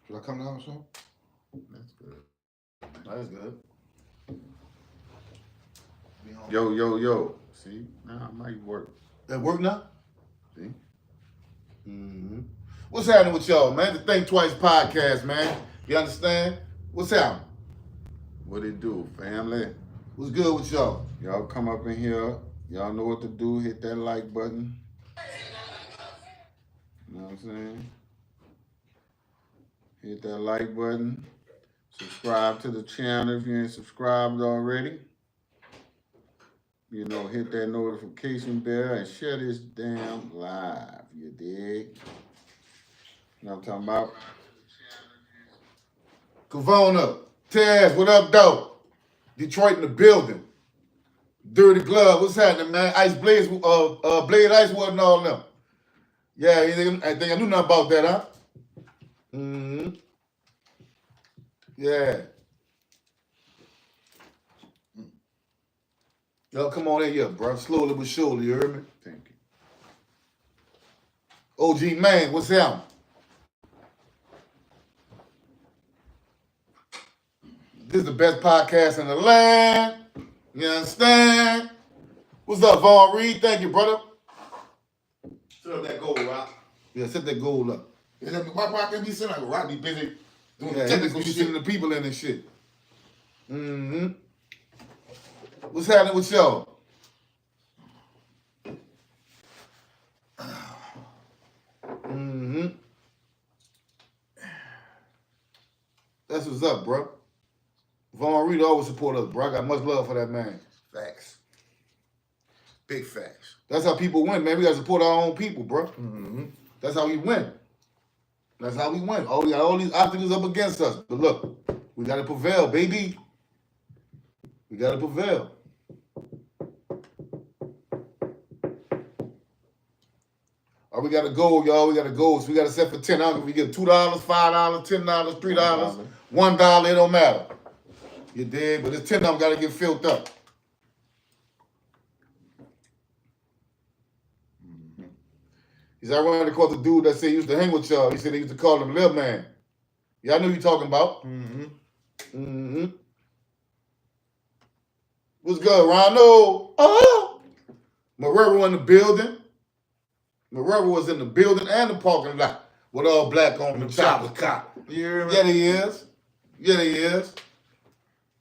Should I come down or something? That's good. That's good. Yo. See, now I might work. That work now? See? Mm-hmm. What's happening with y'all, man? The Think Twice podcast, man. You understand? What's happening? What it do, family? What's good with y'all? Y'all come up in here. Y'all know what to do. Hit that like button. You know what I'm saying? Hit that like button. Subscribe to the channel if you ain't subscribed already. You know, hit that notification bell and share this damn live. You dig? You know what I'm talking about? Kavona, Taz, what up, though? Detroit in the building. Dirty Glove, what's happening, man? Ice Blaze, Blade Ice wasn't all them. Yeah, I think I knew nothing about that, huh? Mm-hmm. Yeah. Y'all come on in here, bro. Slowly but surely, you heard me? Thank you. OG man, what's happening? This is the best podcast in the land. You understand? What's up, Vaughn Reed? Thank you, brother. Set up that goal, Rock. Yeah, set that goal up. Why can't be sitting like a Rock? Be busy doing Yeah, technical you shit. sending the people in and shit. Mm-hmm. What's happening with y'all? Mm-hmm. That's what's up, bro. Vaughn Reed always support us, bro. I got much love for that man. Facts. Big facts. That's how people win, man. We got to support our own people, bro. Mm-hmm. That's how we win. That's how we win. We got all these obstacles up against us. But look, we got to prevail, baby. We got to prevail. All we got to go, y'all. We got to go. So we got to set for 10. I don't know if we get $2, $5, $10, $3, $1. It don't matter. You dig? But this 10 of them got to get filled up. He's ironic called the dude that said he used to hang with y'all. He said they used to call him Lil Man. Yeah, I know you talking about. Mm-hmm. Mm-hmm. What's good, Rondo? Oh! Marrero in the building. Marrero was in the building and the parking lot with all black on the chopper cop. You hear me? Yeah, he is. Yeah, he is.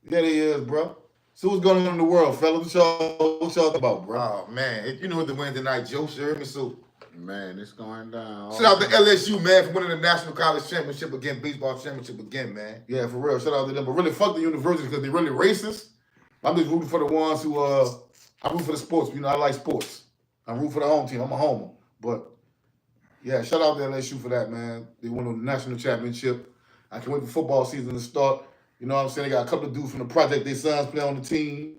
Yeah, he is, bro. So what's going on in the world, fellas? What y'all about, bro? Oh, man. You know what the Wednesday night joce, you heard me? So, Man, it's going down. shout out to LSU, man, for winning the National College Championship again, baseball championship again, man. Yeah, for real. Shout out to them. But really, fuck the universities because they're really racist. I'm just rooting for the ones who, I root for the sports. You know, I like sports. I root for the home team. I'm a homer. But, yeah, shout out to LSU for that, man. They won the national championship. I can't wait for football season to start. You know what I'm saying? They got a couple of dudes from the project their sons play on the team.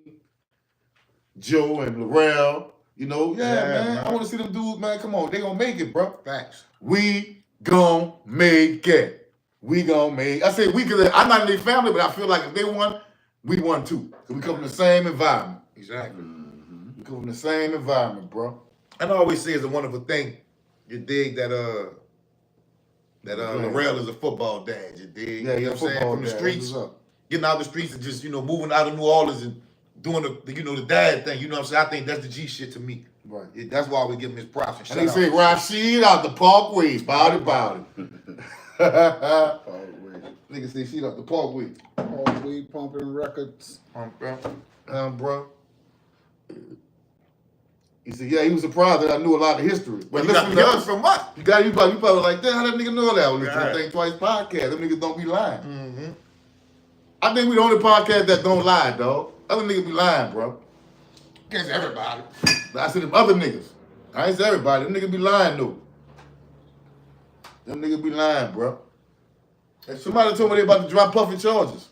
Joe and Laurel. You know, yeah, man. I want to see them dudes, man. Come on. They going to make it, bro. Facts. We gon' make it. We gon' make it. I say we because I'm not in their family, but I feel like if they won, we won too. Because we come from the same environment. Exactly. We come from the same environment, bro. And I always say it's a wonderful thing. You dig that Laurel is a football dad. You dig? Yeah, you know what I'm saying? From the dad. streets, That's what's up. getting out the streets and just, moving out of New Orleans and doing the dad thing. You know what I'm saying? I think that's the G shit to me. Right. That's why we give him his props and And they shout say out. Rashid out the parkway. Bout it. Niggas say shit out the parkway. Parkway Pumping Records. Bro. He said, yeah, he was surprised that I knew a lot of history. But But you got listen to us. from what? You probably like, damn, how that nigga know that? Well, listen to Right. the Think Twice podcast. Them niggas don't be lying. Mm-hmm. I think we the only podcast that don't lie, dog. Other niggas be lying, bro. Against everybody. But I said them other niggas. I ain't say everybody. Them niggas be lying, though. Them niggas be lying, bro. And somebody told me they about to drop Puffy charges.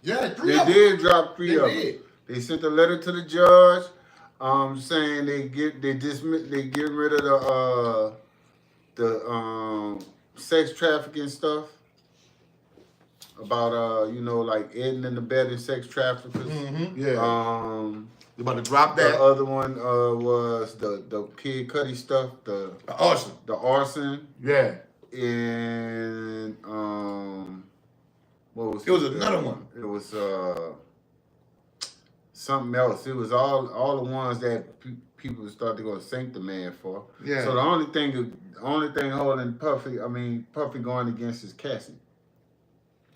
Yeah, three They of them. did drop three They of them. did. They sent a letter to the judge, saying they get rid of the sex trafficking stuff about like aiding and abetting sex traffickers. Mm-hmm. Yeah. They about to drop The that. other one was the Kid Cudi stuff, Awesome. the arson. Yeah. and what was It was another one. It was something else. It was all the ones that people started going to thank the man for. Yeah. So the only thing holding Puffy going against is Cassie.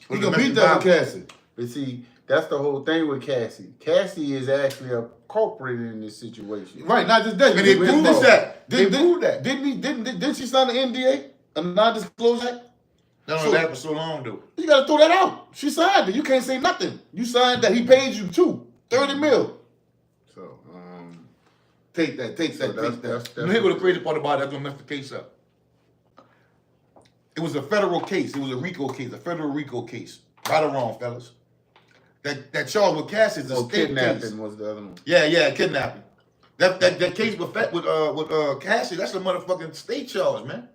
He gonna beat that with Cassie. But see, that's the whole thing with Cassie. Cassie is actually a culprit in this situation. Right, not just that. And they proved that. They proved that. Didn't she sign the NDA? A non-disclosure act? That only happened so long, though. You gotta throw that out. She signed it. You can't say nothing. You signed that. He paid you too. 30 mil. So, take that. that's You know, here's what the crazy part about it, that's gonna mess the case up. It was a federal case. It was a RICO case, a federal RICO case. Right or wrong, fellas. That charge with Cassie is a state kidnapping case. was the other one. Yeah, kidnapping. That case with Cassie, that's a motherfucking state charge, man.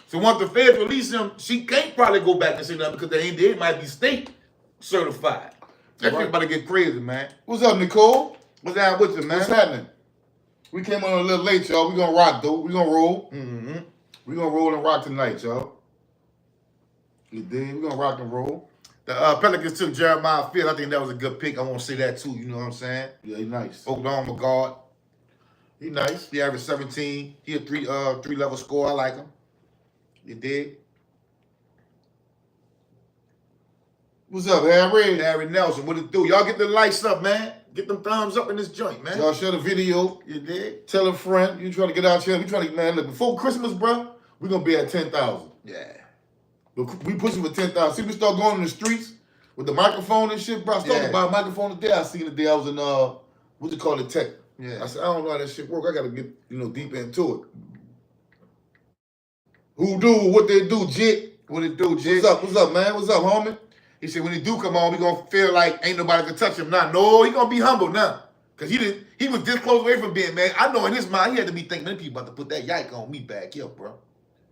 So once the feds release him, she can't probably go back and say nothing because the NDA might be state certified. That shit about to get crazy, man. What's up, Nicole? What's down with you, man? What's happening? We came on a little late, y'all. We gonna rock, though. We gonna roll. Mm-hmm. We gonna roll and rock tonight, y'all. You dig? We gonna rock and roll. The Pelicans took Jeremiah Field. I think that was a good pick. I want to say that too. You know what I'm saying? Yeah, he nice. Oklahoma guard. He nice. He averaged 17. He a three level score. I like him. You dig? What's up, Harry? Harry Nelson. What it do? Y'all get the lights up, man. Get them thumbs up in this joint, man. Y'all share the video. You dig? Tell a friend. You trying to get out here. We trying to, man, look, before Christmas, bro, we gonna be at 10,000. Yeah. We pushing for 10,000. See, we start going in the streets with the microphone and shit, bro. I started to buy a microphone today. I seen the day I was in, what you call it, tech. Yeah. I said, I don't know how that shit work. I got to get, deep into it. Who do what they do, Jit? What it do, Jit? What's up, man? What's up, homie? He said when he do come on, we gonna feel like ain't nobody can touch him now. No, he gonna be humble now. Cause he was this close away from being, man. I know in his mind he had to be thinking, them people about to put that yike on me back here, bro.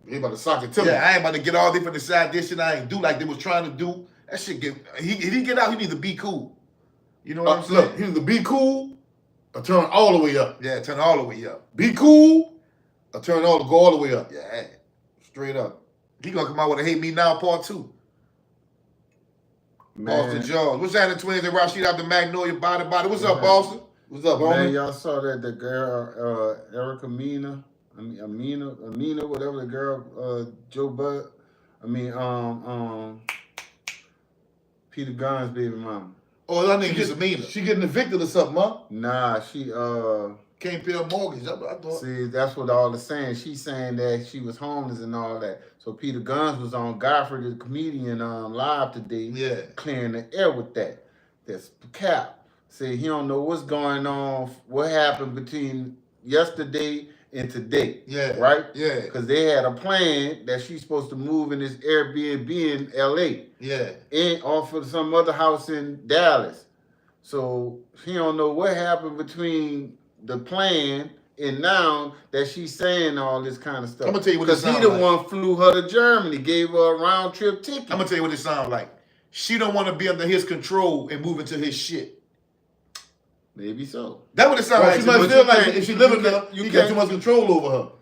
He about to sock it to me. Yeah, I ain't about to get all different side this shit I ain't do like they was trying to do. That shit if he get out, he need to be cool. You know what I'm saying? Look, he need to be cool or turn all the way up. Yeah, turn all the way up. Be cool or go all the way up. Yeah. Straight up. He gonna come out with a Hate Me Now Part 2. Boston Jaws. What's happening, twins and Rashid out the Magnolia body? What's up, Boston? What's up, homie? Man, y'all saw that the girl, Erica Amina, whatever the girl, Joe Bud, Peter Gunn's baby mama. Oh, that nigga is Amina. She getting evicted or something, huh? Nah, she can't pay a mortgage. I thought. See, that's what all is saying. She's saying that she was homeless and all that. So Peter Guns was on Godfrey the comedian live today, clearing the air with that. That's cap. Say he don't know what's going on, what happened between yesterday and today. Yeah. Right? Yeah. Because they had a plan that she's supposed to move in this Airbnb in LA. Yeah. And off of some other house in Dallas. So he don't know what happened between the plan and now that she's saying all this kind of stuff. I'm gonna tell you what this sounds like. Because he the one flew her to Germany, gave her a round trip ticket. I'm gonna tell you what it sounds like. She don't want to be under his control and move into his shit. Maybe so. That's what it sounds like. She might feel like if she living there, you got too much control over her.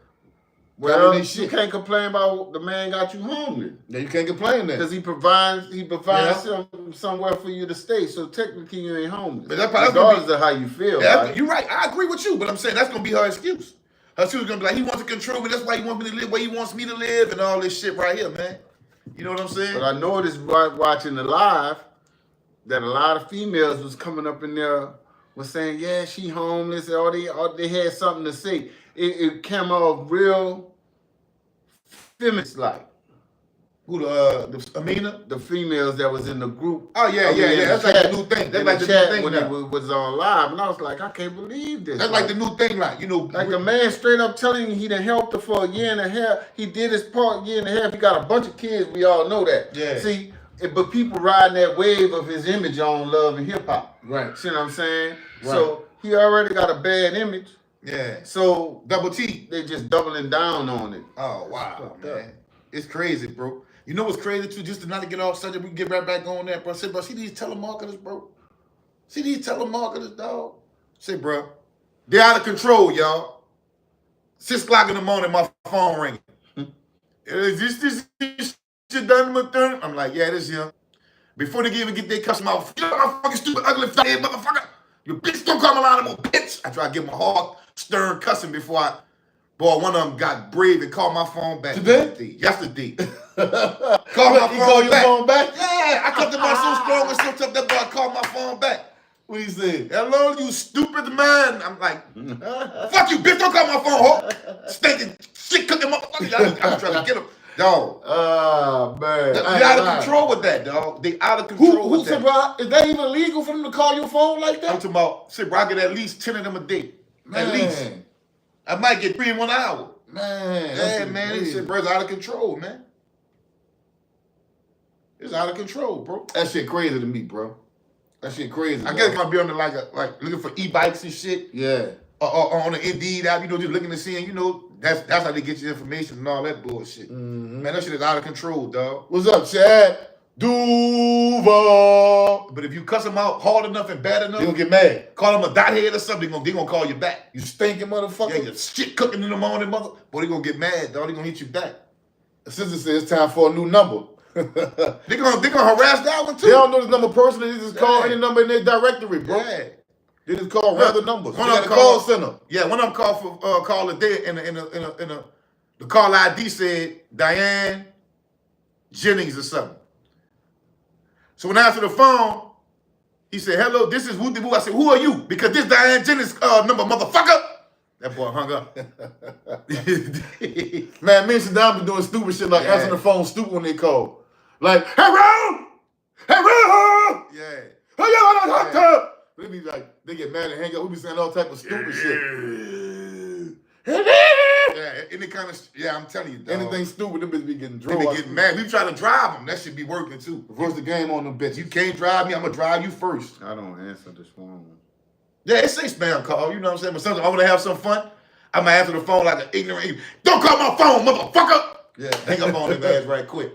Well, you can't complain about the man got you homeless. Yeah, you can't complain then. Because he provides somewhere for you to stay. So technically you ain't homeless. But regardless of how you feel. Yeah, right? you're right. I agree with you, but I'm saying that's gonna be her excuse. Her excuse is gonna be like, he wants to control me, that's why he wants me to live where he wants me to live and all this shit right here, man. You know what I'm saying? But I noticed watching the live that a lot of females was coming up in there was saying, yeah, she homeless, or they had something to say. It came off real feminist like. Who the Amina? The females that was in the group. Oh yeah. That's like the new thing. That's like the new thing when now. it was on live, and I was like, I can't believe this. That's like the new thing, like like the man straight up telling you he done helped her for a year and a half. He did his part year and a half. He got a bunch of kids. We all know that. Yeah. See, but people riding that wave of his image on love and hip hop. Right. See what I'm saying? Right. So he already got a bad image. Yeah. So double T. They just doubling down on it. Oh wow, man. It's crazy, bro. You know what's crazy too? Just to not to get off subject, we can get right back on that, bro. Say, bro, see these telemarketers, bro. See these telemarketers, dog. Say, bro, they're out of control, y'all. 6 o'clock in the morning, my phone ringing. Is this shit done with them? I'm like, yeah, this him. Before they even get their customer out, you know my fucking stupid, ugly, fat head motherfucker. You bitch, don't come around no more, bitch. I try to give him a hard, stern cussing before I. Boy, one of them got brave and called my phone back. Today? Yesterday. Called my phone back. Phone back? Yeah, I cut the ball so strong and so tough that boy called my phone back. What he said? Hello, you stupid man. I'm like, fuck you, bitch, don't call my phone, ho. Stinking shit cooking motherfucker. I'm trying to get him. Dog. Oh, man. They out of control with that, dog. They out of control with that. Bro, is that even illegal for them to call your phone like I'm that? talking about, shit, bro, I get at least 10 of them a day. Man. At least. I might get 3 in 1 hour. Man. Yeah, man, this shit, bro, it's out of control, man. It's out of control, bro. That shit crazy to me, bro. That shit crazy. I guess I'll be on the like looking for e-bikes and shit. Yeah. On the Indeed app, you know, just looking to see, you know, that's how they get your information and all that bullshit. Mm-hmm. Man, that shit is out of control, dog. What's up, Chad? Duval. But if you cuss them out hard enough and bad enough, They gonna get mad. call them a dot head or something, they gonna call you back. You stinking motherfucker. Yeah, your shit cooking in the morning, mother. Boy, they gonna get mad, dog. They gonna hit you back. The sister said it's time for a new number. They gonna harass that one too. They don't know this number personally. They just call Yeah. any number in their directory, bro. Yeah. They just call random numbers. One They of got a them call center. Yeah, one of them called for call a day in the call ID said Diane Jennings or something. So when I answered the phone, he said, "Hello, this is Wooty Boo." I said, "Who are you?" Because this Diane Jennings number, motherfucker. That boy hung up. Man, me and Saddam be doing stupid shit like Yeah. answering the phone stupid when they call. Like, hey, Ron! Hey, Ron! Yeah. Hey, y'all, doctor! They be like, they get mad and hang up. We be saying all type of stupid shit. Yeah, any kind of yeah, I'm telling you, dog. Anything stupid, them bitches be getting They drove. be getting mad. We try to drive them. That should be working too. Reverse the game on them bitches. You can't drive me. I'm gonna drive you first. I don't answer this phone. Yeah, it's a spam call. You know what I'm saying? But sometimes I want to have some fun. I might answer the phone like an ignorant. Don't call my phone, motherfucker. Yeah, hang up on their ass right quick.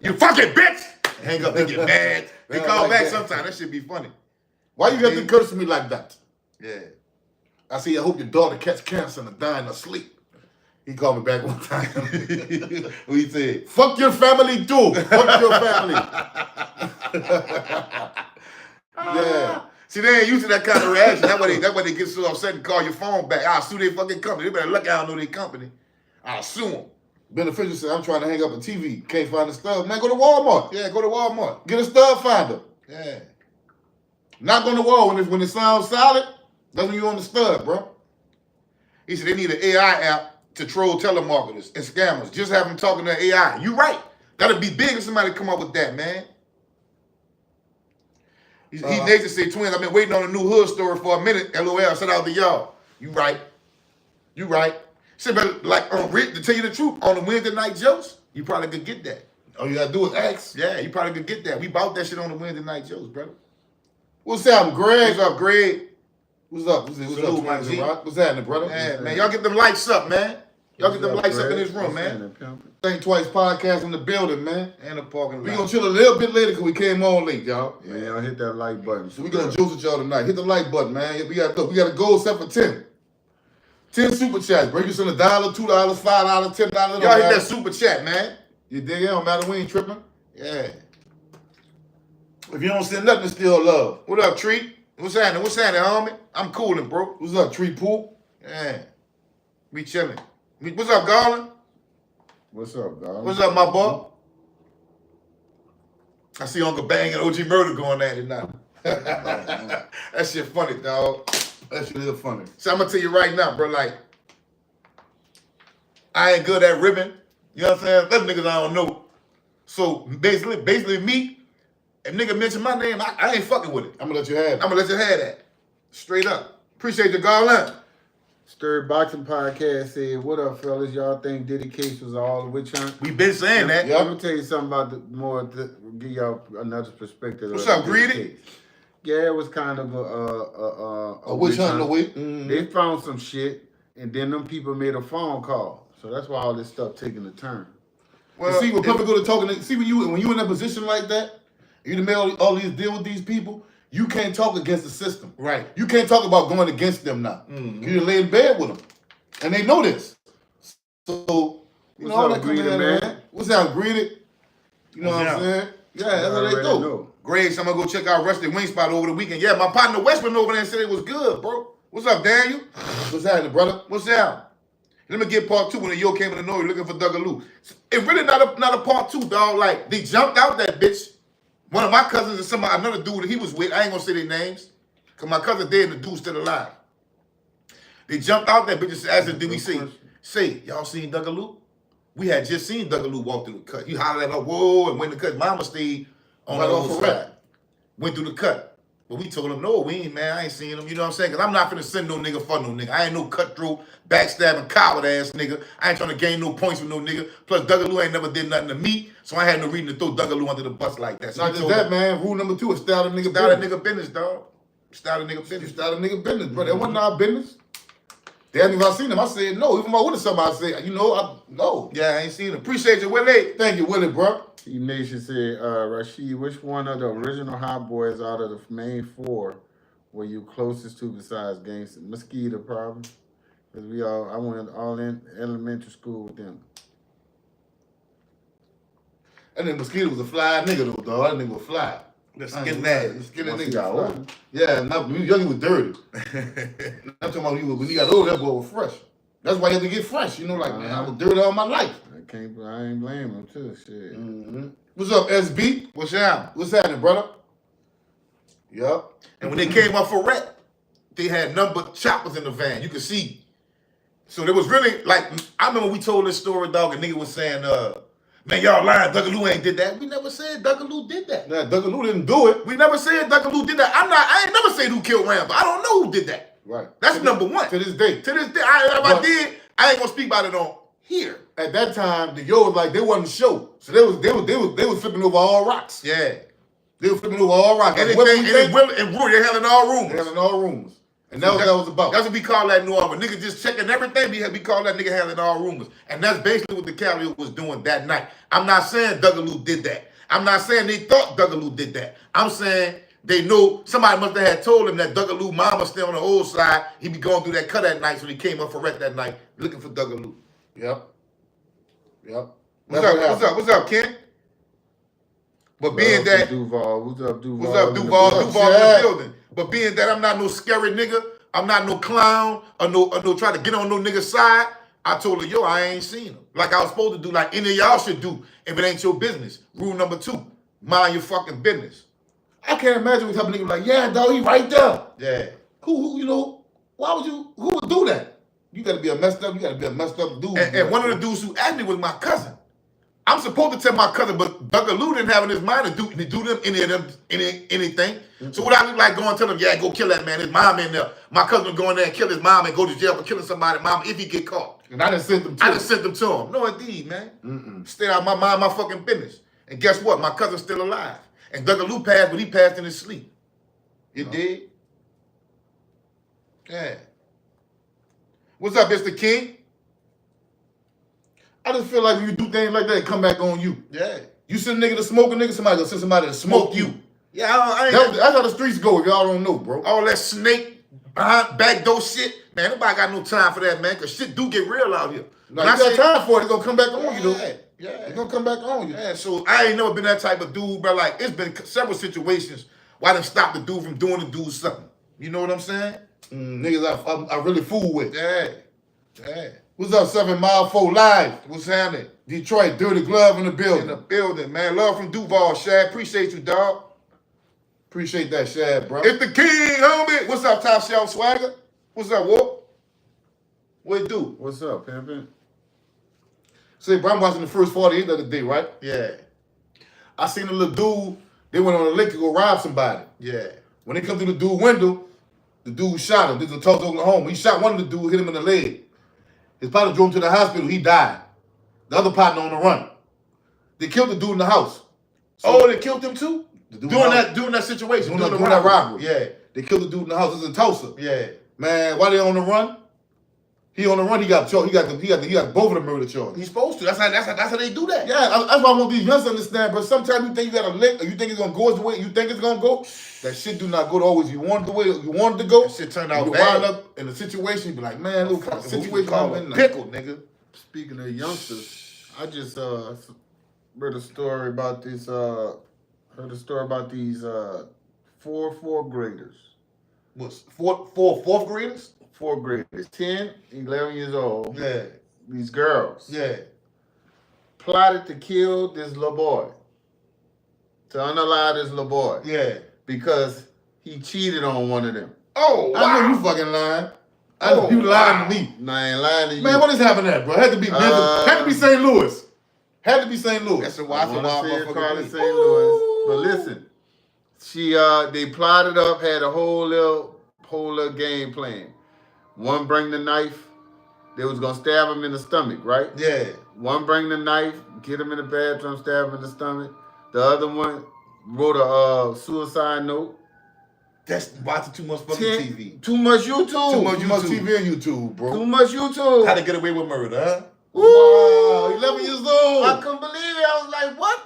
You fucking bitch. Hang up. They get mad. They Yeah, call like back that. sometimes. That should be funny. Why you have to curse me like that? Yeah. I say, I hope your daughter catch cancer and die in her sleep. He called me back one time. What he said? Fuck your family too. Fuck your family. Yeah. See, they ain't used to that kind of reaction. That's why they get so upset and call your phone back. I'll sue their fucking company. They better look out know their company. I'll sue them. Beneficial said, I'm trying to hang up a TV. Can't find the stub. Man, go to Walmart. Yeah, go to Walmart. Get a stub finder. Yeah. Knock on the wall. When it sounds solid, that's when you on the stub, bro. He said they need an AI app to troll telemarketers and scammers. Just have them talking to AI. You right. That'd be big if somebody come up with that, man. He next to say, twins, I've been waiting on a new hood story for a minute. LOL, shout out to y'all. You right. You right. Said, but like, to tell you the truth, on the Wednesday night jokes, you probably could get that. All you gotta do is ask. Yeah, you probably could get that. We bought that shit on the Wednesday night jokes, brother. What's up, Greg? What's up, Greg? What's up? What's Salute, up, my Twins G. and Rock? What's happening, brother? Yeah, man, y'all get them lights up, man. Y'all get them lights up in this room, man. Think Twice podcast in the building, man. And the parking lot. We gonna chill a little bit later because we came on late, y'all. Man, y'all hit that like button. So we gonna juice with y'all tonight. Hit the like button, man. We got a goal set for 10. 10 super chats. Break us in $1, $2, $5, $10. Y'all hit that super chat, man. You dig? It don't matter. We ain't tripping. Yeah. If you don't send nothing, it's still love. What up, Treat? What's happening? What's happening, homie? I'm coolin', bro. What's up, Tree Pool? Yeah. We chilling. What's up, Garland? What's up, dog? What's up, my boy? I see Uncle Bang and OG Murder going at it now. That shit funny, dog. That shit is funny. So I'm gonna tell you right now, bro, like, I ain't good at ribbon. You know what I'm saying? Them niggas I don't know. So basically me, if nigga mention my name, I ain't fucking with it. I'm gonna let you have it. I'm gonna let you have that. Straight up. Appreciate you, Garland. Stirred Boxing Podcast said, what up, fellas? Y'all think Diddy case was all a witch hunt? We been saying that. Yep. Let me tell you something about give y'all another perspective. What's of up, the Greedy? case. Yeah, it was kind of A witch hunt in a week. They found some shit, and then them people made a phone call. So that's why all this stuff taking a turn. Well, see, when people go to talking, see when you in a position like that, you done made all these deal with these people. You can't talk against the system. Right. You can't talk about going against them now. You done lay in bed with them, and they know this. So You know, all that come in, man? man. What's up, greeted? You know what I'm saying? Yeah, that's what they do. Know. Grace, I'm gonna go check out Rusty Wing Spot over the weekend. Yeah, my partner West went over there and said it was good, bro. What's up, Daniel? What's happening, brother? What's up? Let me get part two when the yo came in the noise looking for Dougaloo. It really not a part two, dog. Like, they jumped out that bitch. One of my cousins and another dude that he was with, I ain't gonna say their names, because my cousin dead and the dude's still alive. They jumped out that bitch and asked, did we say, y'all seen Dougaloo? We had just seen Dougaloo walk through the cut. He hollered at her, whoa, and went to the cut. Mama stayed on the other side. Went through the cut. But we told him, no, we ain't, man. I ain't seen him. You know what I'm saying? Because I'm not finna send no nigga for no nigga. I ain't no cutthroat, backstabbing, coward ass nigga. I ain't trying to gain no points with no nigga. Plus, Dougaloo ain't never did nothing to me, so I had no reason to throw Dougaloo under the bus like that. So not just that, man. Rule number 2 is style the nigga business. Style the nigga business, dog. Style the nigga business. Style the nigga business, bro. That wasn't our business. Damn, if I seen him, I said no. Even if I would have somebody said, you know, no. Yeah, I ain't seen him. Appreciate you, Willie. Thank you, Willie, bro. Nation said, Rashid, which one of the original Hot Boys out of the main 4 were you closest to besides Gangsta? Mosquito, probably. Because I went all in elementary school with them. And then Mosquito was a fly nigga, though, dog. That nigga was fly. Skinny nigga. Skinny Once he nigga. got Fly. older. Yeah, when he was young, he was dirty. I'm talking about when he got older, that boy was fresh. That's why he had to get fresh. You know, like, man, I was dirty all my life. I ain't blame him, too. Shit. Mm-hmm. What's up, SB? What's happening? What's happening, brother? Yup. And when they came up for rep, they had number choppers in the van. You could see. So there was really, like, I remember we told this story, dog, and nigga was saying, man, y'all lying, Dougaloo ain't did that. We never said Dougaloo did that. Nah, Dougaloo didn't do it. We never said Dougaloo did that. I ain't never said who killed Rambo. I don't know who did that. Right. That's number one. To this day. To this day. If I did, I ain't gonna speak about it on here. At that time, the yo was like, they wasn't show. So they was flipping over all rocks. Yeah. They were flipping over all rocks. And What they we think? and Roy, they having all rumors. They having all rumors. And that's what that was about. That's what we call that New Orleans. Nigga just checking everything. We call that nigga handling all rumors. And that's basically what the Cavaliers was doing that night. I'm not saying Dougaloo did that. I'm not saying they thought Dougaloo did that. I'm saying they know somebody must have had told him that Dougaloo mama stay on the old side. He be going through that cut that night, so he came up for rent that night looking for Dougaloo. Yep. What's up, Ken? But being that Duval. What's up, Duval? What's up, Duval? Duval in the building. But being that I'm not no scary nigga, I'm not no clown, or no try to get on no nigga's side, I told her, yo, I ain't seen him. Like I was supposed to do, like any of y'all should do if it ain't your business. Rule number 2, mind your fucking business. I can't imagine what type of nigga like, yeah, dog, he right there. Yeah. Who, you know, who would do that? You gotta be a messed up dude. And one of the dudes who asked me was my cousin. I'm supposed to tell my cousin, but Dougaloo didn't have in his mind to do them anything. So what I look like going to tell him, yeah, go kill that man. His mom in there. My cousin would go in there and kill his mom and go to jail for killing somebody's mom if he get caught. And I didn't send them to him. I didn't send them to him. No, indeed, man. Stay out my mind, my fucking business. And guess what? My cousin's still alive. And Dougaloo passed, but he passed in his sleep. You did? Yeah. What's up, Mr. King? I just feel like when you do things like that, it come back on you. Yeah. You send a nigga to smoke a nigga, somebody gonna send somebody to smoke you. Yeah, I ain't That's how the streets go if y'all don't know, bro. all that snake behind backdoor shit. Man, nobody got no time for that, man, because shit do get real out here. Now, you got time for it, it's gonna come back on you, though. Yeah. It's gonna come back on you. Yeah, so I ain't never been that type of dude, bro. Like, it's been several situations where I done stopped the dude from doing the dude something. You know what I'm saying? Niggas I really fool with. Yeah. What's up, 7 Mile 4 Live? What's happening? Detroit, Dirty Glove in the building. In the building, man. Love from Duval, Shad. Appreciate you, dog. Appreciate that, Shad, bro. It's the king, homie. What's up, Top Shelf Swagger? What's up, Whoop? What it do? What's up, pimpin'? Say, bro, I'm watching the first 48 the other day, right? Yeah. I seen a little dude, they went on a lake to go rob somebody. Yeah. When they come through the dude's window, the dude shot him. This is in Tulsa, Oklahoma. He shot one of the dudes, hit him in the leg. His partner drove him to the hospital. He died. The other partner on the run. They killed the dude in the house. So, they killed him too? During that situation. Doing that robbery. Yeah. They killed the dude in the house. It's in Tulsa. Yeah. Man, why they on the run? He on the run. He got charged. He got both of the murder charges. He's supposed to. That's how they do that. Yeah, that's why I want these youngsters to understand. But sometimes you think you got a lick, or you think it's gonna go as the way you think it's gonna go. That shit do not go to always. You want it the way you want it to go. That shit turned out you bad. wind up in a situation. You be like, man, look, situation call I'm in. pickle, nigga. Speaking of youngsters, I just read a story about this. Heard a story about these four fourth graders. What's fourth graders? Fourth graders, 10, 11 years old. Yeah. These girls. Yeah. Plotted to kill this little boy. To unalive this little boy. Yeah. Because he cheated on one of them. Oh, wow. I know you fucking lying. I know you lying to me. No, I ain't lying to you. Man, what is happening there, bro? Had to be had to be St. Louis. Had to be St. Louis. That's a I wild want to say it's probably motherfucker. St. Louis. But listen, they plotted up, had a whole little game plan. One bring the knife. They was gonna stab him in the stomach, right? Yeah. One bring the knife, get him in the bathroom, stab him in the stomach. The other one wrote a suicide note. That's watching too much fucking TV. Too much YouTube. Too much Too much TV and YouTube, bro. Too much YouTube. How to get away with murder, huh? Wow, 11 years old. I couldn't believe it. I was like, what?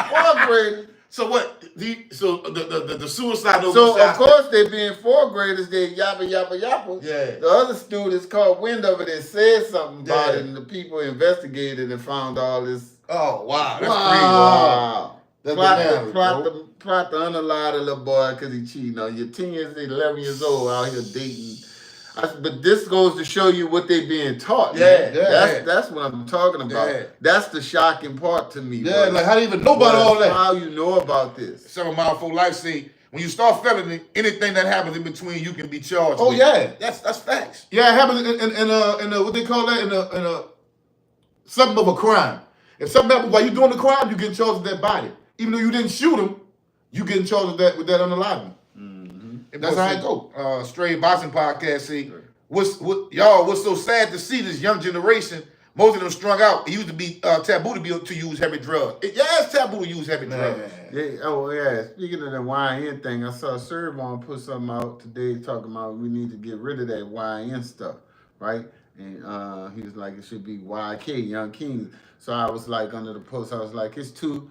Fourth grade. So what? The suicide note. So of course they being fourth graders, they yappa yappa yappa. Yeah. The other students caught wind of it and said something about Yeah. it, and the people investigated and found all this. Oh wow, that's Wow. That's Plot bananas, to unalive the little boy because he cheating on you. 10 years, 11 years old out here dating. But this goes to show you what they being taught. Yeah, man. yeah. That's what I'm talking about. Yeah. That's the shocking part to me. Yeah, boy. like how do you even know about Boy, all that? How you know about this? crazy. 7 Mile for Life say when you start felony, anything that happens in between you can be charged. Oh with. yeah. That's facts. Yeah, it happens in what they call that in a something of a crime. If something happens while you doing the crime, you get charged with that body. Even though you didn't shoot him, you getting charged with that unaliving. Mm-hmm. That's how it go. Stray Boxing Podcast say, what's so sad to see this young generation. Most of them strung out. It used to be taboo to use heavy drugs. It's taboo to use heavy drugs. Yeah. Speaking of the YN thing, I saw Servon put something out today talking about we need to get rid of that YN stuff, right? And he was like, it should be YK, Young Kings. So I was like, under the post, I was like, it's two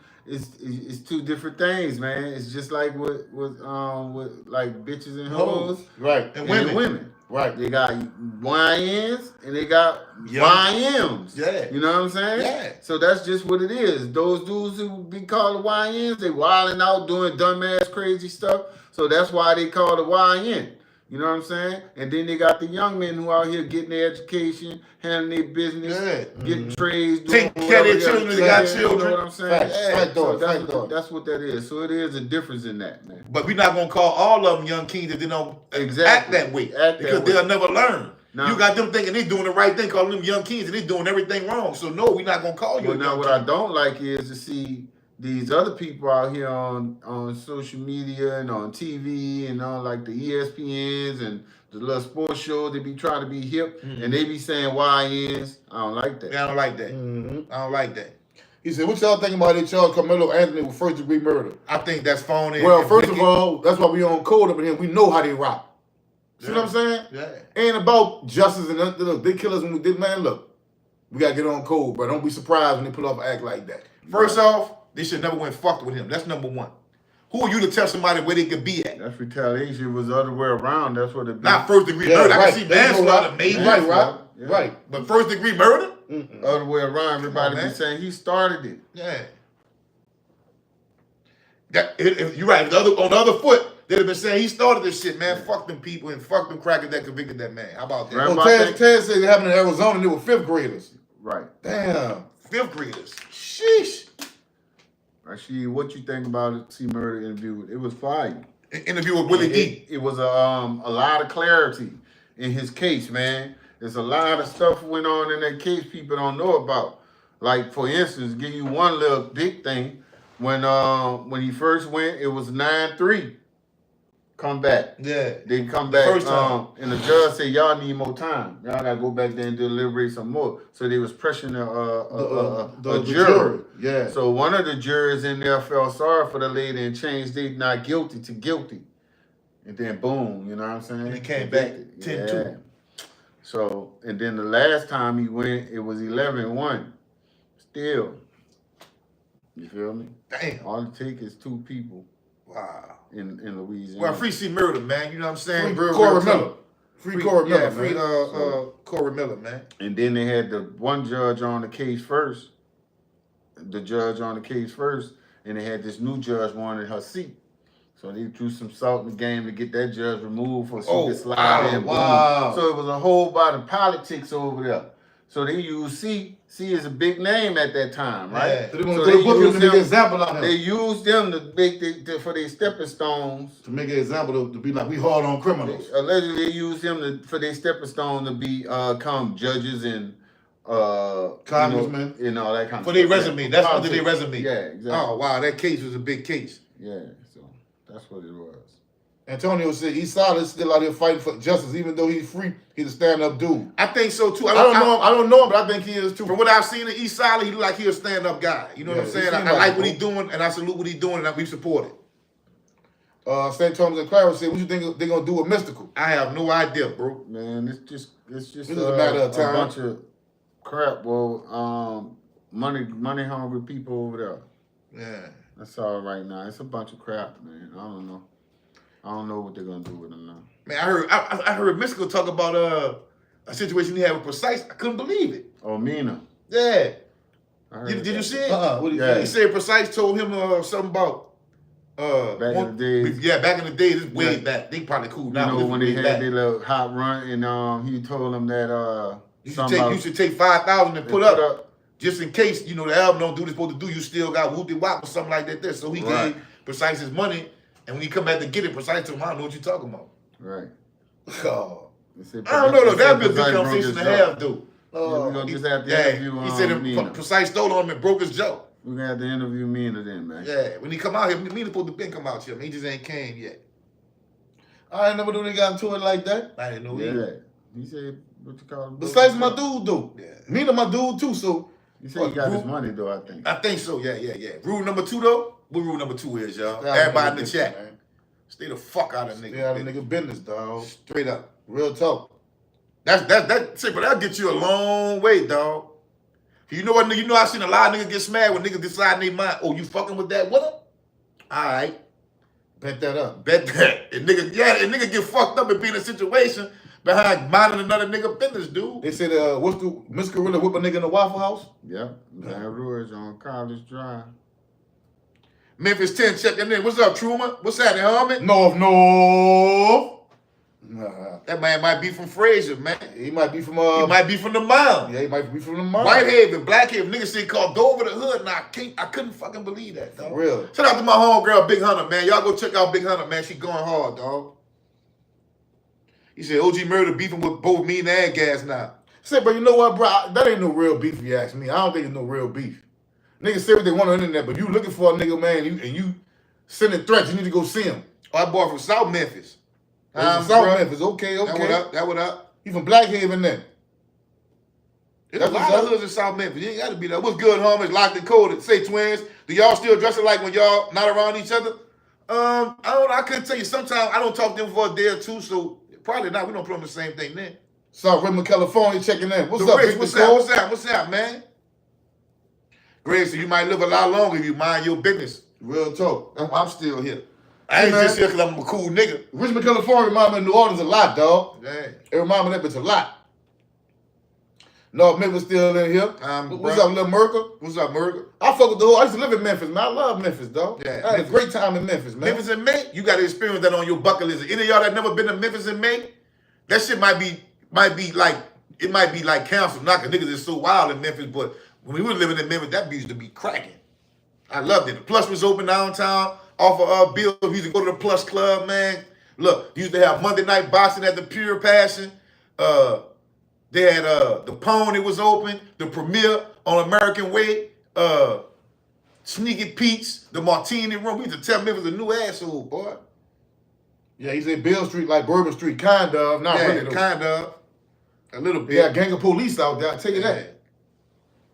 different things, man. It's just like with like bitches and hoes, Right. and women. Right. They got YNs and they got YMs. Yeah. You know what I'm saying? Yeah. So that's just what it is. Those dudes who be called the YNs, they wilding out doing dumbass crazy stuff. So that's why they call the YN. You know what I'm saying? And then they got the young men who out here getting their education, handling their business, getting trades, doing taking care of their children. They got children. You know what I'm saying? Facts. Fact So dog. that's what that is. So it is a difference in that, man. But we're not gonna call all of them young kings if they don't act that way. Because they'll never learn. Now, you got them thinking they doing the right thing, calling them young kings, and they doing everything wrong. So no, we're not gonna call you. But now what I don't like is to see these other people out here on social media and on TV and on like the ESPNs and the little sports shows. They be trying to be hip and they be saying YNs. I don't like that. Yeah, I don't like that. Mm-hmm. I don't like that. He said, what y'all thinking about they charge Carmelo Anthony with first degree murder? I think that's phony. Well, first of all, that's why we on code up in here. We know how they rock. See what I'm saying? Yeah. Ain't about justice and nothing. Look, they kill us when we did, man. Look, we gotta get on code, bro. Don't be surprised when they pull off an act like that. First off, they should never went fucked with him. That's number one. Who are you to tell somebody where they could be at? That's retaliation. It was the other way around. That's what it be. Not first degree murder. I can see manslaughter, maybe. Right, right, Yeah. right. But first degree murder? Other way around. Everybody Come on, be saying he started it. Yeah. You're right. On the other foot, they'd have been saying he started this shit, man. Fuck them people and fuck them crackers that convicted that man. How about that? Right. Well, Ted said it happened in Arizona and they were fifth graders. Right. Damn. Fifth graders. Sheesh. Rashid, what you think about the T Murder interview? It was fire. Interview with Willie D. It was a lot of clarity in his case, man. There's a lot of stuff went on in that case people don't know about. Like, for instance, give you one little big thing. When he first went, it was 9-3. Come back. Yeah. They come back. First time. And the judge said, y'all need more time. Y'all gotta go back there and deliberate some more. So they was pressuring a jury. Yeah. So one of the jurors in there felt sorry for the lady and changed they not guilty to guilty. And then boom, you know what I'm saying? And he came back 10-2. So, and then the last time he went, it was 11-1. Still. You feel me? Damn. All it takes is 2 people Wow. in Louisiana. Well, free C Murder, man. You know what I'm saying? Free Cory Miller. Free Cory Miller, Free man. Cory Miller, man. And then they had the one judge on the case first, the judge on the case first, and they had this new judge wanted her seat. So they threw some salt in the game to get that judge removed for so she could slide in. Wow. So it was a whole lot of politics over there. So they used C. C is a big name at that time, right? Yeah. So they want to throw the book to make an example out of They him. used them to make for their stepping stones. To make an example to be like, we hard on criminals. Allegedly, they used them for their stepping stone to become judges and congressmen, all that kind of For stuff. their resume. That's under their resume. Yeah, exactly. Oh, wow. That case was a big case. Yeah, so that's what it was. Antonio said East Side is still out here fighting for justice, even though he's free. He's a stand-up dude. I think so, too. I don't know him, but I think he is, too. From what I've seen in East Side, he look like he a stand-up guy. You know what I'm saying? I like what he's doing, and I salute what he's doing, and we support it. St. Thomas and Clara said, what you think they're going to do with Mystical? I have no idea, bro. Man, it's just This is a matter of time. A bunch of crap. Well, money hungry people over there. Yeah. That's all right now. It's a bunch of crap, man. I don't know. I don't know what they're gonna do with them now. Man, I heard Mystical talk about a situation he had with Precise. I couldn't believe it. Oh, Mina. Yeah. I heard Did you see it? What did he Yeah. say? He said Precise told him something about Back in the days. Yeah, back in the days, it's way Yeah. back. They probably cool You now. know but when this they was way had back. their little hot run, and he told them that You should take 5,000 and put up just in case the album don't do what it's supposed to do. You still got whoop de wop or something like that. There, so he Right. gave Precise his money, and when he come back to get it, Precise told him, "I don't know what you talking about." Right. Oh. They said, I don't know though. That'd be a Precise good broke conversation his to jaw. have, though. Yeah, we're gonna just have to Yeah, interview he said Mina. Precise stole on him and broke his jaw. We're gonna have to interview Mina then, man. Yeah, when he come out here, Mina supposed to been come out here. He just ain't came yet. I ain't never knew they got into it like that. I didn't know Yeah. either. He said, what you call it? Besides my dude, though. Yeah. Mina my dude, too, so. He said he got his money, though, I think. I think so. Yeah. Rule number 2 though. What rule number 2 is, y'all? Everybody in the chat. Man. Stay the fuck out of nigga. Stay out of nigga business, dog. Straight up. Real talk. But that'll get you a long way, dog. You know what? You know I seen a lot of niggas get smacked when niggas decide in their mind, oh, you fucking with that with him? All right. Bet that up. Bet that. And nigga get fucked up and be in a situation behind minding another nigga business, dude. They said, what's the Miss Gorilla whip a nigga in the Waffle House? Yep. Baton Rouge on College Drive. Memphis 10 checking in. What's up, Truman? What's happening, homie? North. Nah. That man might be from Fraser, man. He might be from He might be from the mound. Yeah, he might be from the mall. Whitehaven, Blackhaven, niggas say called Go Over the Hood, and I couldn't fucking believe that, dog. Real. Shout out to my homegirl, Big Hunter, man. Y'all go check out Big Hunter, man. She going hard, dog. He said OG Murder beefing with both Mean and Gas now. Say, but you know what, bro? That ain't no real beef if you ask me. I don't think it's no real beef. Niggas say what they want on the internet, but you looking for a nigga, man, and you sending threats, you need to go see him. Oh, that boy from South Memphis. South Memphis, okay. That what up? He from Blackhaven then. There's a lot of hoods in South Memphis. You ain't got to be there. What's good, homies? Locked and coded. Say, twins, do y'all still dress like when y'all not around each other? I don't know. I couldn't tell you. Sometimes I don't talk to them for a day or two, so probably not. We don't put on the same thing then. South Redmond, California, checking in. What's The up, Rich, Victor Cole? what's up, man? Greg, so you might live a lot longer if you mind your business. Real talk. I'm still here. I ain't just here because I'm a cool nigga. Richmond, California remind me of New Orleans a lot, dog. Dang. It remind me of that bitch a lot. North Memphis still in here. What's up, Lil Merkel? What's up, Merkel? I fuck with the whole. I used to live in Memphis, man. I love Memphis, dog. Yeah, I had a great time in Memphis, man. Memphis in May, you got to experience that on your bucket list. Any of y'all that never been to Memphis in May, that shit might be like canceled. Not because niggas is so wild in Memphis, but when we were living in Memphis, that used to be cracking. I loved it. The Plus was open downtown. Off of Bill, we used to go to the Plus Club, man. Look, used to have Monday night boxing at the Pure Passion. They had the Pony was open, the Premiere on American Way, Sneaky Pete's, the Martini Room. We used to tell Memphis a new asshole, boy. Yeah, he said Bill Street like Bourbon Street, kind of. Not Yeah, really, though. kind of. A little bit. Yeah, gang of police out there. I tell you that.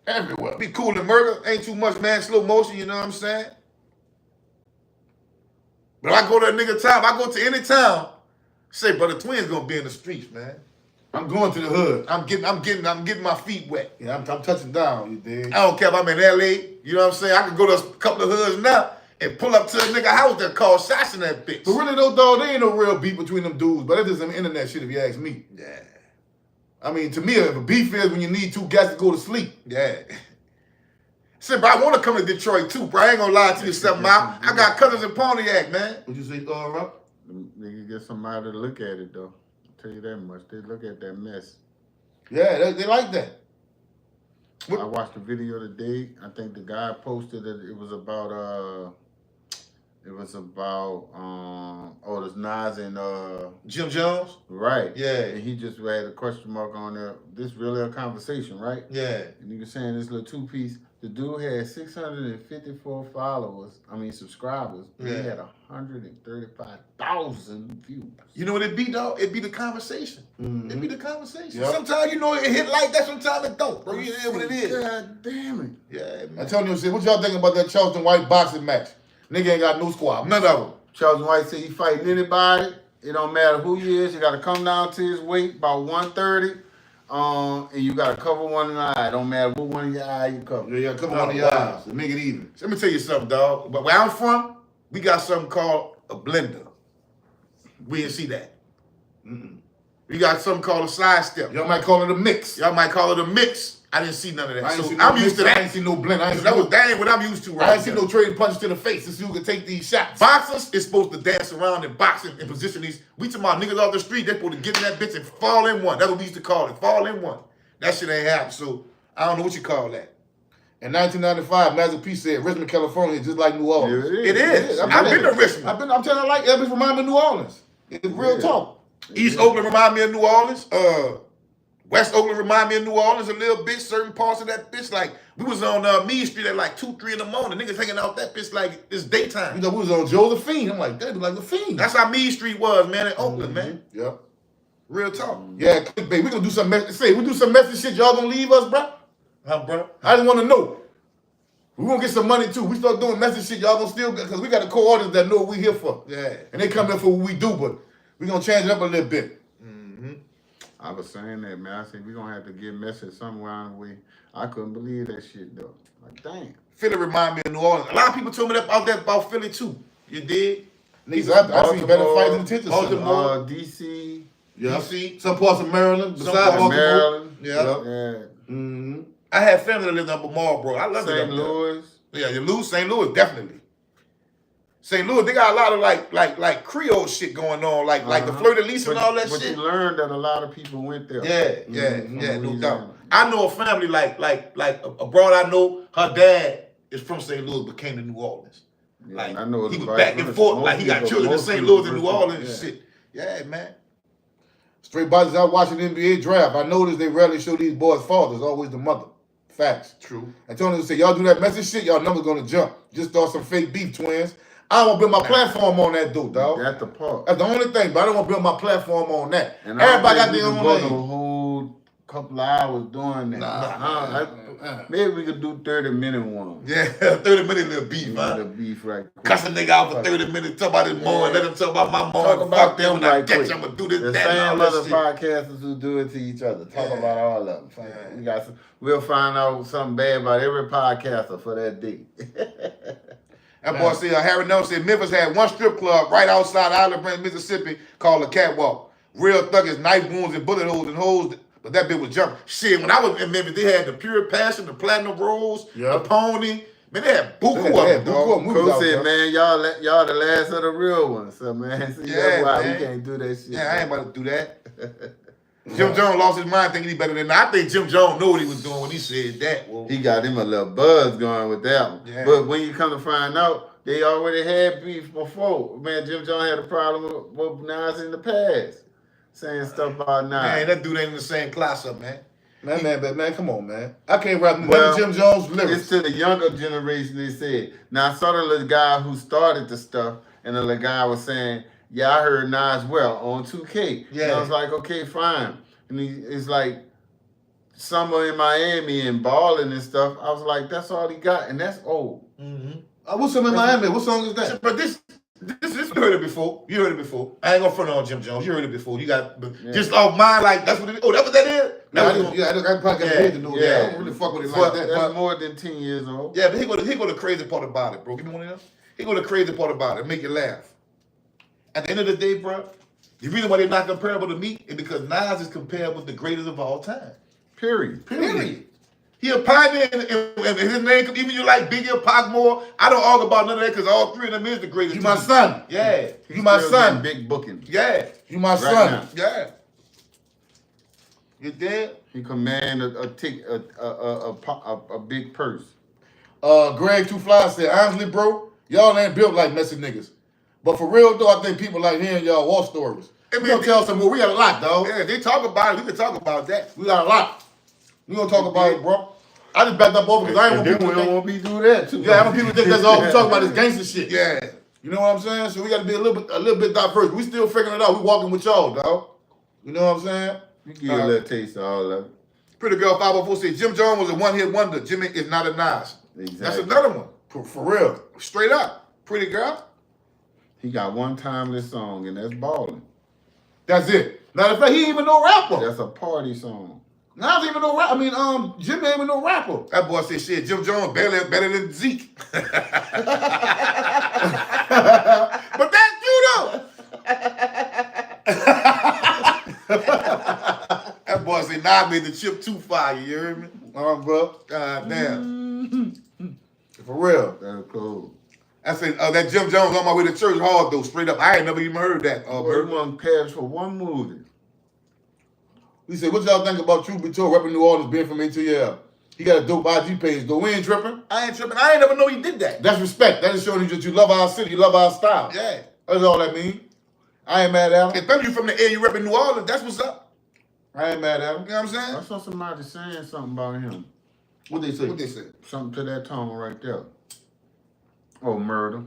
Everywhere. Be cool and murder. Ain't too much, man. Slow motion, you know what I'm saying? But I go to a nigga town, I go to any town, say, brother, twins gonna be in the streets, man. I'm going to the hood. I'm getting my feet wet. Yeah, I'm touching down, you dig? I don't care if I'm in LA, you know what I'm saying? I could go to a couple of hoods now and pull up to a nigga house that called shots in that bitch. But really though, dog, there ain't no real beef between them dudes, but that's just some internet shit if you ask me. Yeah. I mean, to me, if a beef is when you need two guys to go to sleep. Yeah. Said, bro, I want to come to Detroit too, bro. I ain't gonna lie to you, 7 Mile. I got cousins in Pontiac, man. What you say, Rob? Nigga get somebody to look at it though. I'll tell you that much. They look at that mess. Yeah, they like that. I watched the video today. I think the guy posted that it was about this Nas and Jim Jones? right. Yeah. And he just had a question mark on there. This really a conversation, right? Yeah. And you were saying this little 2-piece. The dude had 654 subscribers. Yeah. He had 135,000 views. You know what it be, dog? It be the conversation. It be the conversation. Yep. Sometimes you know it hit like that, sometimes it don't, bro. You know what it is. God damn it. Yeah, man. Antonio said, what y'all think about that Charleston White boxing match? Nigga ain't got no squad. None of them. Charles White said he fighting anybody. It don't matter who he is. You got to come down to his weight, about 130. And you got to cover one eye. It don't matter what one of your eye you cover. Yeah, come on the eyes. Make it even. Let me tell you something, dog. But where I'm from, we got something called a blender. We didn't see that. We got something called a sidestep. Y'all might call it a mix. Y'all might call it a mix. I didn't see none of that. So I'm I'm used to that. I ain't seen no blend. That ain't what I'm used to right I ain't seen now. no trading punches to the face to see who can take these shots. Boxers is supposed to dance around and box and position these. We talking about niggas off the street, they supposed to get in that bitch and fall in one. That's what we used to call it. Fall in one. That shit ain't happen. So I don't know what you call that. In 1995, Master P said Richmond, California is just like New Orleans. It is. I've been to Richmond. I'm telling you, like that bitch remind me of New Orleans. It's real talk. East Oakland remind me of New Orleans. West Oakland remind me of New Orleans a little bit. Certain parts of that bitch, like we was on Meade Street at like 2, 3 in the morning. Niggas hanging out that bitch like it's daytime. You know, we was on Josephine. I'm like, that be like the Fiend. That's how Meade Street was, man, in Oakland, man. Yep. Real talk. Yeah, clickbait. We gonna do some we do some messy shit. Y'all gonna leave us, bro? Huh, bro? I just want to know. We gonna get some money too. We start doing messy shit. Y'all gonna still because we got a co-audience that know what we here for. Yeah. And they come here for what we do, but we gonna change it up a little bit. I was saying that, man. I said, we're going to have to get message somewhere on the way. I couldn't believe that shit, though. Like, damn. Philly remind me of New Orleans. A lot of people told me that about Philly, too. You dig? Niggas, I see better fights in the Titans. Baltimore, D.C. Yeah. DC. Some parts of Maryland. Some Besides parts of Baltimore. Maryland. Yeah. Yeah. I had family that lived up Baltimore, bro. I love it. St. Louis. Yeah, St. Louis, definitely. St. Louis, they got a lot of like Creole shit going on, like the Fleur de Lis and all that but shit. you learned that a lot of people went there. Yeah, no doubt. I know a family like a broad I know, her dad is from St. Louis but came to New Orleans. Yeah, Like I know he it's was back and forth, like he got children in St. Louis and New Orleans and shit. Yeah, man. Straight bodies out watching the NBA draft. I noticed they rarely show these boys' fathers, always the mother. Facts. True. Antonio said, y'all do that messy shit, y'all numbers gonna jump. Just start some fake beef, twins. I don't want to build my platform on that, dude, dog. That's the part. That's the only thing, but I don't want to build my platform on that. And everybody got their own go lane. the whole couple of hours doing that. Maybe we could do 30-minute ones. Yeah, 30-minute little beef, The huh? beef right quick. Cuss a nigga out for 30 minutes, talk about his mom, let him talk about my mom. Fuck them when I catch him, I'm gonna do this, the that, and all same that other shit. podcasters who do it to each other. Talk Yeah. about all of them. We'll find out something bad about every podcaster for that day. That boy said, Harry Nelson said Memphis had one strip club right outside Island Branch, Mississippi called the Catwalk. Real thuggers, knife wounds and bullet holes and holes, but that bitch was jumping. Shit, when I was in Memphis, they had the Pure Passion, the Platinum Rose, the Pony. Man, they had buku of them, dog. Coach said, man, y'all the last of the real ones. So, man, see, that's why we can't do that shit. Yeah, I ain't about to do that. Jim Jones lost his mind thinking he better than I think Jim Jones knew what he was doing when he said that. Well, he got him a little buzz going with that one. Yeah. But when you come to find out, they already had beef before. Man, Jim Jones had a problem with Nas in the past. Saying stuff about Nas. Man, that dude ain't in the same class up, man. Man, come on, man. I can't rap Well, Jim Jones lyrics. It's to the younger generation, they said. Now, I saw the little guy who started the stuff, and the little guy was saying, yeah, I heard Nas well on 2K. Yeah. And I was like, okay, fine. And it's like summer in Miami and balling and stuff. I was like, that's all he got, and that's old. Mm-hmm. What's up in Miami? What song is that? But this you heard it before. You heard it before. I ain't gonna front on Jim Jones. You heard it before. You got just off mine like that's what it is. Oh, that's what that is? I probably got paid to know that. I don't really fuck with it like that. That's more than 10 years old. Yeah, but he go the crazy part about it, bro. Give me one of them. He go the crazy part about it, make you laugh. At the end of the day, bro, the reason why they're not comparable to me is because Nas is compared with the greatest of all time. Period. Period. He a pioneer, and his name, even you like Biggie, Pac more. I don't argue about none of that because all three of them is the greatest. You my son. Yeah. He's You my still son. getting big booking. Yeah. You my Right son. now. Yeah. You did? He command a big purse. Greg Too Fly said, honestly, bro, y'all ain't built like messy niggas. But for real though, I think people like hearing y'all war stories. We gonna tell some more. We got a lot, dog. Yeah, they talk about it. We can talk about that. We got a lot. We gonna talk about it, bro. I just backed up over because I ain't want And people then to we don't think. want to do that too. Yeah, I want people to think that's all we talk about is gangster shit. Yeah. You know what I'm saying? So we got to be a little bit diverse. We still figuring it out. We walking with y'all, dog. You know what I'm saying? You give you a little taste of all of it. Pretty Girl 504 said Jim Jones was a one-hit wonder. Jimmy is not a Nas. Exactly. That's another one. For real. Straight up. Pretty Girl. He got one timeless song, and that's balling. That's it. Matter of fact, he ain't even no rapper. That's a party song. Nas ain't even no rapper. I mean, Jimmy ain't even no rapper. That boy said shit. Jim Jones better than Zeke. But that's you though. That boy said, nah, I made the chip too fire. You heard me? Bro. God damn. For real. That's cool. I said, that Jim Jones on my way to church hard though. Straight up, I ain't never even heard that. Boy, Bert. he wasn't passed for one movie. We said, what y'all think about Truth Be Told repping New Orleans being from ATL? He got a dope IG page though. We ain't tripping. I ain't tripping. I ain't never know he did that. That's respect. That is showing you that you love our city, you love our style. Yeah. That's all that mean. I ain't mad at him. Especially you from the area, you repping New Orleans. That's what's up. I ain't mad at him. You know what I'm saying? I saw somebody saying something about him. What they say? What they say? Something to that tone right there. Oh, murder.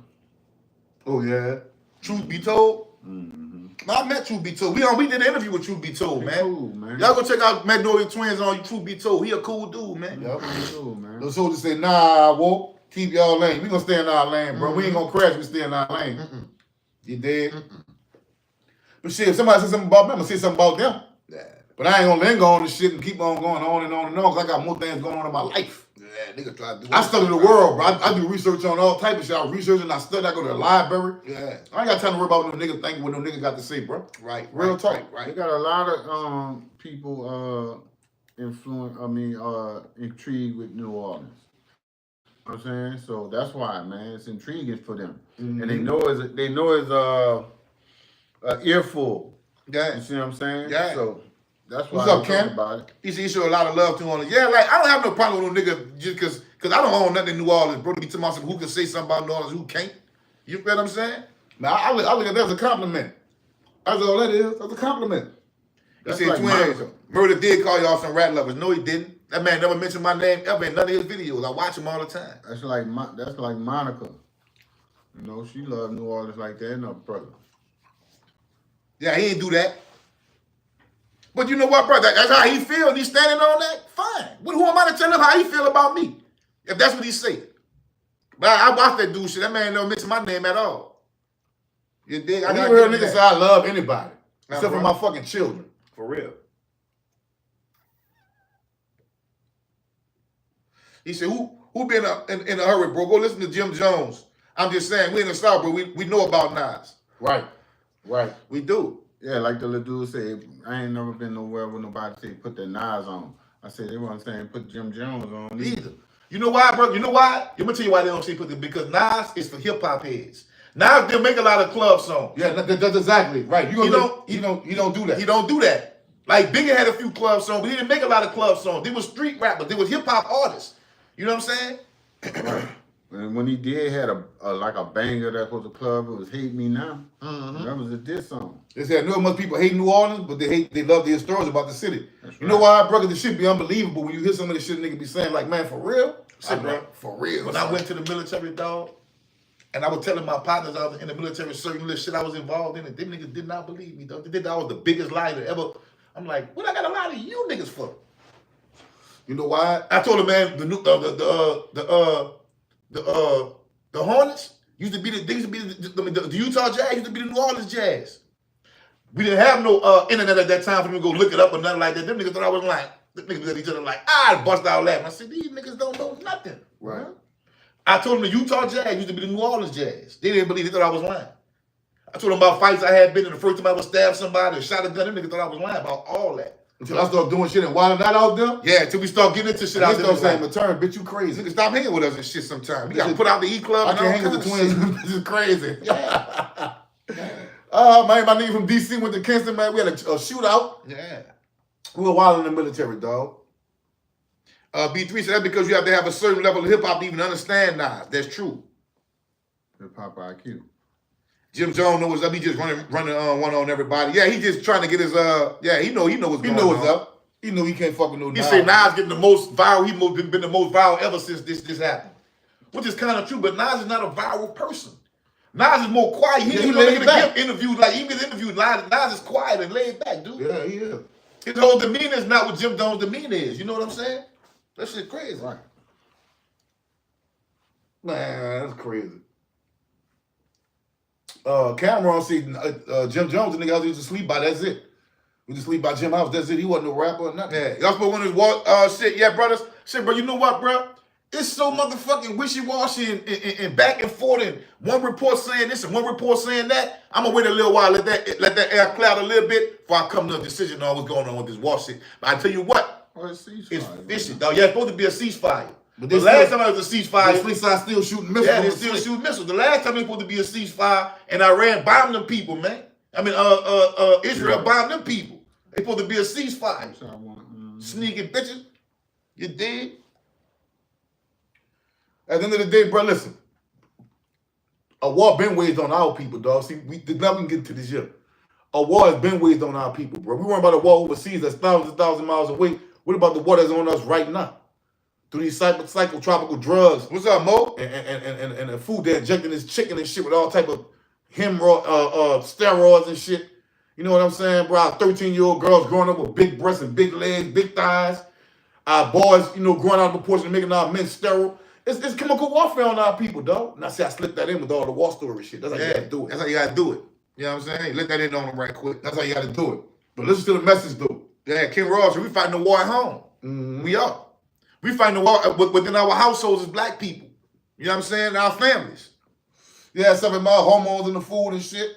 Oh yeah. Truth Be Told. Mm-hmm. I met Truth Be Told. We did an interview with Truth Be Told, man. Cool, man. Y'all go check out Magnolia Twins on Truth Be Told. He a cool dude, man. Yep. Cool, man. Those soldiers say, nah, whoa, keep y'all lane. We gonna stay in our lane, bro. We ain't gonna crash, we stay in our lane. You dig? But shit, if somebody says something about me, I'm gonna say something about them. Yeah. But I ain't gonna linger on this shit and keep on going on and on and on, because I got more things going on in my life. Yeah, nigga try to do I study the world, bro. I do research on all type of shit. I research and I study. I go to the library. Yeah. I ain't got time to worry about what no nigga think, what no nigga got to say, bro. Right. Real right, talk. Right. They Right. got a lot of people intrigued with New Orleans. You know what I'm saying? So that's why, man, it's intriguing for them. Mm-hmm. And they know it's earful. Yeah. You see what I'm saying? Yeah. So that's why What's up, I Ken? talk about it. He said he showed a lot of love to him. Yeah, like, I don't have no problem with no nigga just because I don't own nothing in New Orleans, bro. To be talking about some who can say something about New Orleans, who can't. You feel what I'm saying? Now, I look at that as a compliment. That's all that is. That's a compliment. He That's said like Twins, Monica. Murder did call y'all some rat lovers. No, he didn't. That man never mentioned my name ever in none of his videos. I watch him all the time. That's like Monica. You know, she loved New Orleans like that, and her brother. Yeah, he ain't do that. But you know what, brother? That's how he feels. He's standing on that. Fine. Who am I to tell him how he feel about me? If that's what he said. But I watched that dude shit. That man never mentioned my name at all. You dig? I gotta never heard give him niggas say that. I love anybody. Nah, Except for bro. my fucking children. For real. He said, who been in a hurry, bro? Go listen to Jim Jones. I'm just saying, we in the South, bro. We know about Nas. Right. Right. We do. Yeah, like the little dude said, I ain't never been nowhere where nobody say put their Nas on. I said they weren't saying put Jim Jones on Either. You know why, bro? You know why? Let me tell you why they don't say put the, because Nas is for hip hop heads. Nas didn't make a lot of club songs. Yeah, that's exactly right. You don't do that. He don't do that. Like Biggie had a few club songs, but he didn't make a lot of club songs. They were street rappers. They were hip hop artists. You know what I'm saying? And when he did had a banger that was a club, it was Hate Me Now. Mm-hmm. That was a diss song. They said I know most people hate New Orleans, but they love their stories about the city. That's You know right. why, brother? This shit be unbelievable when you hear some of the shit nigga be saying, like, man, for real? Shit, bro. For real. When I went to the military, dog, and I was telling my partners I was in the military certain little shit I was involved in, and them niggas did not believe me, dog. They did I was the biggest liar ever. I'm like, what I got a lie to you niggas for? You know why? I told him, man, the Hornets used to be the Utah Jazz used to be the New Orleans Jazz. We didn't have no internet at that time for me to go look it up or nothing like that. Them niggas thought I was lying. Them niggas looked at each other like, I bust out laughing. I said, these niggas don't know nothing. Right. I told them the Utah Jazz used to be the New Orleans Jazz. They didn't believe. They thought I was lying. I told them about fights I had been in. The first time I ever stabbed somebody or shot a gun. Them niggas thought I was lying about all that. Until I start doing shit and wilding out there. Yeah, until we start getting into shit out They there. start saying, "Matern, bitch, you crazy." Niggas stop hanging with us and shit sometimes. We got to put out the E-Club. I and can't all hang with kinds the of twins. shit. This is crazy. Yeah. Man, my nigga from DC went to Kingston, man. We had a shootout. Yeah. We were wild in the military, dog. B3 said that's because you have to have a certain level of hip-hop to even understand Nas. That's true. Hip-hop IQ. Jim Jones knows up. He just running one on everybody. Yeah, he just trying to get his he know what's He going know on. what's up. He know he can't fuck with no He Nas. say Nas getting the most viral. He been the most viral ever since this happened, which is kind of true. But Nas is not a viral person. Nas is more quiet. He ain't laid gonna back. give interviews like he gets interviewed. Nas is quiet and laid back, dude. Yeah, he is. His whole demeanor is not what Jim Jones' demeanor is. You know what I'm saying? That shit crazy. Right. Man, that's crazy. Cameron said Jim Jones, the nigga I used to sleep by. That's it. We just sleep by Jim House. That's it. He wasn't no rapper or nothing. Yeah, y'all supposed to walk shit. Yeah, brothers. Shit, bro. You know what, bro? It's so motherfucking wishy-washy and back and forth, and one report saying this and one report saying that. I'm gonna wait a little while, let that air cloud a little bit before I come to a decision on what's going on with this war shit. But I tell you what, Well, it's ceasefire. it's fishy, dog. Yeah, it's supposed to be a ceasefire. But The they last still- time it was a The ceasefire, sleep side still shooting missiles. yeah, on they the still slick. shoot missiles. The last time it was supposed to be a ceasefire, and Iran bombed them people, man. I mean, Israel bombed them people. They supposed to be a ceasefire. That's what I want. Sneaking bitches. You dig? At the end of the day, bro, listen. A war been waged on our people, dog. See, we did not even get to this year. A war has been waged on our people, bro. We weren't about a war overseas that's thousands and thousands of miles away. What about the war that's on us right now? Through these psychotropical drugs What's up, Mo? and the food they're injecting this chicken and shit with all type of steroids and shit. You know what I'm saying, bro? Our 13-year-old girls growing up with big breasts and big legs, big thighs. Our boys, growing out of proportion and making our men sterile. It's chemical warfare on our people, dog. Now, see, I slipped that in with all the war story shit. That's how you gotta do it. That's how you gotta do it. You know what I'm saying? Let that in on them right quick. That's how you gotta do it. But listen to the message, though. Yeah, Ken Ross, we fighting the war at home. Mhm. We are. We fighting the war within our households as black people. You know what I'm saying? Our families. Yeah, 7 mile hormones in the food and shit.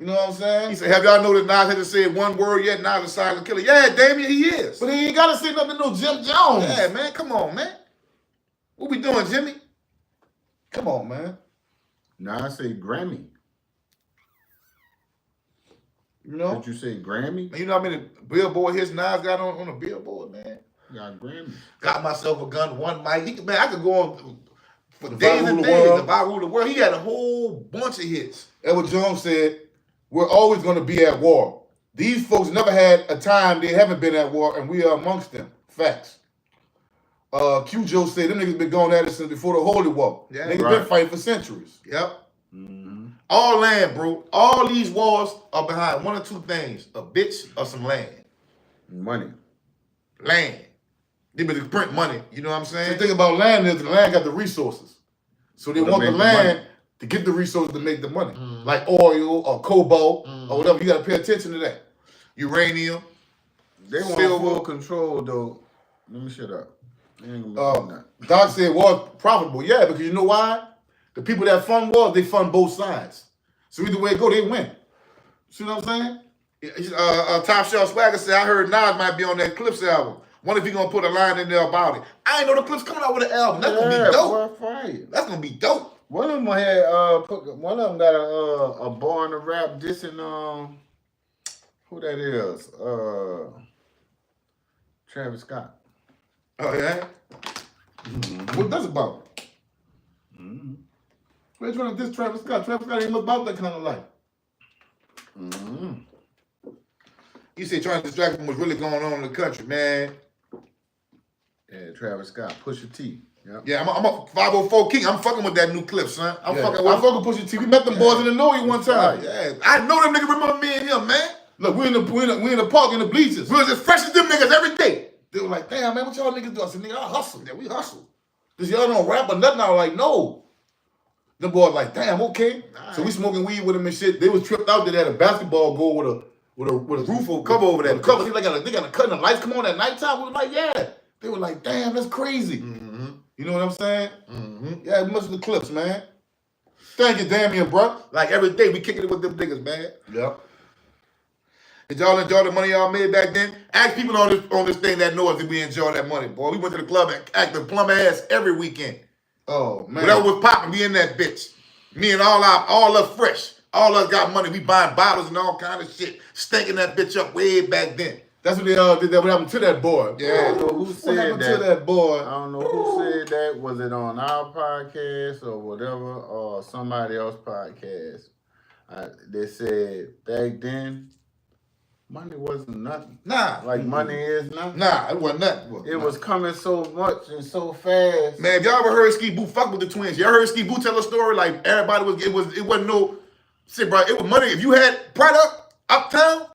You know what I'm saying? He said, have y'all noticed Nas hasn't said one word yet? Nas is a silent killer. Yeah, Damien, he is. But he ain't gotta say nothing to no Jim Jones. Yeah, man, come on, man. What we doing, Jimmy? Come on, man. Now I say Grammy. You know? Did you say Grammy? You know how many billboard hits Nas got on a billboard, man? Got Grammy. Got myself a gun, one mic. Man, I could go on for If I days Rule and the days. World. If I rule the world, he had a whole bunch of hits. Edward Jones said, we're always going to be at war. These folks never had a time they haven't been at war, and we are amongst them. Facts. Q Joe said, them niggas been going at it since before the Holy War. Yeah, Niggas right. been fighting for centuries. Yep. Mm-hmm. All land, bro. All these wars are behind one or two things: a bitch or some land. Money. Land. They better print money. You know what I'm The saying? thing about land is the land got the resources. So they To want the make the land money. to get the resources to make the money. Mhm. Like oil or cobalt Mhm. or whatever. You got to pay attention to that. Uranium. They want Silver. full control, though. Let me shut up. They ain't gonna make nothing. Doc said war is profitable. Yeah, because you know why? The people that fund wars, they fund both sides. So either way it go, they win. See what I'm saying? Top Shelf Swagger said, I heard Nas might be on that Clips album. Wonder if he gonna put a line in there about it. I ain't know the Clips coming out with an album. That's gonna be dope. Boy, fire. That's gonna be dope. One of them had one of them got a bar in the rap dissing who that is? Travis Scott. Oh yeah. What that's about? Mm-hmm. Why you trying to diss Travis Scott? Travis Scott ain't about that kind of life. Mm-hmm. He said trying to distract from what's really going on in the country, man. Yeah, Travis Scott, Pusha T. Yep. Yeah, I'm a 504 King. I'm fucking with that new clip, son. I'm fucking with. I fucking Pusha T. We met them boys in the Noe one time. Yeah, I know them niggas remember me and him, man. Look, we in the park in the bleachers. We was as fresh as them niggas every day. They were like, damn, man, what y'all niggas do? I said, nigga, I hustle. Yeah, we hustle. Because y'all don't rap or nothing. I was like, no. Them boys like, damn, okay. So we smoking weed with them and shit. They was tripped out. They had a basketball goal with a roof over, cover over that. Cover. They got a cut and the lights come on at nighttime. We was like, yeah. They were like, damn, that's crazy. Mm-hmm. You know what I'm saying? Mm-hmm. Yeah, much of the clips, man. Thank you, Damien, bro. Like every day we kicking it with them niggas, man. Yep. Did y'all enjoy the money y'all made back then? Ask people on this thing that know us if we enjoy that money, boy. We went to the club and acted plumber ass every weekend. Oh man. Whatever was popping, we in that bitch. Me and all us fresh. All us got money. We buying bottles and all kind of shit. Stinking that bitch up way back then. That's what they did that. What happened to that boy? Yeah. I don't know who What said happened that. to that boy? I don't know who said that. Was it on our podcast or whatever, or somebody else's podcast? They said back then, money wasn't nothing. Nah. Like money is nothing. Nah, it wasn't nothing. It was coming so much and so fast. Man, if y'all ever heard Ski Boo fuck with the twins, y'all heard Ski Boo tell a story like everybody it wasn't no shit, bro. It was money. If you had product uptown,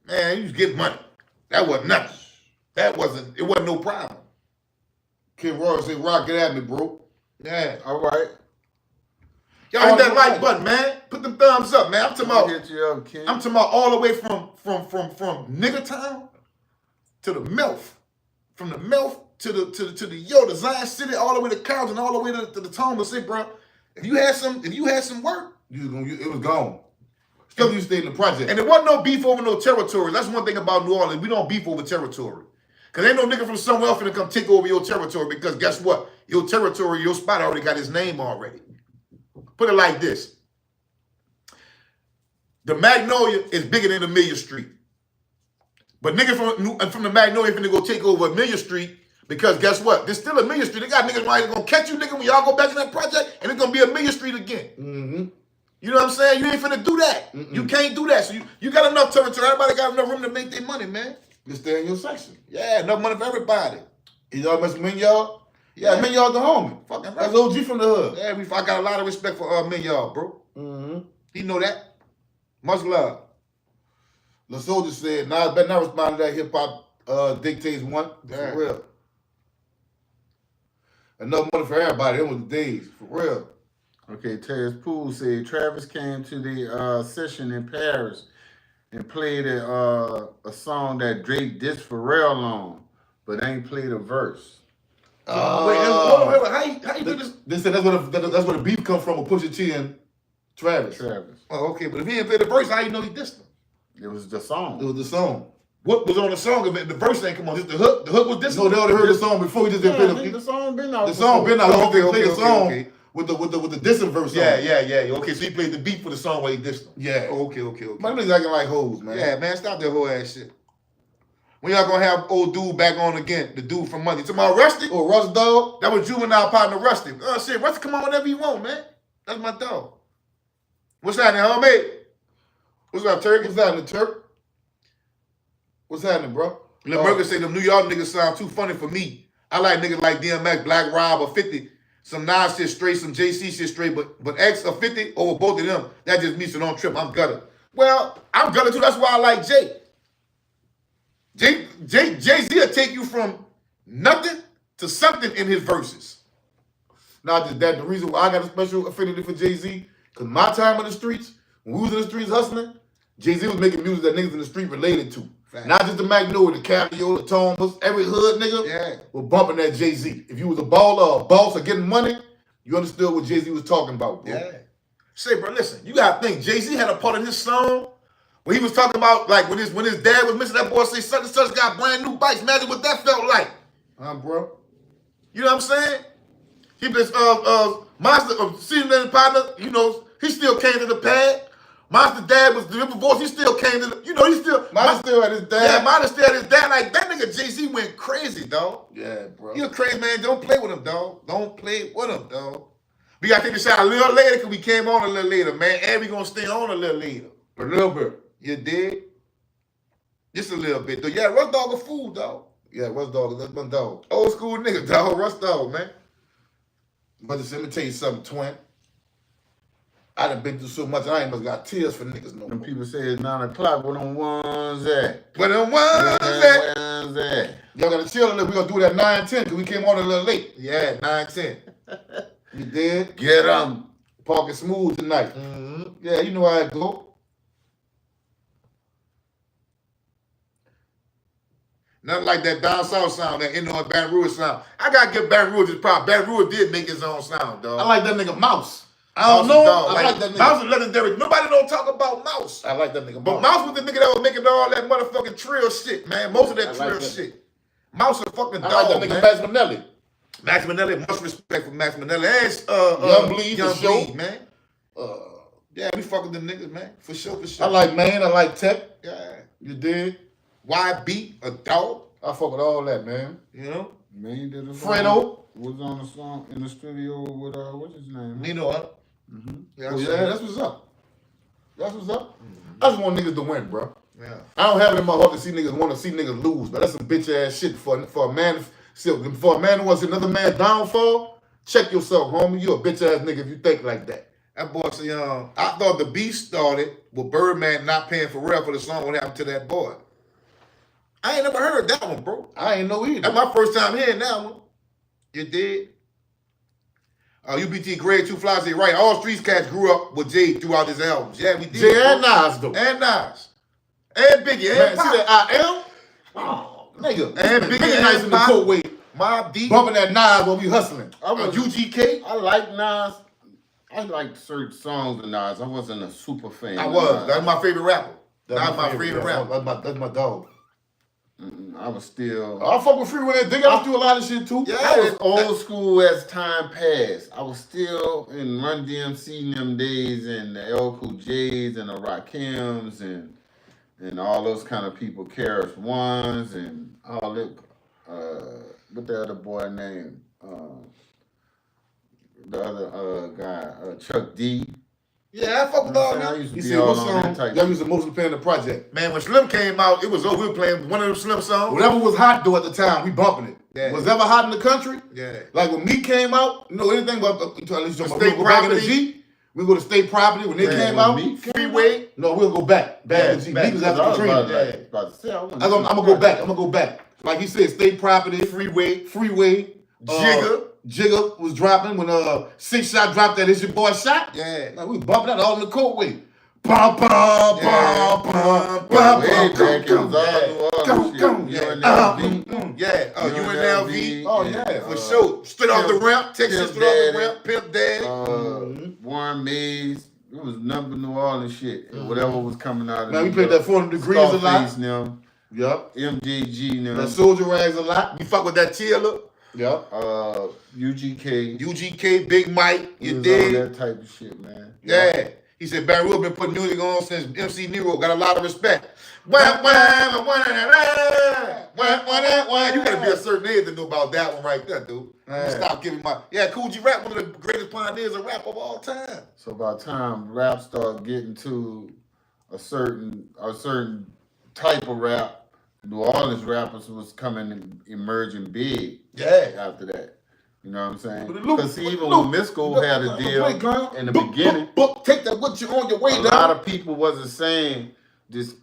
man, you was getting money. That wasn't nothing. It wasn't no problem. Kid Roy said, "Rock, get at me, bro." Yeah. All right. Y'all hit that like button, man. Put them thumbs up, man. I'm talking I'll about hit you up, King. I'm talking about all the way from nigger town to the MILF. From the MILF to the Zion City, all the way to Carrollton, all the way to the Thomas City, bro. If you had some work, It was gone. Still, you stayed in the project. and there wasn't no beef over no territory. That's one thing about New Orleans. We don't beef over territory. Cause ain't no nigga from somewhere else finna come take over your territory, because guess what? Your territory, your spot already got his name already. Put it like this. The Magnolia is bigger than the Million Street. But niggas from the Magnolia finna go take over Million Street, because guess what? There's still a Million Street. They got niggas right gonna catch you, nigga, when y'all go back in that project, and it's gonna be a Million Street again. Mm-hmm. You know what I'm saying? You ain't finna do that. You can't do that. So you got enough territory. Everybody got enough room to make their money, man. You stay in your section. Yeah, enough money for everybody. Y'all mess with Minyard? Yeah, Minyard the homie. Fucking That's right. OG from the hood. Yeah, I got a lot of respect for Minyard, bro. Mm-hmm. He know that. Much love. The soldier said, "Nah, better not respond to that hip hop dictates one. Yeah. For real. Enough money for everybody. Them was the days. For real." Okay, Tez Poole said Travis came to the session in Paris and played a song that Drake dissed Pharrell on, but ain't played a verse. Wait, hold on. How you do this? They said that's where the beef come from with Pusha T and Travis. Travis. Oh, okay, but if he didn't play the verse, how you know he dissed him? It was the It song. was the song. What was on the song? If the verse ain't come on, just the hook. The hook was dissed. No, they already heard the song before. We just didn't play The song been out. the song. Been out. Oh, We just okay, play the okay, song okay. with the dissing verse. Yeah, on. yeah. Okay, so he played the beat for the song where he dissed him. Yeah. Oh, okay. My niggas acting like hoes, man. Yeah, man, stop that whole ass shit. When y'all gonna have old dude back on again? The dude from Monday. Tomorrow, Rusty? Oh, Russ dog. That was juvenile partner Rusty. Oh shit, Rusty, come on whenever you want, man. That's my dog. What's happening, homie? What's up, Turkey? What's happening, Turk? What's happening, bro? Lil Murga say them New York niggas sound too funny for me. I like niggas like DMX, Black Rob, or 50. Some Nas shit straight, some JC shit straight, but X or 50 over both of them, that just me, so don't trip. I'm gutter. Well, I'm gutter too. That's why I like Jay. Jay-Z will take you from nothing to something in his verses. Not just that, the reason why I got a special affinity for Jay-Z, because my time in the streets, when we was in the streets hustling, Jay-Z was making music that niggas in the street related to. Fact. Not just the Magnolia, the Cameo, the Tombas, every hood nigga Yeah. was bumping that Jay-Z. If you was a baller or a boss or getting money, you understood what Jay-Z was talking about, bro. Yeah. Say, bro, listen, you gotta think, Jay-Z had a part in his song where he was talking about, like, when his dad was missing, that boy say, such and such got brand new bikes. Imagine what that felt like. Bro. You know what I'm saying? He just, Monster, senior living partner, you know, he still came to the pad. Monster dad was the divorce, he still came to the, you know, he still. Mine still had his dad. Yeah, Monster still had his dad. Like, that nigga Jay-Z went crazy, dog. Yeah, bro. He a crazy man. Don't play with him, dog. Don't play with him, dog. We got to take the shot a little later because we came on a little later, man. And we going to stay on a little later. A little bit. You did? Just a little bit, though. Yeah, Russ Dog a fool, dog. Yeah, Russ dog, that's my dog. Old school nigga, dog. Russ Dog, man. But just let me tell you something, twin. I done been through so much, I ain't must got tears for niggas no When more. people say it's 9 o'clock, where them ones at? Where them Where ones at? them ones at? Y'all gotta chill a little. We gonna do it at 9:10 because we came on a little late. Yeah, 9-10. You did? Get 'em. Parking smooth tonight. Mm-hmm. Yeah, you know how it go. Nothing like that down south sound, that Illinois Baton Rouge sound. I gotta give Baton Rouge his prop. Baton Rouge did make his own sound, dog. I like that nigga Mouse. I don't Mouse is know. dog. I like that nigga. Mouse is legendary. Nobody don't talk about Mouse. I like that nigga. But Mouse was the nigga that was making all that motherfucking trill shit, man. Most of that I like trill that. shit. Mouse a fucking I dog, like that nigga man. Max Minnelli. Max Minnelli, much respect for Max Minnelli and Young Bleed, Young for sure. Bleed, man. Yeah, we fucking them niggas, man. For sure, for I sure. like Man. I like Tech. Yeah. You dig? YB, a dog, I fuck with all that, man. you know? Man did a Fredo. was on the song in the studio with what's his name? Nino, huh? Yeah, I'm yeah, saying. that's what's up. That's what's up. I just want niggas to win, bro. Yeah. I don't have it in my heart to see niggas want to see niggas lose, but that's some bitch ass shit for a man. For a man who wants to see another man downfall, check yourself, homie. You a bitch ass nigga if you think like that. That boy said, I thought the beef started with Birdman not paying Pharrell for the song. What happened to that boy? I ain't never heard that one, bro. I ain't know either. That's my first time hearing that one. You did? UBT Grade 2 Flies say, right, all Streets Cats grew up with Jay throughout his albums. Yeah, we did. Jay and bro. Nas though. And Nas. And Biggie. Man, And see Pop. that I am? Oh, nigga. And Biggie nice and in the Pop. coat weight. Mobb Deep. Bumping that Nas while we hustling. UGK. I like Nas. I like certain songs of Nas. I wasn't a super fan. I of was. Nas. That's my favorite rapper. That's my favorite rapper. That's my dog. I was still. I fuck with Freeway. They got to do a lot of shit too. Yeah. I was old school as time passed. I was still in Run DMC in them days and the El Cool J's and the Rakims and all those kind of people, Karis Ones and all that. What the other boy name? The other guy, Chuck D. Yeah, I fuck with all I that. used to You be see all what on song? that type. Y'all used to mostly play in the project. Man, when Slim came out, it was over. We were playing one of them Slim songs. Whatever was hot though at the time, we bumping it. Yeah. Was ever hot in the country? Yeah. Like when me came out, you know anything but at least The we State go back in the Property. G. We go to State Property when they Man, came when out. Meek came Freeway. No, we'll go back. Back Yeah, in the G. back. Meek was I after was Katrina. about to say, I'm gonna go back. I'm gonna go back. Like he said, State Property, Freeway, Jigger was dropping when 6 Shot dropped that. It's your boy Shot. Yeah. Man, we bumping that all in the court way. Bum bum bum bum bum Way bum. back, it was all New Orleans shit. UNLV. Yeah. UNLV. Oh yeah, For sure. Straight off the ramp. Texas Pimp straight off the Daddy. ramp. Pimp Daddy. Warren Mays. It was number New Orleans shit. Whatever was coming out of Man, we New played York. that 400 degrees a lot. Scarface now. Yup. MJG now. That Soldier Rags a lot. You fuck with that Taylor. Yup. UGK. UGK, Big Mike. He You was on dig? that type of shit, man. Yeah. He said Barry Will been putting music on since MC Nero. Got a lot of respect. Wah, wah, wah, wah, wah, wah, wah. You gotta be a certain age to know about that one right there, dude. Yeah. Stop giving my Cool G Rap, one of the greatest pioneers of rap of all time. So by the time rap started getting to a certain type of rap, New Orleans rappers was emerging big Yeah. after that. You know what I'm saying? But Luke- Because even Luke- when Misco had a deal in the beginning, Take that with you on your way a down. lot of people wasn't saying this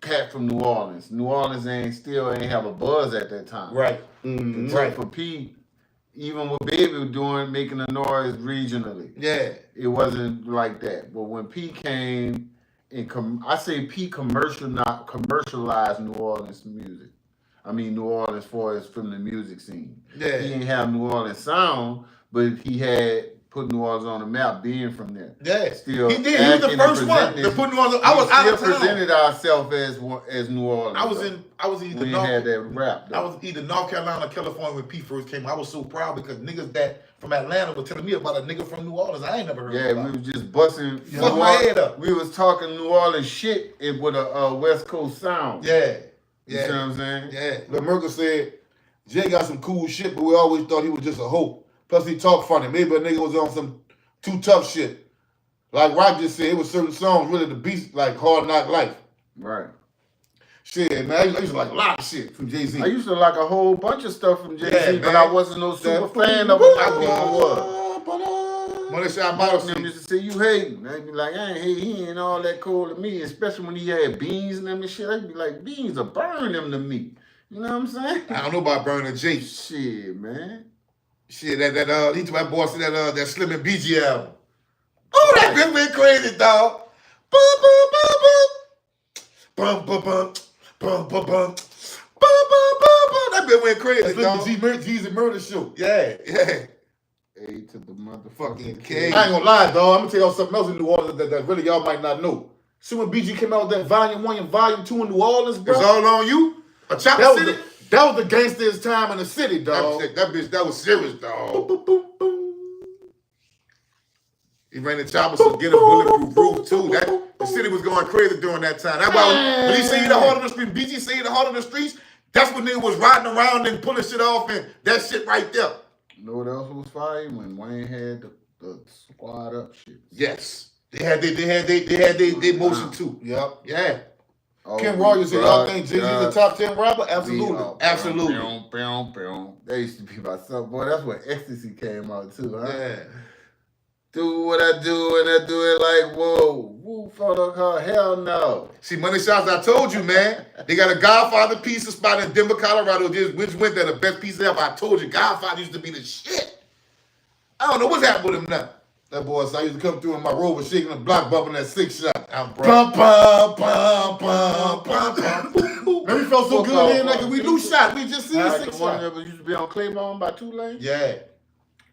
cat from New Orleans. New Orleans still ain't have a buzz at that time. Right. Right. For P, even what Baby was doing, making a noise regionally, Yeah. it wasn't like that. But when P came, I say P commercialized New Orleans music. I mean New Orleans for from the music scene. Yeah. He didn't have New Orleans sound, but he had put New Orleans on the map being from there. Yeah. Still He did. He was the acting and first one presenting to it. put New Orleans. I was out of still town. presented ourselves as New Orleans. I was though. either We had that rap. I was either North Carolina or California when P first came. I was so proud because niggas that from Atlanta were telling me about a nigga from New Orleans. I ain't never heard Yeah, about we it. was just busting. Fuck my head up. We was talking New Orleans shit with a West Coast sound. Yeah. You see what Yeah. I'm saying? Yeah. But Merkel said, Jay got some cool shit, but we always thought he was just a hoe. Plus he talked funny. Maybe a nigga was on some too tough shit. Like Rock just said, it was certain songs really the beast, like Hard Knock Life. Right. Shit, man, I used to like a lot of shit from Jay-Z. I used to like a whole bunch of stuff from Jay-Z, Yeah, but man. I wasn't no super fan of him like people was. When they say I'm Most out of them of used to say, you hating. I'd be like, I ain't hate, he ain't all that cool to me, especially when he had beans and them and shit. I'd be like, beans are burning them to me. You know what I'm saying? I don't know about Burning J. Shit, man. Shit, that boy said that Slim and BG album. Oh, that been went crazy, dog. Bum bum bum bum. Bum bum bum. Bum bum bum. Bum bum bum bum. That been went crazy, That's dog. like the G's and Murder show. Yeah. A to the motherfucking Fucking K. K. I ain't gonna lie, dog. I'm gonna tell y'all something else in New Orleans that really y'all might not know. See when BG came out with that Volume 1 and Volume 2 in New Orleans, bro? It's all on you. A chopper That was city. that was the gangster's time in the city, dog. That bitch, that was serious, dog. Boom, boom, boom. He ran the choppers to get a bulletproof roof too. The city was going crazy during that time. That's why when he say the heart of the street, BG say the heart of the streets, that's when niggas was riding around and pulling shit off and that shit right there. You know what else was fire? When Wayne had the squad up shit. Yes. They had their motion too. Yep. Yeah. Oh, Ken Rogers said, y'all think Jay-Z's God. a top 10 rapper? Absolutely. Absolutely. That used to be my son. Boy, that's when Ecstasy came out too, huh? Yeah. Do what I do and I do it like, whoa, woo, photo call, hell no. See, Money Shots, I told you, man. They got a Godfather pizza spot in Denver, Colorado, which went there, the best pizza ever. I told you, Godfather used to be the shit. I don't know what's happened with him now. That boy, so I used to come through in my Rover shaking the block, bumping that 6 shot. I'm Pum, pum, pum, pum, pum, pum. Man, we felt so good here, like we do shot. We just seen Right, 6 the one shot. that used to be on Claymore by 2 lanes? Yeah.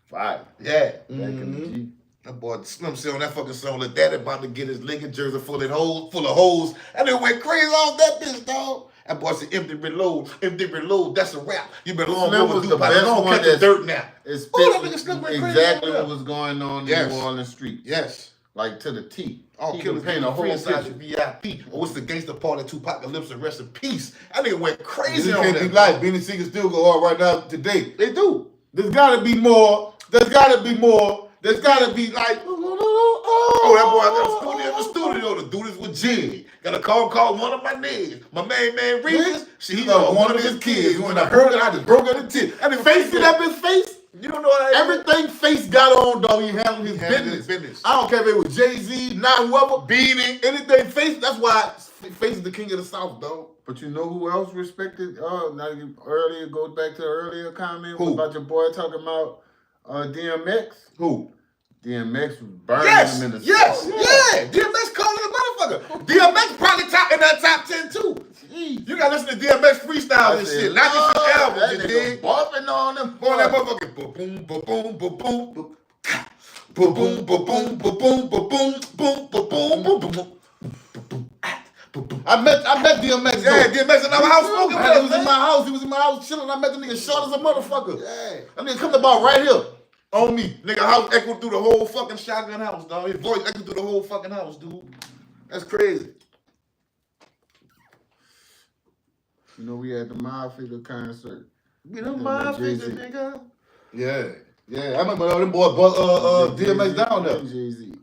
Fire. Yeah. Back in the G. That boy Slim said on that fucking song, that daddy about to get his Lincoln jersey full of holes. And it went crazy off that bitch, dog. That boy said, empty reload, that's a wrap. You been long Slim was overdue, the but best don't one catch the that- dirt now. It's Oh, that nigga Slim went crazy exactly out there. what was going on Yes. in New Orleans streets. Yes. Like to the T. All He killers could paint paint a whole inside the picture. VIP. Or what's the gangster part of Tupac Lips and rest in peace? That nigga went This crazy on can't be that. like Benny Siegel still go hard right now today. They do. There's gotta be more. There's gotta be more. There's gotta be like. Oh, that boy got in the studio to do this with G. Got a call one of my niggas. My man Regis. He got one of his kids. When I heard it, I just broke out the tip. And the face, see that bitch face? You don't know how Everything Face got on, dog, he handled his handled his business. business. I don't care if it was Jay-Z, not whoever, Beanie, anything Face. That's why Face is the king of the South, dog. But you know who else respected? Now you earlier goes back to the earlier comment Who? about your boy talking about DMX. Who? DMX was burning Yes, him in the yes, soul. yeah. DMX calling a motherfucker. DMX probably top in that top 10 too. Jeez. You gotta listen to DMX freestyle and said, shit. Not just his Lord, albums, that you nigga dig? bumping on them. Boy, that motherfucker. Boom, boom, boom, boom, boom, boom. Boom, boom, boom, boom, boom, boom, boom, boom, boom, boom, boom, boom. I met DMX. Yeah, though. DMX in our house smoking with He us, was in man. my house. He was in my house chilling. I met the nigga short as a motherfucker. Yeah. That nigga coming about right here on me. Nigga, house echoed through the whole fucking shotgun house, dog. His voice echoed through the whole fucking house, dude. That's crazy. You know, we had the Mob Figure concert. We don't mind Jay-Z. fixing, nigga. Yeah. Yeah. I remember them boy DMX down there. Jay-Z.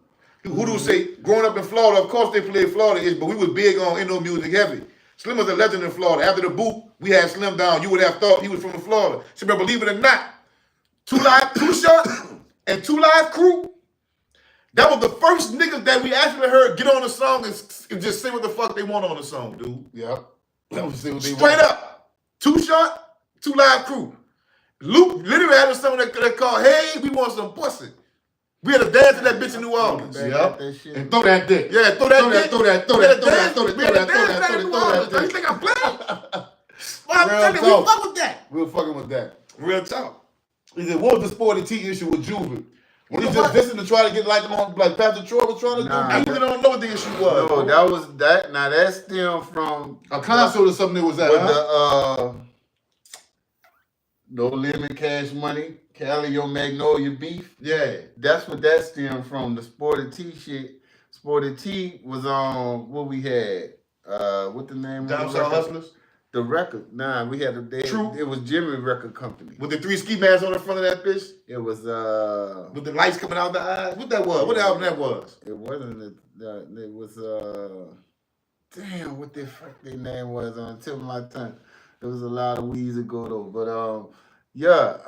Who do say, growing up in Florida, of course they played Florida, but we was big on Indo music heavy. Slim was a legend in Florida. After the boot, we had Slim down. You would have thought he was from Florida. So, but believe it or not, Two Shot and 2 Live Crew, that was the first niggas that we actually heard get on the song and just say what the fuck they want on the song, dude. Yep. That was what they Straight want. up. 2 Shot, 2 Live Crew. Luke literally had a song that called, Hey, We Want Some Pussy. We had to dance to that bitch in New Orleans. Back Yep. at that shit. And throw that dick. Yeah, throw that dick. Throw that. We had to dance to that in New Orleans. You think I'm playing? Well, I'm telling you, we fuck with that. We were fucking with that. Real talk. He said, what was the Sporty T issue with Juvie? When he You know just what? dissing to try to get like them on, like Pastor Troy was trying to Nah. I really don't know what the issue was. No, that was that. Now that stemmed from do. A concert or something that was at, with huh? the No Limit Cash Money, Cali Your Magnolia beef. Yeah. That's what that stemmed from. The Sporty T shit. Sporty T was on what we had. What the name Down of the South record? Hustlers. The record. Nah, we had True. It was Jimmy Record Company. With the 3 ski masks on the front of that bitch. It was With the lights coming out the eyes. What that was? What album that was? It wasn't. It was damn. What the fuck their name was on the tip of my tongue. It was a lot of weeks ago though. But yeah.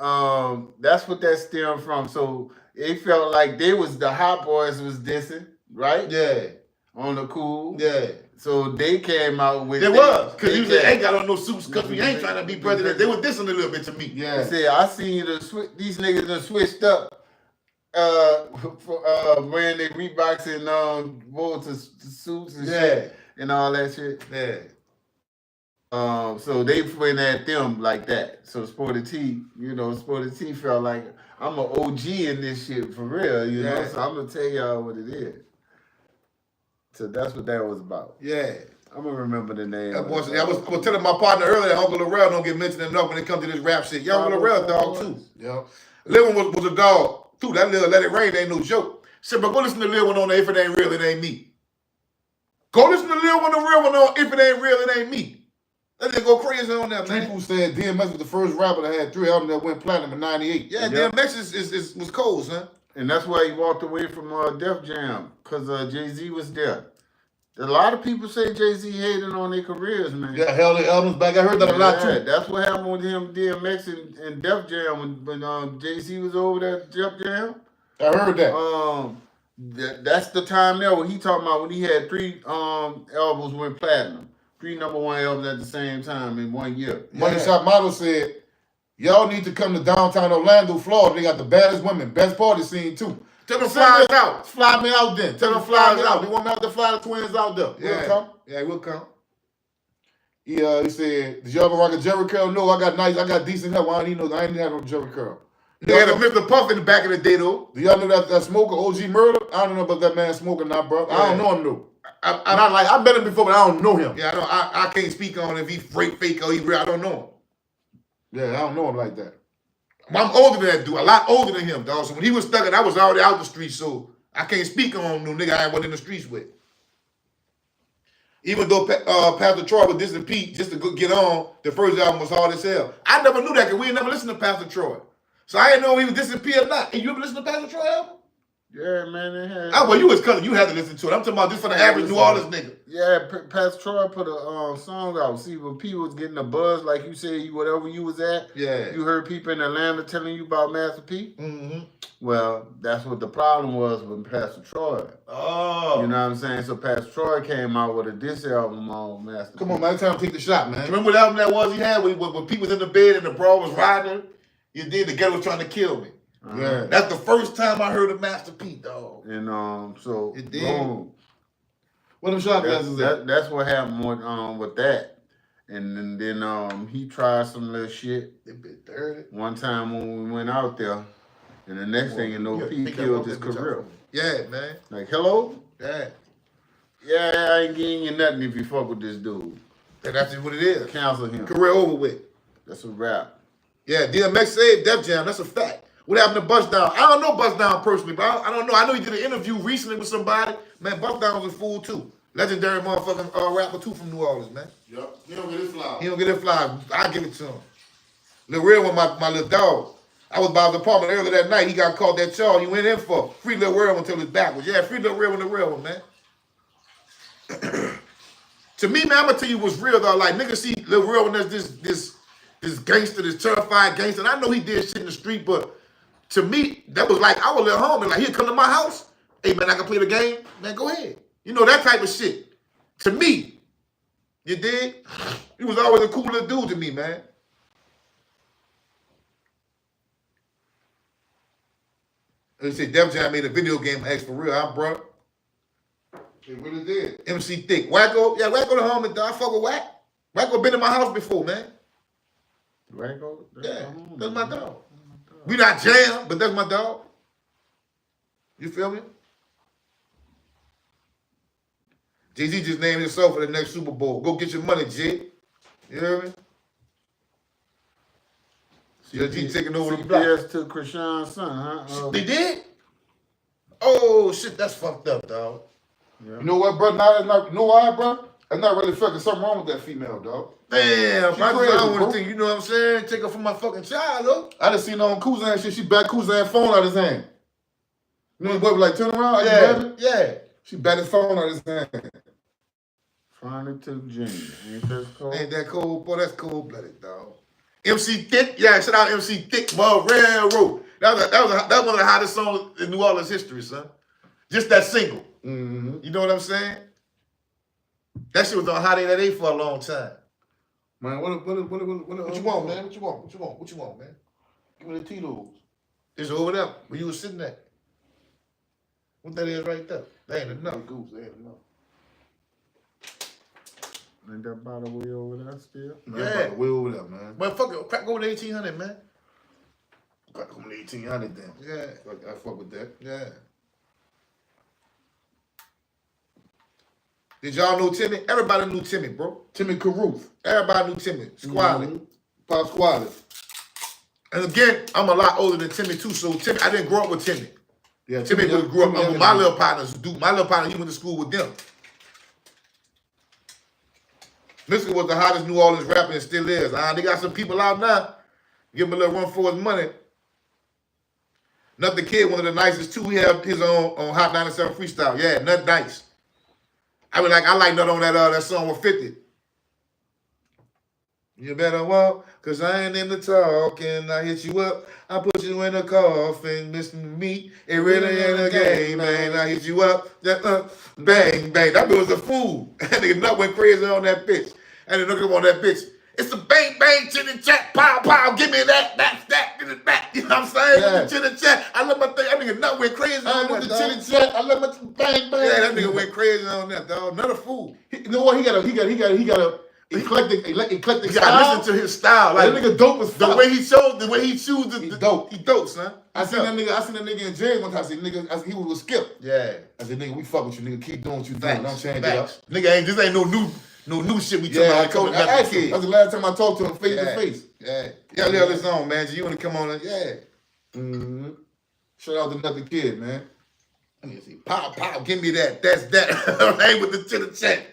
That's what that stemmed from. So it felt like they was the Hot Boys was dissing, right? Yeah. On the cool. Yeah. So they came out with. It was. Because you they ain't got on no suits because we ain't trying to be president. They were dissing a little bit to me. Yeah. They said, I seen you these niggas done switched up for wearing their Reeboks and wore to suits and Yeah. shit and all that shit. Yeah. So they went at them like that. So Sporty T, Sporty T felt like I'm an OG in this shit for real, you know. Yeah. So I'm gonna tell y'all what it is. So that's what that was about. Yeah. I'm gonna remember the name. That boy, I was telling my partner earlier, Uncle Lorel don't get mentioned enough when it comes to this rap shit. Young Uncle Lorel dog too. Yeah. Lil One was a dog too. That little Let It Rain ain't no joke. Said, but go listen to Lil One on there. If it ain't real, it ain't me. Go listen to Lil One, the real one on. If it ain't real, it ain't me. That nigga go crazy on that, man. People said DMX was the first rapper that had 3 albums that went platinum in '98. Yeah, DMX was cold, son. And that's why he walked away from Def Jam, because Jay-Z was there. A lot of people say Jay-Z hated on their careers, man. Yeah, held the albums back. I heard that a lot too. That's what happened with him, DMX, and Def Jam when Jay-Z was over there at Def Jam. I heard that. That's the time there when he talking about when he had 3 albums went platinum. 3 #1 albums at the same time in 1 year. Money Shot Model said, y'all need to come to downtown Orlando, Florida. They got the baddest women, best party scene too. Tell them flies out. Fly me out then. Tell them flies out. They want me out to fly the twins out there. Yeah. We'll come. Yeah, we'll come. He said, did you ever rock a Jerry curl? No, I got decent help. I ain't had no Jerry curl. They had a Mr. Puff in the back of the day though. Do y'all know that smoker, OG Murder? I don't know about that man smoking now, bro. I don't know him though. I met him before, but I don't know him. Yeah, I can't speak on if he fake or he real. I don't know him. Yeah, I don't know him like that. I'm older than that dude, a lot older than him, dog. So when he was stuck, I was already out the street, so I can't speak on no nigga I wasn't in the streets with. Even though Pastor Troy was dissing Pete just to get on, the first album was hard as hell. I never knew that because we ain't never listened to Pastor Troy. So I didn't know if he was dissing Pete or not. And you ever listen to Pastor Troy album? Yeah, man, they had. Well, you was cousin. You had to listen to it. I'm talking about this for the average New Orleans nigga. Yeah, Pastor Troy put a song out. See, when people was getting a buzz, like you said, whatever you was at, you heard people in Atlanta telling you about Master P. Mm-hmm. Well, that's what the problem was with Pastor Troy. Oh. You know what I'm saying? So Pastor Troy came out with a diss album on Master P. Come on, man. Time to take the shot, man. Remember what album that was he had when people was in the bed and the bra was riding? You did. The ghetto was trying to kill me. Yeah. That's the first time I heard of Master P, dog. And so it did. Boom. What them shot glasses at? That's what happened with that. And then he tried some little shit. They bit dirty. One time when we went out there, and the next thing you know, P killed his career. Yeah, man. Like, hello? Yeah. Yeah, I ain't getting you nothing if you fuck with this dude. And that's just what it is. Cancel him. Career over with. That's a wrap. Yeah, DMX saved Def Jam. That's a fact. What happened to Bust Down? I don't know Bust Down personally, but I don't know. I know he did an interview recently with somebody. Man, Bust Down was a fool too. Legendary motherfucking rapper too from New Orleans, man. Yup. He don't get his flowers. He don't get his flowers. I give it to him. The real one, my little dog. I was by his apartment earlier that night. He got caught that charge. He went in for free Lil Real until his back was. Yeah, free Lil Real the real one, man. To me, man, I'm gonna tell you what's real though. Like niggas see Lil Real when there's this gangster, this terrified gangster. And I know he did shit in the street, but to me, that was like our little homie. Like he'd come to my house. Hey man, I can play the game. Man, go ahead. You know that type of shit. To me, you dig? He was always a cool little dude to me, man. They say Def Jam made a video game X for real, huh, bro? He really did. MC Thick. Wacko, yeah, Wacko the homie, dog. I fuck with Wack. Wacko been in my house before, man. Wacko? Yeah, that's my dog. We not jam, but that's my dog. You feel me? Jay-Z just named himself for the next Super Bowl. Go get your money, J. You hear me? Jay-Z taking over the block. CPS took Krishan's son, huh? They did? Oh, shit, that's fucked up, dog. Yeah. You know what, bro? You know why, bro? That's not really fucking something wrong with that female, dog. Damn, She I crazy, don't want bro. to think, you know what I'm saying? Take her from my fucking child, though. I just seen her on Kuzan shit. She backed Kuzan phone out his hand. You know the boy was like, turn around. Yeah. She backed his phone out his hand. Finally took Junior. Ain't that cold? Ain't that cold? Boy, that's cold-blooded, dog. MC Thick, yeah, shout out MC Thick, Ball Railroad. That was one of the hottest songs in New Orleans history, son. Just that single. Mm-hmm. You know what I'm saying? That shit was on Hot 888 for a long time. Man, what What you want, man? What you want, man? Give me the Tito's. It's over there where you was sitting at. What that is right there? That ain't enough. Goose, they ain't enough. Ain't that bottle way over there still? Man, yeah. Way over there, man. Man, fuck it. Crack over to 1800, man. Got to come 1800 then. Yeah. I fuck with that. Yeah. Did y'all know Timmy? Everybody knew Timmy, bro. Timmy Caruth. Everybody knew Timmy. Squally. Mm-hmm. Pop Squally. And again, I'm a lot older than Timmy too, so Timmy, I didn't grow up with Timmy. Yeah, Timmy grew up with my little partners. My little partner, he went to school with them. Mystical was the hottest New Orleans rapper and still is. They got some people out now. Give him a little run for his money. Nut the Kid, one of the nicest too. He had his own on Hot 97 freestyle. Yeah, Nut Nice. I like Nut on that song with 50. You better walk, cause I ain't in the talking. I hit you up, I put you in a coffin. Listen to me, it really ain't a game, man. I hit you up, bang, bang. That bitch was a fool. That nigga Nut went crazy on that bitch. And then look up on that bitch. It's a bang, bang, chitty chat, pow, pow. Give me that, give it back. You know what I'm saying? Yeah. With the chitty chat. I love my thing. That nigga Nut went crazy on With that, the dog. chitty chat, I love my bang bang. Yeah, that nigga went crazy on that, dog. Another fool. You know what? He got a eclectic You style. gotta listen to his style. Like, That nigga dope as fuck. the way he chooses, He dope. He dope, son. I seen that nigga in jail one time. I said, nigga, he was with Skip. Yeah. I said, nigga, we fuck with you, nigga. Keep doing what you doing. Facts. Don't change it up. Facts. Nigga, this ain't no new shit we talking Yeah, I about. told him. I asked him. That's the last time I talked to him face to face. Yeah. Yeah, this on, man. You want to come on? Yeah. Mm-hmm. Shout out to Nut the Kid, man. Let me see. Pow, pow. Give me that. That's that. Hey, with the chitty chat.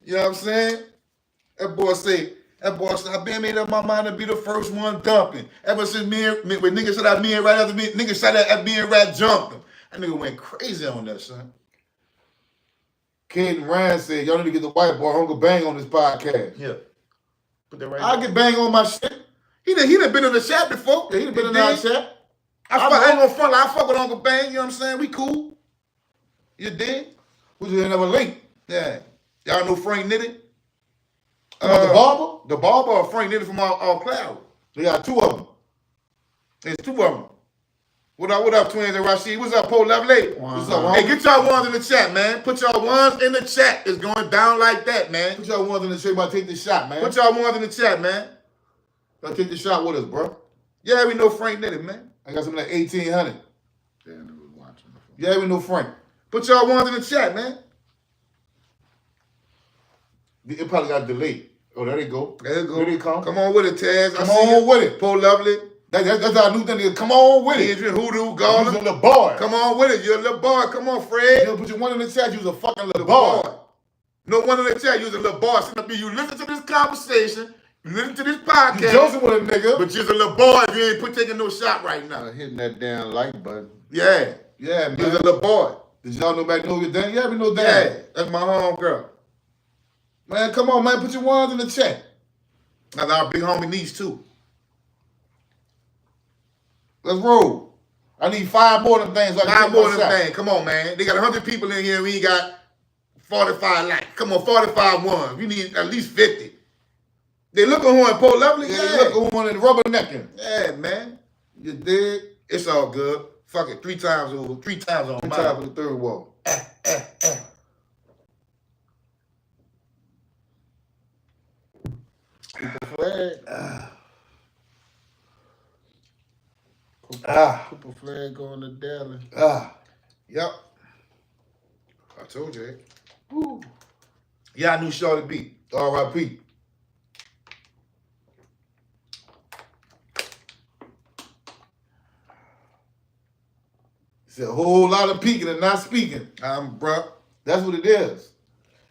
You know what I'm saying? That boy say, I've been made up my mind to be the first one dumping. Ever since when niggas said me and right after me, niggas said that at me and Rat jumped him. That nigga went crazy on that, son. Kid and Ryan said, y'all need to get the white boy Uncle Bang on this podcast. Yeah. Put that right I get Bang on my shit. He done been in the chat before. Yeah, he done been in our chat. I ain't gonna front. I fuck with Uncle Bang. You know what I'm saying? We cool. You dig? We just ain't never link. Yeah. Y'all know Frank Nitty? The barber? The barber or Frank Nitty from our cloud. They got two of them. There's two of them. What up, twins and Rashid? What's up, Pole Lovely? What's up, Hey, get y'all ones in the chat, man. Put y'all ones in the chat. It's going down like that, man. Put y'all ones in the chat about take this shot, man. Put y'all ones in the chat, man. Y'all take the shot with us, bro. Yeah, we know Frank Nitty, man. I got some of that 1800. Yeah, nigga was watching. Yeah, we know Frank. Put y'all ones in the chat, man. It probably got delayed. Oh, there they go. There you go. Here they come. Come on with it, Taz. Come on with it. Pole Lovely. That's our new thing. Come on with it. Adrian Hoodoo, Use a Garland. little boy. Come on with it. You're a little boy. Come on, Fred. You put your one in the chat. Use a fucking little boy. No one in the chat. You're a little boy. Sitting up here. You listen to this conversation. You listen to this You podcast. Joseph with a nigga. But you're a little boy if you ain't taking no shot right now. Hitting that damn like button. Yeah. Yeah, You're a man. little boy. Did y'all know back know your dad? Yeah, we know Yeah. dad. That's my home girl. Man, come on, man. Put your ones in the chat. That's our big homie niece, too. Let's roll. I need 5 more than things. So I can 5 take more my than shot. thing. Come on, man. They got 100 people in here. We got 45 likes. Come on, 45 ones. We need at least 50. They looking who in Pole Lovely? Yeah, Yeah. look one in the rubbernecking. Yeah, man. You dig? It's all good. Fuck it. 3 times over. 3 times on Two mine. times for the third wall. Flag. Cooper Flag going to Dallas. Yep. I told you. Woo. Yeah, I knew Shorty B. R.I.P. It's a whole lot of peeking and not speaking. Bruh. That's what it is.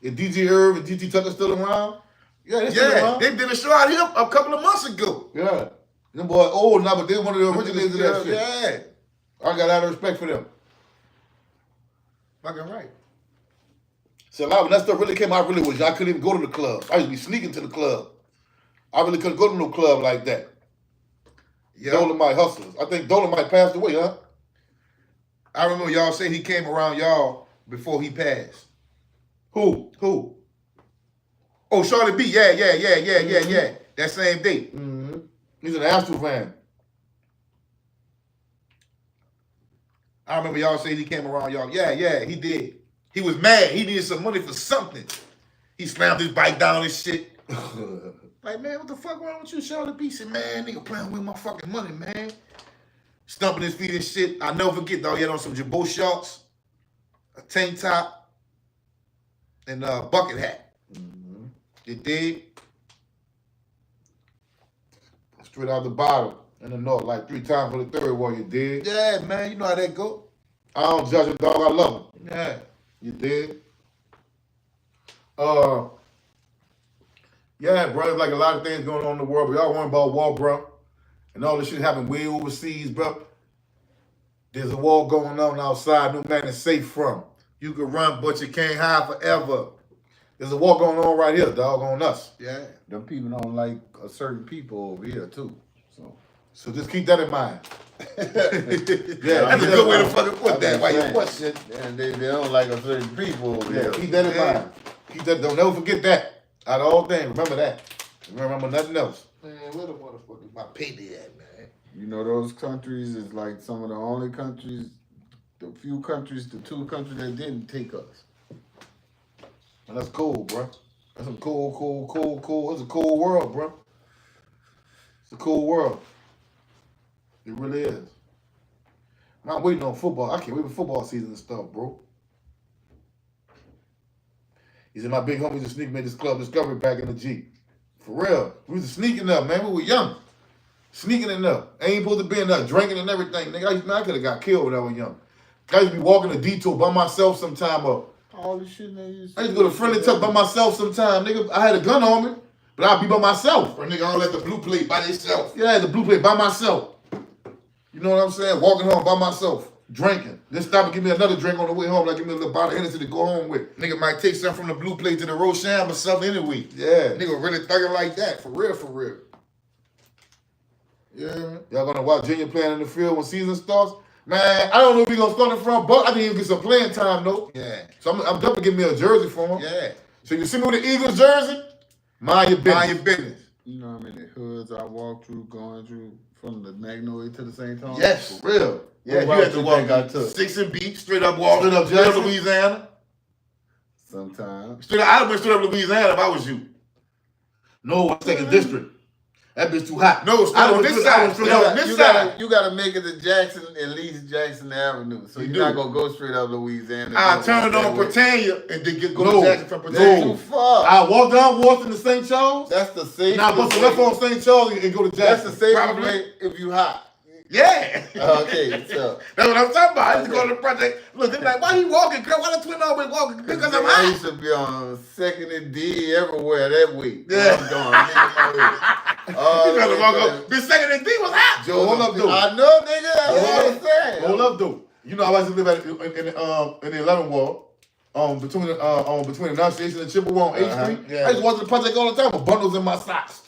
If DJ Irv and DT Tucker still around, yeah, they still Yeah, around. they did a show out here a couple of months ago. Yeah. Them boys old now, but they're one of the originators of that shit. Yeah. I got a lot of respect for them. Fucking right. So a lot when that stuff really came out, I couldn't even go to the club. I used to be sneaking to the club. I really couldn't go to no club like that. Yeah. Dolomite hustlers. I think Dolomite passed away, huh? I remember y'all saying he came around y'all before he passed. Who? Oh, Shorty B. Yeah. That same day. Mm-hmm. He's an Astro fan. I remember y'all saying he came around y'all. Yeah, he did. He was mad. He needed some money for something. He slammed his bike down and shit. Like, man, what the fuck wrong with you, Shorty B? Said, man, nigga playing with my fucking money, man. stumping his feet and shit. I'll never forget, though. He had on some Jabot shorts, a tank top, and a bucket hat. Mm-hmm. You dig? Straight out the bottom in the north, like 3 times for the third one, you dig? Yeah, man. You know how that go. I don't judge him, dog. I love him. Yeah. You dig? Yeah, bro. There's like a lot of things going on in the world. We all worry about war, bro. And all this shit happened way overseas, bro. There's a war going on outside. No man is safe from. You can run, but you can't hide forever. There's a war going on right here, dog, on us. Yeah. Them people don't like a certain people over here too. So just keep that in mind. Yeah, that's a good way to fucking put that. Why you question? And they don't like a certain people over Yeah, here. keep that in mind. Keep that. Don't never forget that. Out of all things, remember that. Remember nothing else. Man, where the motherfucker my payday at, man? You know, those countries is like some of the only countries, the 2 countries that didn't take us. And that's cool, bro. That's some cool. It's a cool world, bro. It's a cool world. It really is. I'm waiting on football. I can't wait for football season and stuff, bro. He said my big homies just sneak made this club discovery back in the Jeep. For real. We was sneaking up, man. We were young. Sneaking in there. Ain't supposed to be in there, drinking and everything. Nigga, I could have got killed when I was young. I used to be walking a detour by myself sometime. All the shit they used I used to go to Friendly Tuck by myself sometime. Nigga, I had a gun on me, but I'd be by myself. Or nigga all at the blue plate by themselves. Yeah, I had the blue plate by myself. You know what I'm saying? Walking home by myself, drinking. Then stop and give me another drink on the way home, like give me a little bottle of Hennessy to go home with. Nigga might take something from the blue plate to the Rosham or something anyway. Yeah. Nigga really thugging like that. For real, for real. Yeah, man. Y'all gonna watch Junior playing in the field when season starts? Man, I don't know if he's gonna start in front, but I think he'll get some playing time though. Yeah. So I'm definitely getting me a jersey for him. Yeah. So you see me with the Eagles jersey? Mind your business. Mind your business. You know how many hoods I walked through, going through from the Magnolia to the St. Thomas? Yes. For real. Yeah, you What had route to you walk think I took? 6 and B, straight up walk. Straight up Straight up Jackson? Louisiana. Sometimes. Straight up, I'd have been straight up Louisiana if I was you. No, I'm taking district. That bitch too hot. No, straight on this side. Straight on this side. You gotta make it to Jackson, at least Jackson Avenue. So You you're do. not gonna go straight up Louisiana. I turned on Britannia and then go to Jackson from Britannia. Too far. I walk down Wharton to St. Charles. That's the safest. Now I bust a left on St. Charles and go to That's Jackson. the safest Probably. way if you hot. Yeah. Okay, so That's what I'm talking about. I used to go to the project. Look, they're like, why he walking, girl? Why the twin always walking? Because I'm I hot. used to be on 2nd and D everywhere that week. Yeah. I'm going. You gotta walk up. The second and D was hot. Joe, hold up, dude. I know, nigga. That's what I'm saying. Hold up, dude. You know, I used to live in the 11th ward, between the Annunciation and Chippewa on 8th Street. Yeah. I used to walk to the project all the time with bundles in my socks,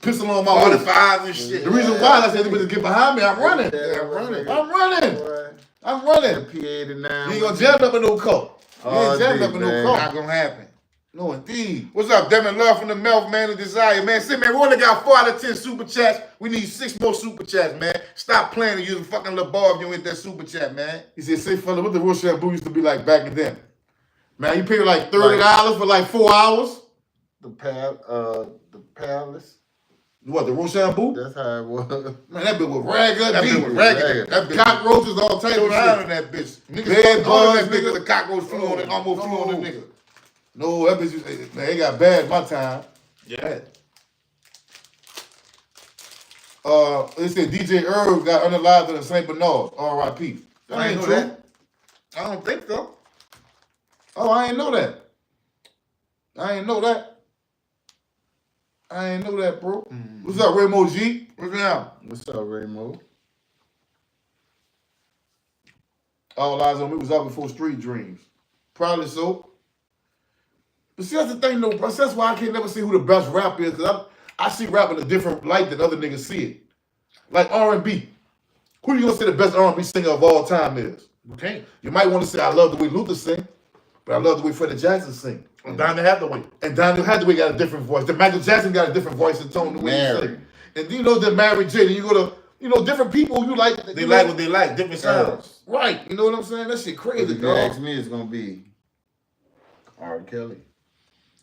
pistol on my waist. 45 and shit. The reason why I said the bitches get behind me, I'm running. Yeah, I'm running. I'm running. Boy, I'm running. P89. You ain't gonna jam up in no car. You ain't jammed up in no man. car. Not gonna happen. No, indeed. What's up, Devin Love from the Mouth, man, and Desire, man. See, man, we only got 4 out of 10 super chats. We need 6 more super chats, man. Stop playing and using fucking LeBar if you ain't that super chat, man. He said, say, fella, what the Rochelle Boo used to be like back then? Man, you pay like $30 for like 4 hours? The palace. What, the Rochelle Boo? That's how it was. Man, that bitch was ragged. That bitch was ragged. That bitch Cockroaches, all types throw of around shit. in that bitch. Niggas Bed all in bugs, that bitch, nigga. the cockroach flew on it, almost flew on the nigga. No, that bitch, man, they got bad my time. Yeah. They said DJ Irv got unalived in the St. Bernard, R.I.P. That I ain't ain't true. know that. I don't think so. Oh, I ain't know that. I ain't know that. I ain't know that, bro. What's up, Raymo G? What's up? What's up, Raymo? All Eyes on Me was out before Street Dreams. Probably so. But see, that's the thing, though, bro. See, that's why I can't never see who the best rap is, because I see rap in a different light than other niggas see it. Like R&B. Who you gonna say the best R&B singer of all time is? Okay. You might want to say, I love the way Luther sing, but I love the way Freddie Jackson sing. I'm down to Hathaway. And Daniel Hathaway got a different voice. Then Michael Jackson got a different voice and tone the way he Mary. sing. And you know, then Mary J. Then you go to, you know, different people you like. They like what they like, different sounds. Right. You know what I'm saying? That shit crazy, If you dog. ask me, it's gonna be R. Kelly.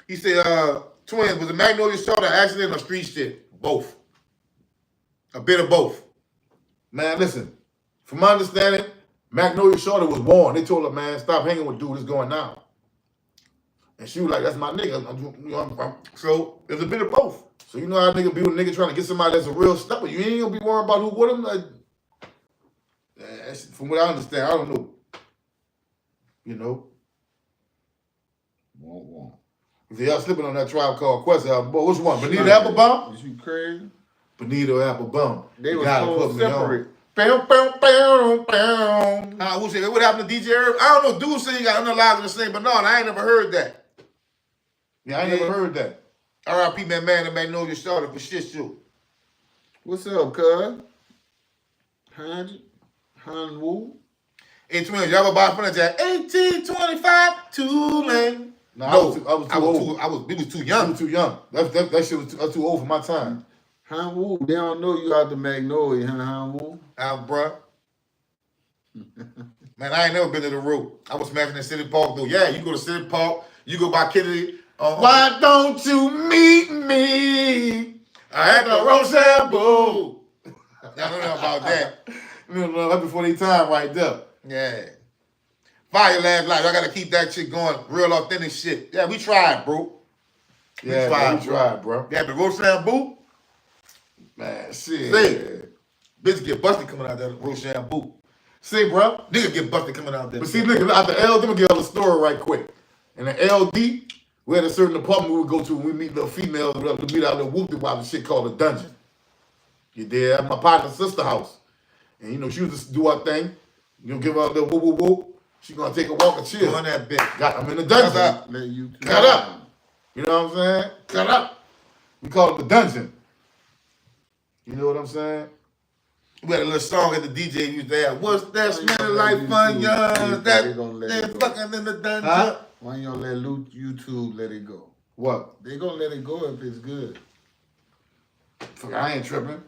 He said, twins, was the Magnolia shot an accident or street shit? Both. A bit of both. Man, listen. From my understanding, Magnolia Shorty was born. They told her, man, stop hanging with dude. It's going down. And she was like, that's my nigga. So there's a bit of both. So you know how nigga be with a nigga trying to get somebody that's a real stepper. You ain't gonna be worried about who with him. Like, from what I understand, I don't know. You know? Won't. If y'all slipping on that Tribe Called Quest album, boy, which one? Bonita Applebum? Is you crazy? Bonita Applebum. They were gotta so put me on. separate. We'll say, what happened to DJ Herb? I don't know. Dude said he got unalive in the same, but no, I ain't never heard that. Yeah, I ain't never heard that. R.I.P. man and Magnolia Shorty for shit show. What's up, cuz? Han Wu? Hey, twins, y'all ever buy furniture at 1825 Tulane? No, No, I was too old. We was too I young. was too young. That shit was too old for my time. Han Wu, they don't know you out the Magnolia, Han Wu. Bruh. Man, I ain't never been to the road. I was smashing in City Park, though. Yeah, you go to City Park, you go by Kennedy. Why don't you meet me at the Rochambeau? I don't know about that. You know, that's before they time right there. Yeah. Fire Last Life. I got to keep that shit going. Real authentic shit. Yeah, we tried, bro. Yeah, we tried, bro. Yeah, but Rochambeau, man, shit. say, bitch get busted coming out there. Rochambeau. See, bro. Nigga get busted coming out there. But see, nigga, out the LD, I'm gonna give y'all a story right quick. In the LD, we had a certain apartment we would go to when we meet little females, we would meet out there whooped about the shit called a dungeon. You did at my partner's sister house. And you know, she was to do her thing. You know, give her a little whoop whoop whoop. She gonna take a walk and chill. On that bitch. I'm in the dungeon. Let you Cut up. You know what I'm saying? Cut up. We call it the dungeon. You know what I'm saying? We had a little song at the DJ used to have. What's that smelling like fun, young? That fucking in the dungeon. Huh? Why you don't let YouTube let it go? What? They gonna let it go if it's good. I ain't tripping.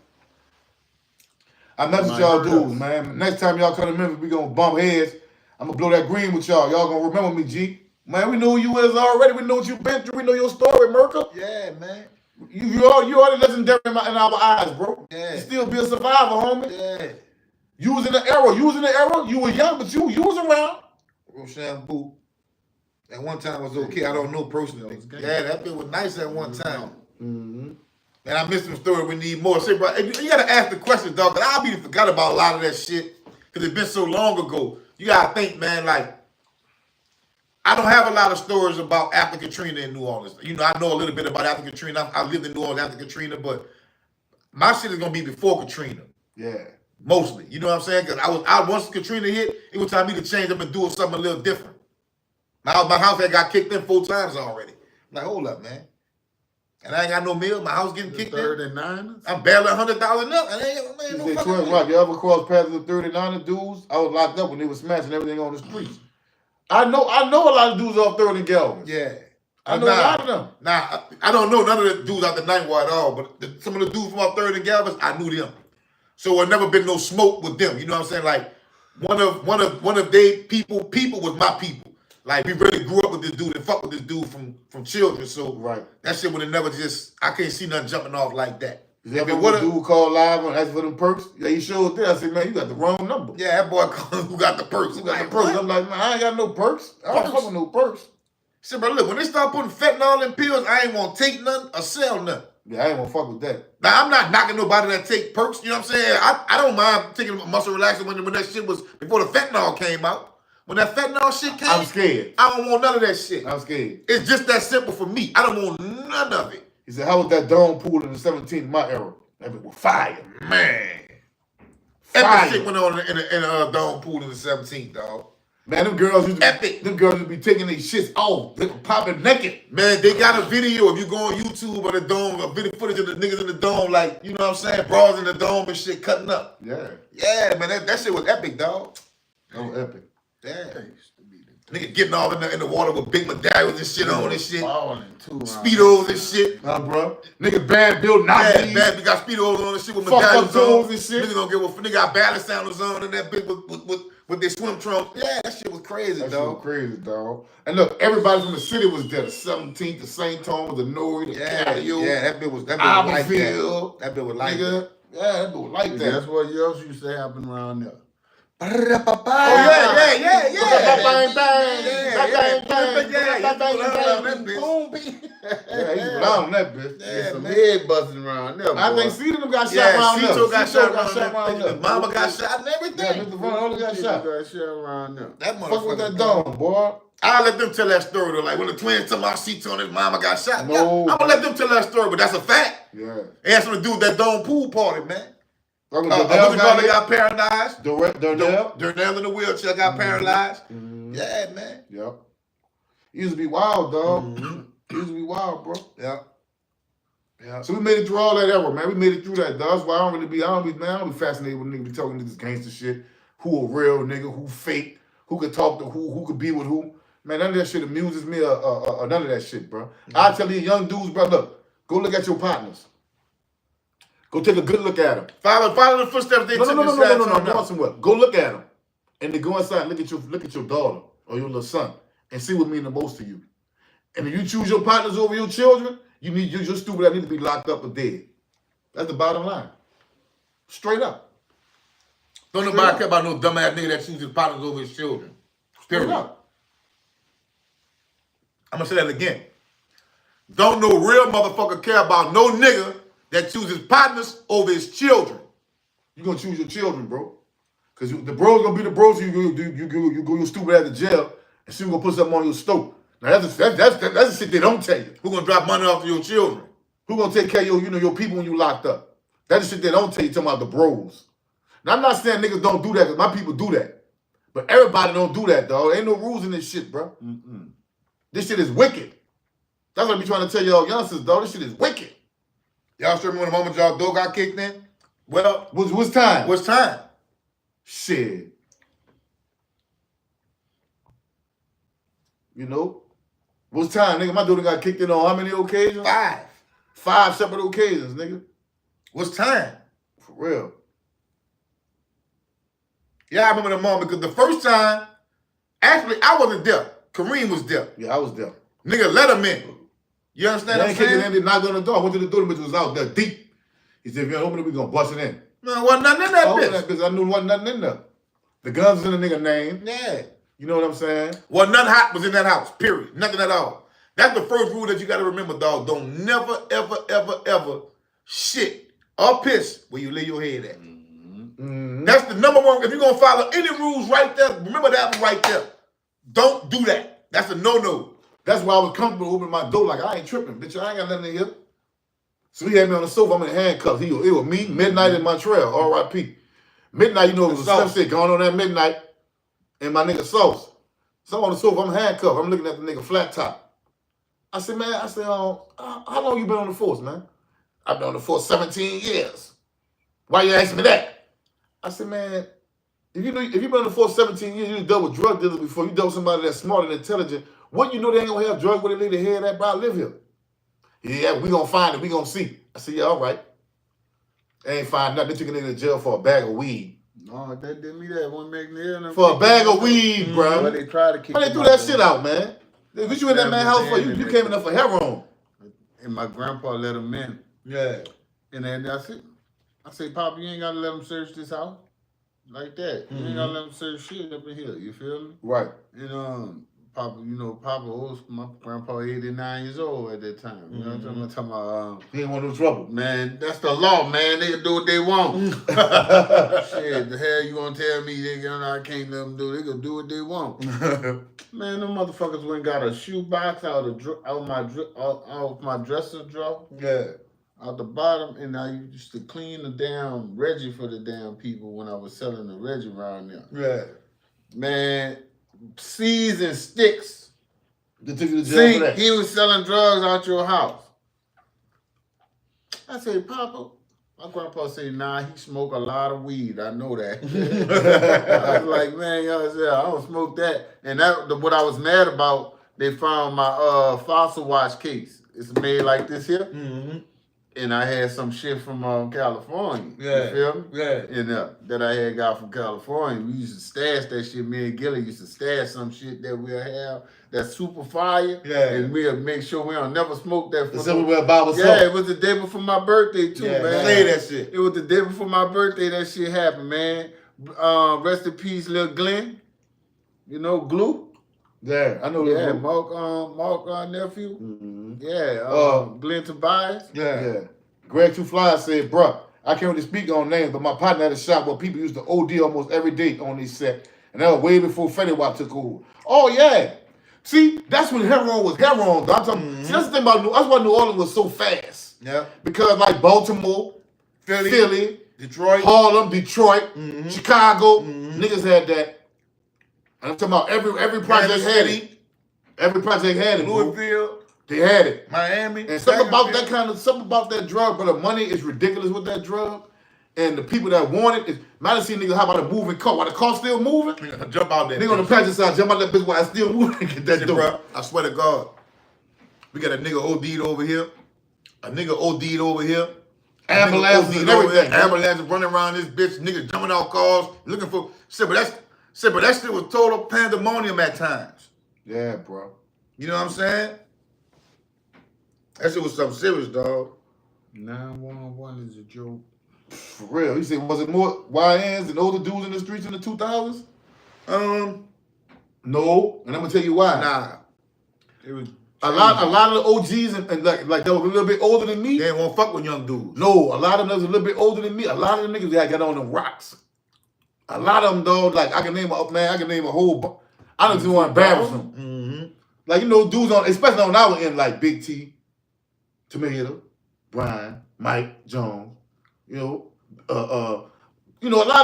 I message y'all dudes, man. Next time y'all come to Memphis, we gonna bump heads. I'm gonna blow that green with y'all. Y'all gonna remember me, G. Man, we know who you is already. We know what you've been through. We know your story, Merkel. Yeah, man. You already legendary in our eyes, bro. Yeah. You still be a survivor, homie. Yeah. You was in the era. You were young, but you was around. Rochambeau. At one time was okay. I don't know personally. Yeah, that bit was nice at one time. Mm-hmm. And I missed some story. We need more. Say, bro, you gotta ask the question, dog. Cause I be forgot about a lot of that shit. Cause it's been so long ago. You gotta think, man. Like, I don't have a lot of stories about after Katrina in New Orleans. You know, I know a little bit about after Katrina. I lived in New Orleans after Katrina, but my shit is gonna be before Katrina. Yeah. Mostly. You know what I'm saying? Cause once Katrina hit, it was time me to change up and do something a little different. My house had got kicked in 4 times already. I'm like, hold up, man. And I ain't got no meal. My house getting kicked in. 39ers? I'm barely 100,000 up. And I ain't no fucking Twin Rock, you ever cross paths with the 39er dudes? I was locked up when they was smashing everything on the streets. I know a lot of dudes off 3rd and Galvin. Yeah. I know a lot of them. Nah, I don't know none of the dudes out the Ninth Ward at all, but some of the dudes from off 3rd and Galvin, I knew them. So there never been no smoke with them. You know what I'm saying? Like one of they people was my people. Like we really grew up with this dude and fuck with this dude from children. So right. That shit would have never just I can't see nothing jumping off like that. If it would a dude called live and asked for them perks, yeah, he showed there. I said, man, you got the wrong number. Yeah, that boy called who got the perks. Who got the perks? I'm like, man, I ain't got no perks. I don't fuck with no perks. Said, bro, look, when they start putting fentanyl in pills, I ain't want to take none or sell none. Yeah, I ain't gonna fuck with that. Now, I'm not knocking nobody that take perks, you know what I'm saying? I don't mind taking a muscle relaxer when that shit was, before the fentanyl came out. When that fentanyl shit came, I'm scared. I don't want none of that shit. I'm scared. It's just that simple for me. I don't want none of it. He said, how was that dome pool in the 17th, my era? That was fire. Man. Fire. Epic shit went on in a dome pool in the 17th, dog. Man, them girls used to Epic. Them girls used to be taking their shits off. They were popping naked. Man, they got a video if you go on YouTube of the dome, a video footage of the niggas in the dome, like, you know what I'm saying? Bras in the dome and shit cutting up. Yeah. Yeah, man, that shit was epic, dog. That was epic. Yeah. Nigga getting off in the water with big medallions and shit on and shit. Too, Speedos and shit. Nah, bro. Nigga bad built Nazis. Yeah, bad. We got Speedos on and shit with Fuck medallions up on. toes and shit. Nigga don't give a nigga got balance sounders on and that bitch with their swim trunks. Yeah, that shit was crazy, That dog. shit was crazy, dog. And look, everybody from the city was there. The 17th, the St. Thomas, the Nori, the Patio. Yeah, that bitch was like that. Iberville. That bitch was like Nigga. that. Yeah, that bitch was like that. That's what else used to happen around there. Oh yeah. Bang, bang. Yeah, he's around that bitch. There's some head busting around there, boy. I think Cito got shot Yeah, around Cito there. got shot around there. there. Mama got shot and Yeah, everything. Mr. Von only got shot. Got shot around there. That Fuck with that motherfucker. dome, boy. I'll let them tell that story though. Like when the twins tell my Cito and his mama got shot. No. Yeah, I'm gonna let them tell that story, but that's a fact. Yeah. It has something to do with that dome pool party, man. That was Another brother got paralyzed. Darnell. Darnell in the wheelchair got paralyzed. Yeah, man. Yep. He used to be wild, dog. He used to be wild, bro. Yeah. So we made it through all that era, man. We made it through that, dog. That's why I don't be fascinated with niggas be talking this gangster shit. Who a real nigga, who fake, who could talk to who could be with who. Man, none of that shit amuses me or none of that shit, bro. I tell these young dudes, bro, look, go look at your partners. Go take a good look at them. Follow the footsteps they took. No. I'm going somewhere. Go look at them. And then go inside and look at your daughter or your little son and see what means the most to you. And if you choose your partners over your children, you're stupid. I need to be locked up or dead. That's the bottom line. Straight up. Don't nobody care about no dumbass nigga that chooses partners over his children. Straight up. I'm gonna say that again. Don't no real motherfucker care about no nigga that chooses partners over his children. You're gonna choose your children, bro. Cause the bros gonna be the bros. You go your stupid ass to jail, and soon gonna put something on your stove. Now that's the shit they don't tell you. Who gonna drop money off to your children? Who gonna take care of your people when you locked up? That's the shit they don't tell you. Talking about the bros. Now I'm not saying niggas don't do that, cause my people do that. But everybody don't do that, dog. Ain't no rules in this shit, bro. This shit is wicked. That's what I be trying to tell y'all youngsters, dog. This shit is wicked. Y'all sure remember the moment y'all door got kicked in? Well, What's time? what's time? Shit. You know? What's time, nigga? My daughter got kicked in on how many occasions? 5. 5 separate occasions, nigga. What's time? For real. Yeah, I remember the moment because the first time, actually, I wasn't there. Kareem was there. Yeah, I was there. Nigga let him in. You understand what I'm Kicking saying? in, they knocked on the door. I went to the door, the bitch was out there deep. He said, if you don't open it, we gonna bust it in. No, wasn't nothing in that I opened bitch. that bitch. I knew wasn't nothing in there. The guns was in the nigga name. Yeah. You know what I'm saying? Well, nothing hot was in that house, period. Nothing at all. That's the first rule that you got to remember, dog. Don't never, ever shit or piss where you lay your head at. That's the number one. If you're going to follow any rules right there, remember that one right there. Don't do that. That's a no-no. That's why I was comfortable opening my door like I ain't tripping, bitch. I ain't got nothing in here. So he had me on the sofa. I'm in handcuffs. It was me, midnight in Montreal, R.I.P. Midnight, you know, it was some shit going on that midnight, and my nigga Sauce. So I'm on the sofa, I'm handcuffed. I'm looking at the nigga flat top. I said, man, how long you been on the force, man? I've been on the force 17 years. Why you asking me that? I said, man, if you've been on the force 17 years, you dealt with drug dealers before, you dealt with somebody that's smart and intelligent, what you know they ain't gonna have drugs where they lay their head at, bro? I live here. Yeah, we gonna find it, we gonna see. I said, yeah, all right. They ain't find nothing. They took a nigga to jail for a bag of weed. No, they did me that one McNair. For a bag of weed, bro. But they tried to kick Why they threw that shit out, man? What you in that man's house for? You came in there for heroin. And my grandpa let him in. Yeah. And then I said, Papa, you ain't gotta let him search this house. Like that. You ain't gotta let him search shit up in here. You feel me? Right. And Papa, my grandpa 89 years old at that time. You know what I'm talking about? He ain't want no trouble. Man, that's the law, man. They can do what they want. Shit, the hell you gonna tell me I can't let them do? They can do what they want. Man, them motherfuckers went and got a shoebox out of my dresser drawer. Yeah. Out the bottom, and I used to clean the damn Reggie for the damn people when I was selling the Reggie around there. Yeah. Man, seeds and sticks. They took you to jail See, for that. he was selling drugs out your house. I said, Papa, my grandpa said, nah, he smoke a lot of weed. I know that. I was like, man, I don't smoke that. And what I was mad about, they found my fossil watch case. It's made like this here. Mm-hmm. And I had some shit from California. Yeah. You feel me? Yeah. And that I had got from California. We used to stash that shit. Me and Gilly used to stash some shit that we'll have that's super fire. Yeah. And we'll make sure we don't never smoke that. The everywhere by was Yeah, it was the day before my birthday too, Yeah, man. say that shit. It was the day before my birthday that shit happened, man. Rest in peace, Lil Glenn. You know, Glue. Yeah, I know. Yeah, that. Mark nephew. Mm-hmm. Yeah, Glenn Tobias. Yeah. Greg Two Flies said, bruh, I can't really speak on names, but my partner had a shop where people used to OD almost every day on these set. And that was way before Fetty Wap took over. Oh, yeah. See, that's when heroin was heroin. I'm talking, see, that's the thing about that's why New Orleans was so fast. Yeah. Because like Baltimore, Philly, Detroit, Harlem, Detroit, Chicago, niggas had that. And I'm talking about every project had it. Every project had it. Louisville, they had it. Miami. And something about that drug, but the money is ridiculous with that drug. And the people that want it, might have seen niggas how about a moving car. While the car's still moving, jump out there. Nigga on the passenger side, jump out that bitch while it's still moving and get that dope. Bro, I swear to God. We got a nigga OD'd over here. A nigga OD'd over here. Ambulance and everything. Ambulance running around this bitch. Niggas jumping out cars, looking for shit. But that shit was total pandemonium at times. Yeah, bro. You know what I'm saying? That shit was something serious, dog. 911 is a joke. For real. He said, was it more YNs and older dudes in the streets in the 2000s? No. And I'm gonna tell you why. Nah. It was a lot of the OGs and like that was a little bit older than me. They ain't want to fuck with young dudes. No, a lot of them was a little bit older than me. A lot of them niggas that got on them rocks. A lot of them though, like I can name a whole. I don't even want to embarrass them. Mm-hmm. Like dudes on, especially on our end, like Big T, Tomato, Brian, Mike, Jones. A lot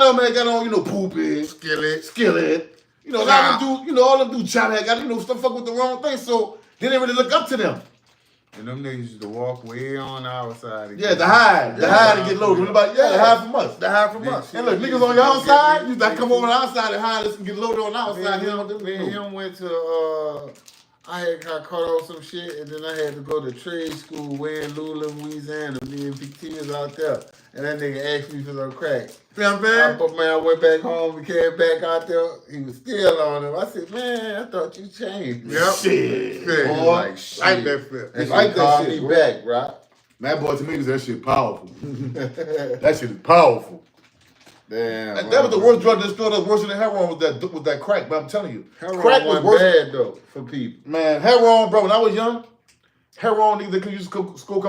of them that got on, Poopy, Skillet. A lot of them do, all them do chop had got, stuff fuck with the wrong thing. So they didn't really look up to them. And them niggas used to walk way on our side. Yeah, the hide to get loaded. The hide from us. The hide from us. And look, niggas on your side, you got to come over on our side and hide us and get loaded on our side. Him went to, I got caught on some shit, and then I had to go to trade school way in Lula, Louisiana. Me and PT was out there, and that nigga asked me for some crack. See what I'm saying? I went back home, we came back out there, he was still on him. I said, man, I thought you changed. Yep. Shit. Boy, Like shit. Like that feel. And like she that called shit, me bro. back, right? Man, boy, to me, that shit powerful. That shit is powerful. Damn. And that was the worst drug in the store. That was worse than heroin was that crack. But I'm telling you, Heroin crack was wasn't worse. bad, though, for people. Man, heroin, bro. When I was young, heroin niggas that could use come school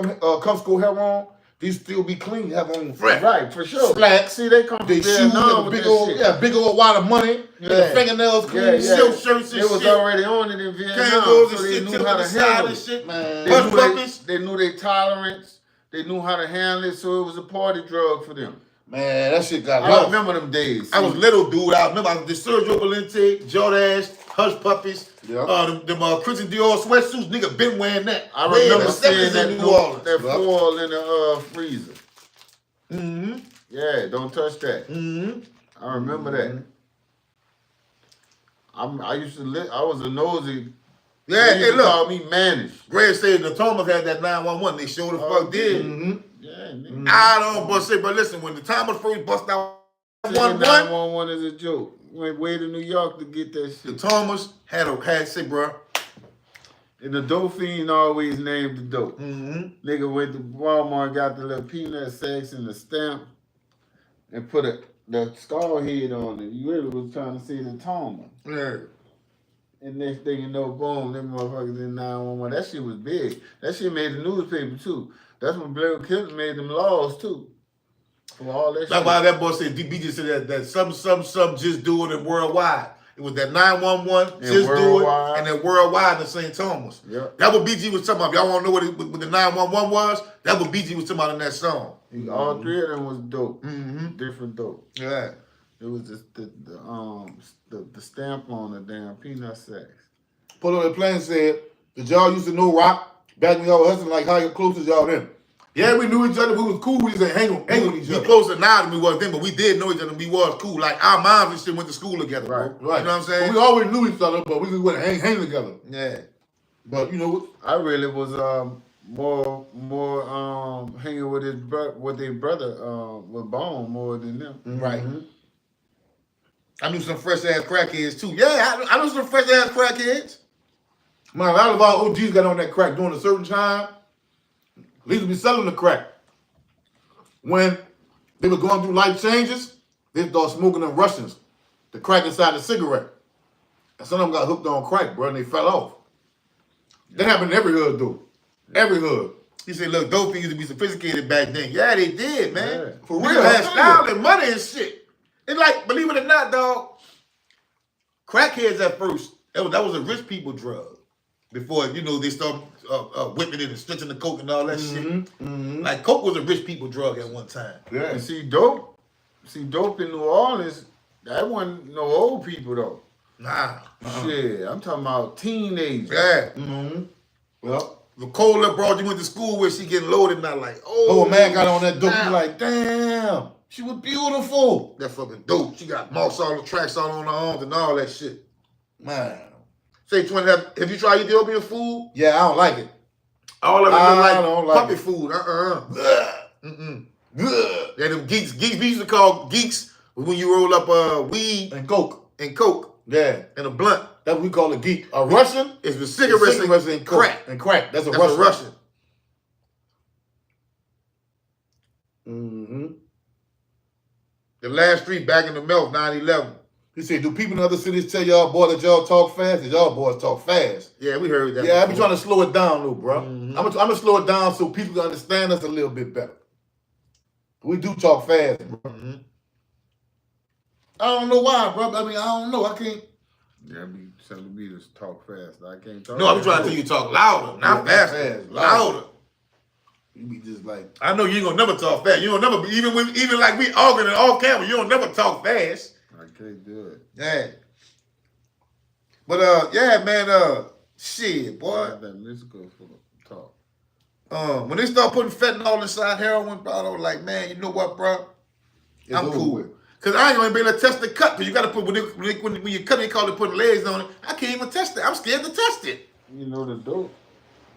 heroin. These still be clean. Have on Fresh. Right, for sure. slacks. See, they come from They shoes, Vietnam and with big old wad of money. Yeah. Their fingernails clean. Silk shirts and They was shit. already on it in Vietnam, Kangaroos so and they shit. knew how to side handle and it. shit. Man. Bus puppies. They knew their tolerance. They knew how to handle it, so it was a party drug for them. Man, that shit got I rough. remember them days. I was little, dude. I remember the Sergio Valente, Jordache, Hush Puppies, Yeah. them Christian Dior sweatsuits. Nigga been wearing that. I Way in remember the seeing 70s that, in New Orleans. that foil in the freezer. Mm-hmm. Yeah, don't touch that. Mm-hmm. I remember that. I used to I was a nosy. Yeah, They hey, used to look. call me Manish. Greg said the Thomas had that 911. They sure the fuck did. Mm-hmm. Yeah, nigga. I don't but say, but listen, when the Thomas first bust out 911, 911 is a joke. Went way to New York to get that the shit. Thomas had say, bro. And the dope fiend always named the dope. Mm-hmm. Nigga went to Walmart, got the little peanut sacks and the stamp, and put the skull head on it. You really was trying to see the Thomas. Yeah. And next thing you know, boom, them motherfuckers in 911. That shit was big. That shit made the newspaper too. That's when Blair Clinton made them laws too. For all that That's shit. why that boy said, DB just said that some just do it and worldwide. It was that 911, And just do it, worldwide. and then worldwide in St. Thomas. Yep. That what BG was talking about. If y'all want to know what the 911 was? That what BG was talking about in that song. All three of them was dope. Mm-hmm. Different dope. Yeah. It was just the stamp on the damn peanut sacks. Put on the plane said, did y'all used to know Rock back when y'all was hustling? Like, how close is y'all then? Yeah, we knew each other. We was cool. We used to hang with each We other. closer now than we was then, but we did know each other and we was cool. Like our moms and shit went to school together, bro. Right. Right. You know what I'm saying? But we always knew each other, but we just wouldn't hang together. Yeah. But, I really was more hanging with their brother with Bone more than them. Right. Mm-hmm. I knew some fresh ass crackheads too. Yeah, I knew some fresh ass crackheads. man, a lot of our OGs got on that crack during a certain time. At least be selling the crack. When they were going through life changes, They start smoking them Russians, the crack inside the cigarette. And some of them got hooked on crack, bro, and they fell off. That happened in every hood, though. Every hood. He said, look, those things used to be sophisticated back then. Yeah, they did, man. Yeah. For Niggas real. had style and money and shit. It's like, believe it or not, dog, crackheads at first, that was a rich people drug. Before, you know, they start whipping it and stretching the coke and all that shit. Mm-hmm. Like, coke was a rich people drug at one time. Yeah. And see, dope in New Orleans, that wasn't no old people though. Nah. Shit, I'm talking about teenagers. Yeah. Mm-hmm. Well, The cold little broad you went to school with, she getting loaded, not like, oh. a man got on that dope, snap. you like, damn, she was beautiful. That fucking dope. She got marks all the tracks all on her arms and all that shit. Man. Say, Twin, have you tried Ethiopian food? Yeah, I don't like it. All of it I look don't like like puppy it. food. Ugh. Ugh. Yeah, them geeks. Geeks, we used to call geeks when you roll up weed And coke. and coke Yeah. and a blunt. That's what we call a geek. A Russian? It's the cigarettes and coke. crack. And crack. That's a That's Russian. a Russian. Mm-hmm. The last street back in the melt, 9/11. He said, do people in other cities tell y'all, boy, that y'all talk fast? That y'all boys talk fast. Yeah, we heard that. Yeah, I be before. trying to slow it down, though, bro. Mhm. I'm gonna slow it down so people can understand us a little bit better. We do talk fast, bro. Mhm. I don't know why, bro. I mean, I don't know. I can't. Yeah, be telling me to talk fast. I can't talk. No, I'm trying to tell you to talk louder, not Yeah, faster. fast, Louder. You be just like, I know you ain't gonna never talk fast. You don't never, even like we arguing off camera, you don't never talk fast. I can't do it. Yeah. But yeah, man, shit, I boy. have that musical for talk. When they start putting fentanyl inside heroin, bro, I was like, man, you know what, bro? it's I'm over cool. with. Cause I ain't gonna be able to test the cut. Cause you gotta put when you cut, they call it putting legs on it. I can't even test it. I'm scared to test it. You know the dope.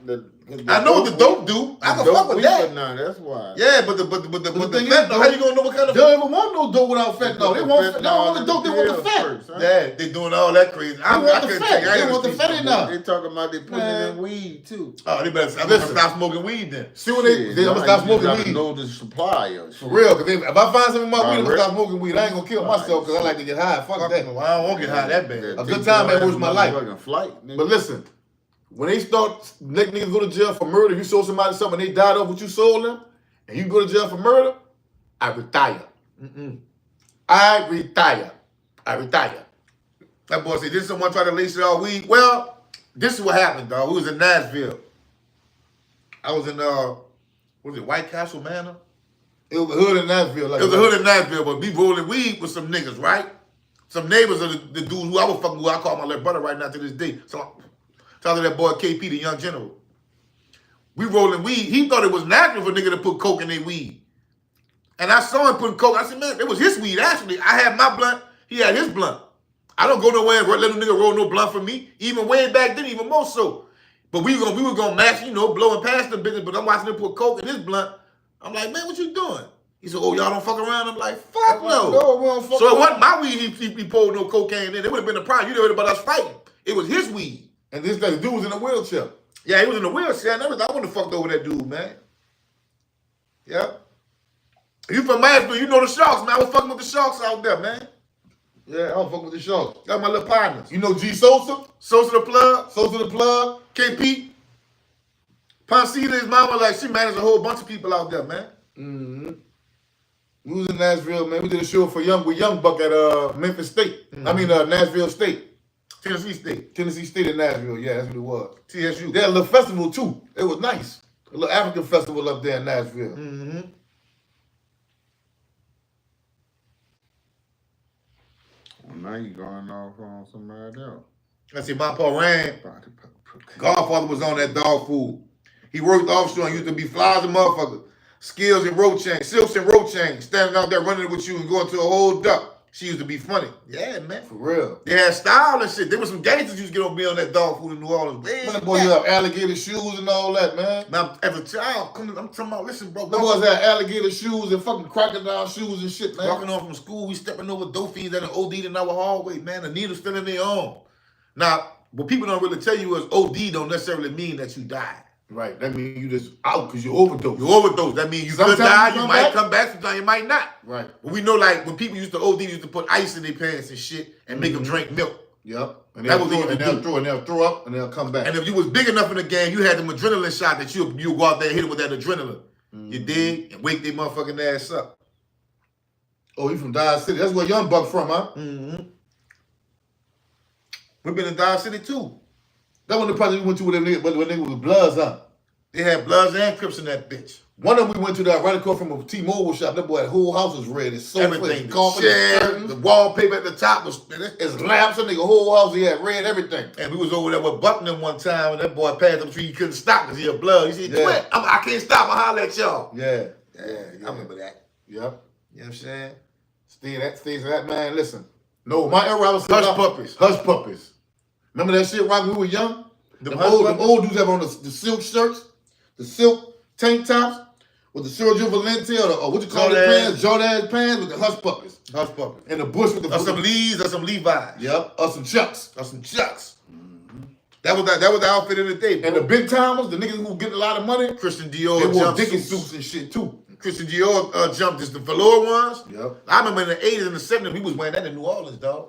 I know what the dope do. I can fuck with that. Now that's why. Yeah, but the thing is, fentanyl, how you gonna know what kind They of? don't even want no dope without fentanyl. They want Fentanyl they don't want the in dope. They want the pills fat. first, huh? Yeah, they doing all that crazy. I want the couldn't fat. tell you. I They ain't want the gonna fat speak in to now. them. They talking about they putting it in weed too. Oh, they better. I'm Listen. gonna stop smoking weed then. See when they I'm gonna stop smoking weed. Know the supply of For real, because if I find some in my weed, I'm gonna Alright. stop smoking weed. I ain't gonna kill myself because I like to get high. Fuck that. I don't want to get high that bad. A good time ain't worth my life. Flight, nigga. But listen, when they start letting niggas go to jail for murder, if you sold somebody something and they died off what you sold them, and you go to jail for murder, I retire. I retire. I retire. That boy said, did someone try to lace it all weed? Well, this is what happened, dog. We was in Nashville. I was in, what was it, White Castle Manor? It was a hood in Nashville. Like It was a hood in Nashville, but we rolling weed with some niggas, right? Some neighbors of the dudes who I was fucking with. I call my little brother right now to this day. So, shout out to that boy KP, the young general. We rolling weed. He thought it was natural for a nigga to put coke in their weed. And I saw him putting coke. I said, man, it was his weed, actually. I had my blunt. He had his blunt. I don't go nowhere and let a nigga roll no blunt for me. Even way back then, even more so. But we were gonna match, you know, blowing past the business, but I'm watching him put coke in his blunt. I'm like, man, what you doing? He said, oh, y'all don't fuck around? I'm like, fuck no. No, we don't fuck So it around. wasn't my weed he pulled no cocaine in. It would have been a problem. You heard about us fighting. It was his weed. And this dude was in a wheelchair. Yeah, he was in a wheelchair and everything. I wouldn't have fucked over that dude, man. Yeah. You from Nashville, you know the Sharks, man. I was fucking with the Sharks out there, man. Yeah, I don't fuck with the show. Got my little partners. You know G Sosa? Sosa the Plug, Sosa the Plug? KP. Poncita, his mama, like, she managed a whole bunch of people out there, man. Mm-hmm. We was in Nashville, man. We did a show with Young Buck at Memphis State. I mean, Nashville State. Tennessee State. Tennessee State in Nashville. Yeah, that's what it was. TSU. They had a little festival, too. It was nice. A little African festival up there in Nashville. Mm-hmm. Well, now you going off on somebody else. I see my Paul Rand. Godfather was on that dog food. He worked offshore and used to be flies and motherfuckers. Skills and road chains, silks and road chains, standing out there running with you and going to a whole duck. She used to be funny. Yeah, man. For real. They had style and shit. There was some gangsters used to get on me on that dog food in New Orleans. Man, boy, you have alligator shoes and all that, man. Now, as a child, I'm talking about, listen, bro. Them boys had alligator shoes and fucking crocodile shoes and shit, man. Walking on from school, we stepping over dope fiends that are OD'd in our hallway, man. The needle still in their arm. Now, what people don't really tell you is OD don't necessarily mean that you died. Right. That means you just out because you overdose. You overdose. That means you Sometimes could die. you You come might back. come back. Sometimes you might not. Right. But we know, like, when people used to OD, they used to put ice in their pants and shit and make them drink milk. Yep. And That they'll was throw, what and you they'll do. throw, and they'll throw up, and they'll come back. And if you was big enough in the game, you had them adrenaline shot that you go out there and hit them with that adrenaline. You dig? And wake their motherfucking ass up. Oh, you from Dodge City? That's where Young Buck from, huh? Mm-hmm. We've been in Dodge City, too. That one the project we went to with them niggas, when niggas was Bloods, huh? They had Bloods and Crips in that bitch. One of them we went to that right across from a T-Mobile shop. That boy, the whole house was red. It's so Everything. the The carpet, chair, the wallpaper at the top was... it's lamps. That nigga whole house, he had red everything. And we was over there with Buckner one time, and that boy passed up the tree. He couldn't stop because he had blood. He said, Yeah. "Quit! I can't stop. I'll holler at y'all." Yeah. I remember that. Yep. You know what I'm saying? Stays that man. Listen, no, my era I was Hush puppies. Hush puppies. Remember that shit, Rock? When we were young. Them Them old dudes have on the silk shirts, the silk tank tops with the Sergio Valente or what you call it pants, Jordan pants with the hush puppies. Hush puppies. And the bush with the Or some Lees or some Levi's. Yep, or some Chucks. Or some Chucks. That was the outfit of the day, bro. And the big timers, the niggas who get a lot of money, Christian Dior they wore jumpsuits. Dickies suits and shit too. Christian Dior jumpsuits, the velour ones. Yep. I remember in the 80s and the 70s, we was wearing that in New Orleans, dog.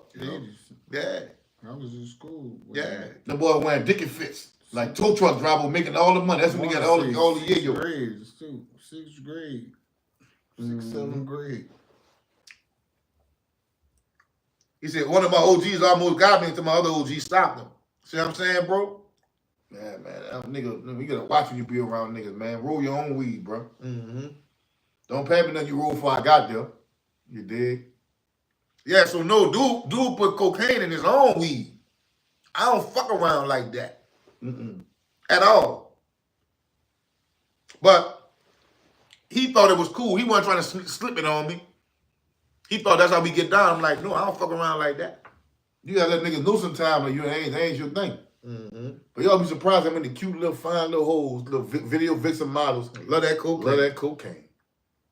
Yeah. I was in school. Yeah. The boy wearing Dickie fits. Like tow truck driver making all the money. That's when he got all the year. Sixth grade, sixth grade. Seventh grade. He said one of my OGs almost got me until my other OG stopped him. See what I'm saying, bro? Yeah, man. Nigga, you gotta watch when you be around niggas, man. Roll your own weed, bro. Mm-hmm. Don't pay me nothing you roll before I got there. You dig? Yeah, so no, dude put cocaine in his own weed. I don't fuck around like that. At all. But he thought it was cool. He wasn't trying to slip it on me. He thought that's how we get down. I'm like, no, I don't fuck around like that. You gotta let niggas know sometime that that ain't your thing. Mm-hmm. But y'all be surprised how many cute little fine little hoes, little video vixen models Love that cocaine. love that cocaine.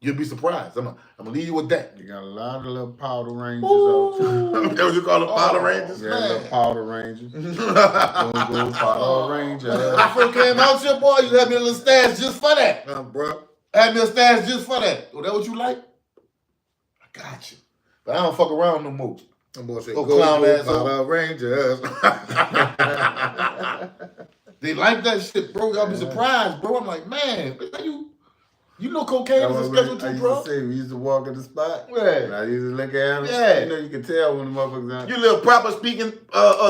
You'll be surprised. I'm gonna leave you with that. You got a lot of little powder rangers out too. That's what you call them powder rangers? Yeah, Man. little powder rangers. Go powder ranger. When I first came out here, boy, you had me a little stash just for that. Bro. Had me a stash just for that. Oh, that what you like? I got you. But I don't fuck around no more. That boy said, Oh, go clown asshole. powder rangers. They like that shit, bro. Y'all be surprised, bro. I'm like, man, you know cocaine is a schedule I too, used bro. to say we used to walk in the spot. Yeah. And I used to look at him. Yeah. You know, you can tell when the motherfuckers You little proper speaking,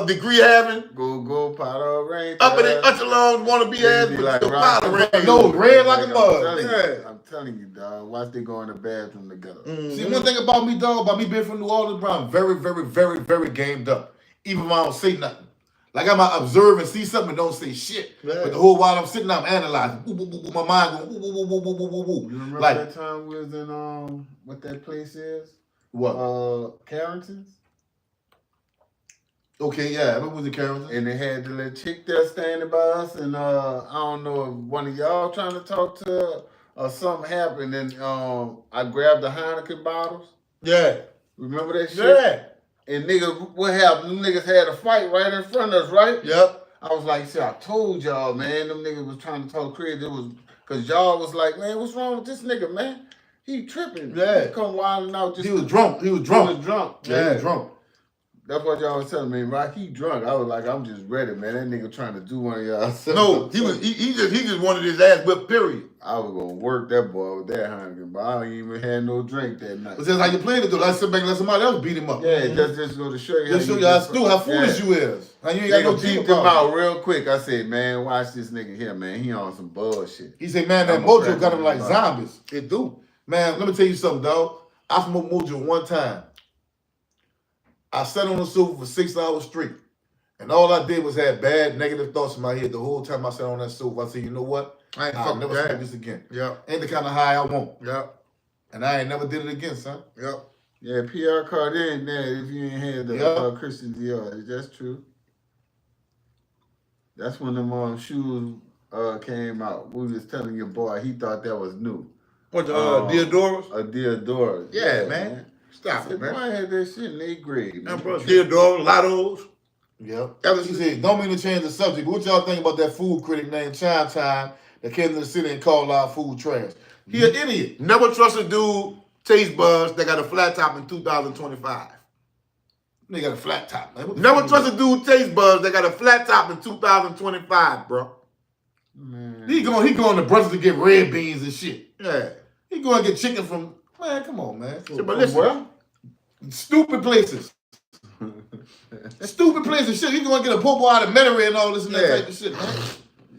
degree having, go powder ranger. up in the echelon, wanna be ass, Be but like still rock- powder rangers. No, red like a I'm mug. telling you, Yeah. I'm telling you, dog. Watch they go in the bathroom together. See, one thing about me, dog, about me being from New Orleans, bro, I'm very, very, very, very gamed up. Even when I don't say nothing. Like I might observe and see something and don't say shit. Right. But the whole while I'm sitting there, I'm analyzing. Woo, woo, woo, woo, my mind going, woo, woo, woo, woo, woo, woo, woo. You remember Like, that time we was in what that place is? what? Carrington's? Okay, yeah, I remember was the Carrington. And they had the little chick there standing by us, and I don't know if one of y'all trying to talk to her or something happened, and I grabbed the Heineken bottles. Yeah. Remember that shit? Yeah. And niggas, what happened? Them niggas had a fight right in front of us, right? Yep. I was like, see, I told y'all, man, them niggas was trying to talk crazy. It was, cause y'all was like, man, what's wrong with this nigga, man? He tripping. Yeah. He come wilding out just. He was drunk. He was drunk. He was drunk. Yeah, he was drunk. That's what y'all was telling me, Rock. He drunk. I was like, I'm just ready, man. That nigga trying to do one of y'all. No, he just wanted his ass whipped, period. I was gonna work that boy with that Heineken, but I don't even had no drink that night. But that's how you played it, though. I sit back and let somebody else beat him up. Yeah, that's just go to show you. Just show you how foolish you is. How you ain't got no Nigga team beat them about out real quick. I said, man, watch this nigga here, man. He on some bullshit. He said, man, that I'm mojo afraid got him like about zombies. It do. Man, let me tell you something, dog. I smoked mojo one time. I sat on the sofa for 6 hours straight. And all I did was have bad, negative thoughts in my head the whole time I sat on that sofa. I said, you know what? I ain't I'll fucking never that. smoke this again. Yep. Ain't the kind of high I want. Yep. And I ain't never did it again, son. Yep. Yeah, PR card in there if you ain't had the Yeah. Christian Dior. That's true. That's when them shoes came out. We was telling your boy he thought that was new. What the Deodoras? A Diodora. Yeah, man. Stop I it, said, boy, man. I had that shit in 8th grade. Now, bro, Deodoras, Lottos. Yep. Ever He since- said, don't mean to change the subject, but what y'all think about that food critic named Chime Time that came to the city and called our food trash? He an idiot. Never trust a dude, taste buds, that got a flat top in 2025. They got a flat top, man. What the Never fuck trust a dude, taste buds, that got a flat top in 2025, bro. Man. He going to Brussels to get red beans and shit. Yeah. He going to get chicken from, man, come on, man. Yeah, but listen, Where? Stupid places. Stupid places. Shit, he going to get a popo out of Metairie and all this and that Yeah. type of shit, man.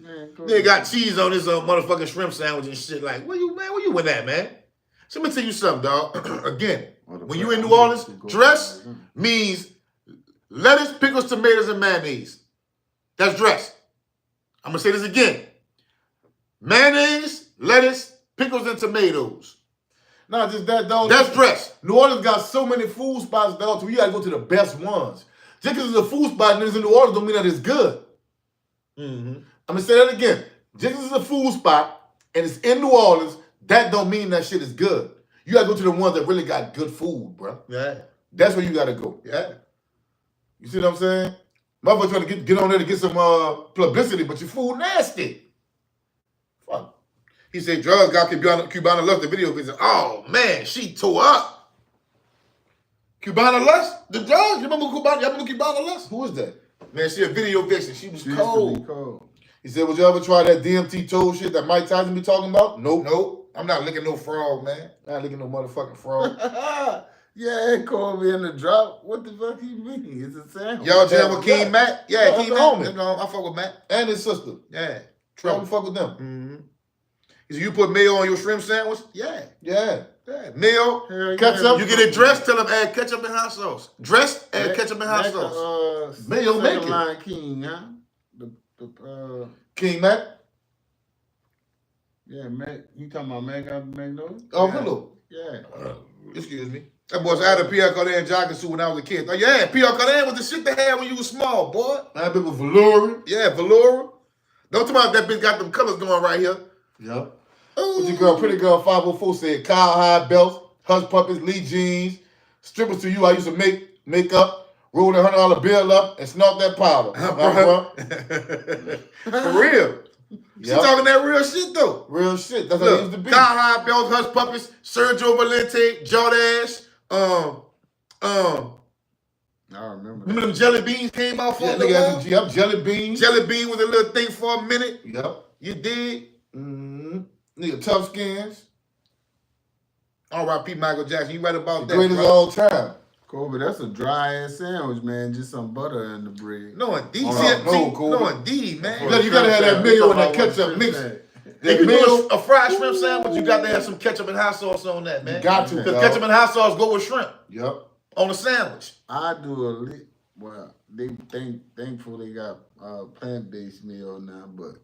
Man, they got cheese on this motherfucking shrimp sandwich and shit. Like, where you with that, man? So let me tell you something, dog. Again, when you in New Orleans, dress means lettuce, pickles, tomatoes, and mayonnaise. That's dress. I'm gonna say this again. Mayonnaise, lettuce, pickles, and tomatoes. Not just that, dog. That's dress. New Orleans got so many food spots, dog, so you gotta go to the best ones. Just because it's a food spot and it's in New Orleans don't mean that it's good. Mm-hmm. I'm gonna say that again. Just because it's a food spot and it's in New Orleans, that don't mean that shit is good. You gotta go to the ones that really got good food, bro. Yeah. That's where you gotta go. Yeah. You see what I'm saying? Motherfucker trying to get on there to get some publicity, but your food nasty. Fuck. He said drugs got Cubana Lust, the video visit. Oh man, she tore up. Cubana Lust? The drugs? You remember Cubana Lust? Who is that? Man, she a video vixen. She was She used to be cold. cold. He said, would you ever try that DMT toad shit that Mike Tyson be talking about? Nope. Nope. I'm not licking no frog, man. I ain't looking no motherfucking frog. Yeah, Kobe in the drop. What the fuck he mean? It's a sandwich. Y'all jam with King Matt? Yeah, Yeah, King that's Matt. the homie. You know, I fuck with Matt. And his sister. Yeah. Don't fuck with them. Mm-hmm. He said, you put mayo on your shrimp sandwich? Yeah. Yeah. Yeah. Mayo. Hell Ketchup. You get it dressed, tell them add ketchup and hot sauce. Dressed, add Mac- ketchup and hot Mac, sauce. Mayo second make it. line King, huh? The King Matt. yeah, Mac. You talking about Mac out of McDonald's? Oh, Yeah. hello. Yeah. Excuse me. That boy's out of Pierre Cardin jogging suit when I was a kid. Oh, yeah, Pierre Cardin was the shit they had when you was small, boy. That bitch was velour. Yeah, velour. Don't tell me about that bitch got them colors going right here. Yep. What your girl, pretty girl 504 said, Kyle high belts, hush puppies, Lee jeans, strippers to you. I used to make up, roll that $100 bill up, and snort that powder. For real. She Yep. talking that real shit, though. Real shit. That's how it used to Look, be. Kyle High, Bells, Hush Puppies, Sergio Valente, Jordash, I remember remember that. them jelly beans came out for Yeah, a nigga little had while? some yep, jelly beans. Jelly bean was a little thing for a minute. Yep. You dig? Mm-hmm. Nigga, tough skins. R.I.P. Michael Jackson. You right about that, Greatest of bro. all time. Kobe, that's a dry ass sandwich, man. Just some butter in the bread. No, indeed. Oh, See, no, Kobe. no, indeed, man. You gotta have that mayo and that ketchup mix. If That you mayo, do a fried shrimp sandwich, you got to have some ketchup and hot sauce on that, man. you got to, Because dog. ketchup and hot sauce go with shrimp Yep. on the sandwich. I do well, they thankful they got plant-based meal now, but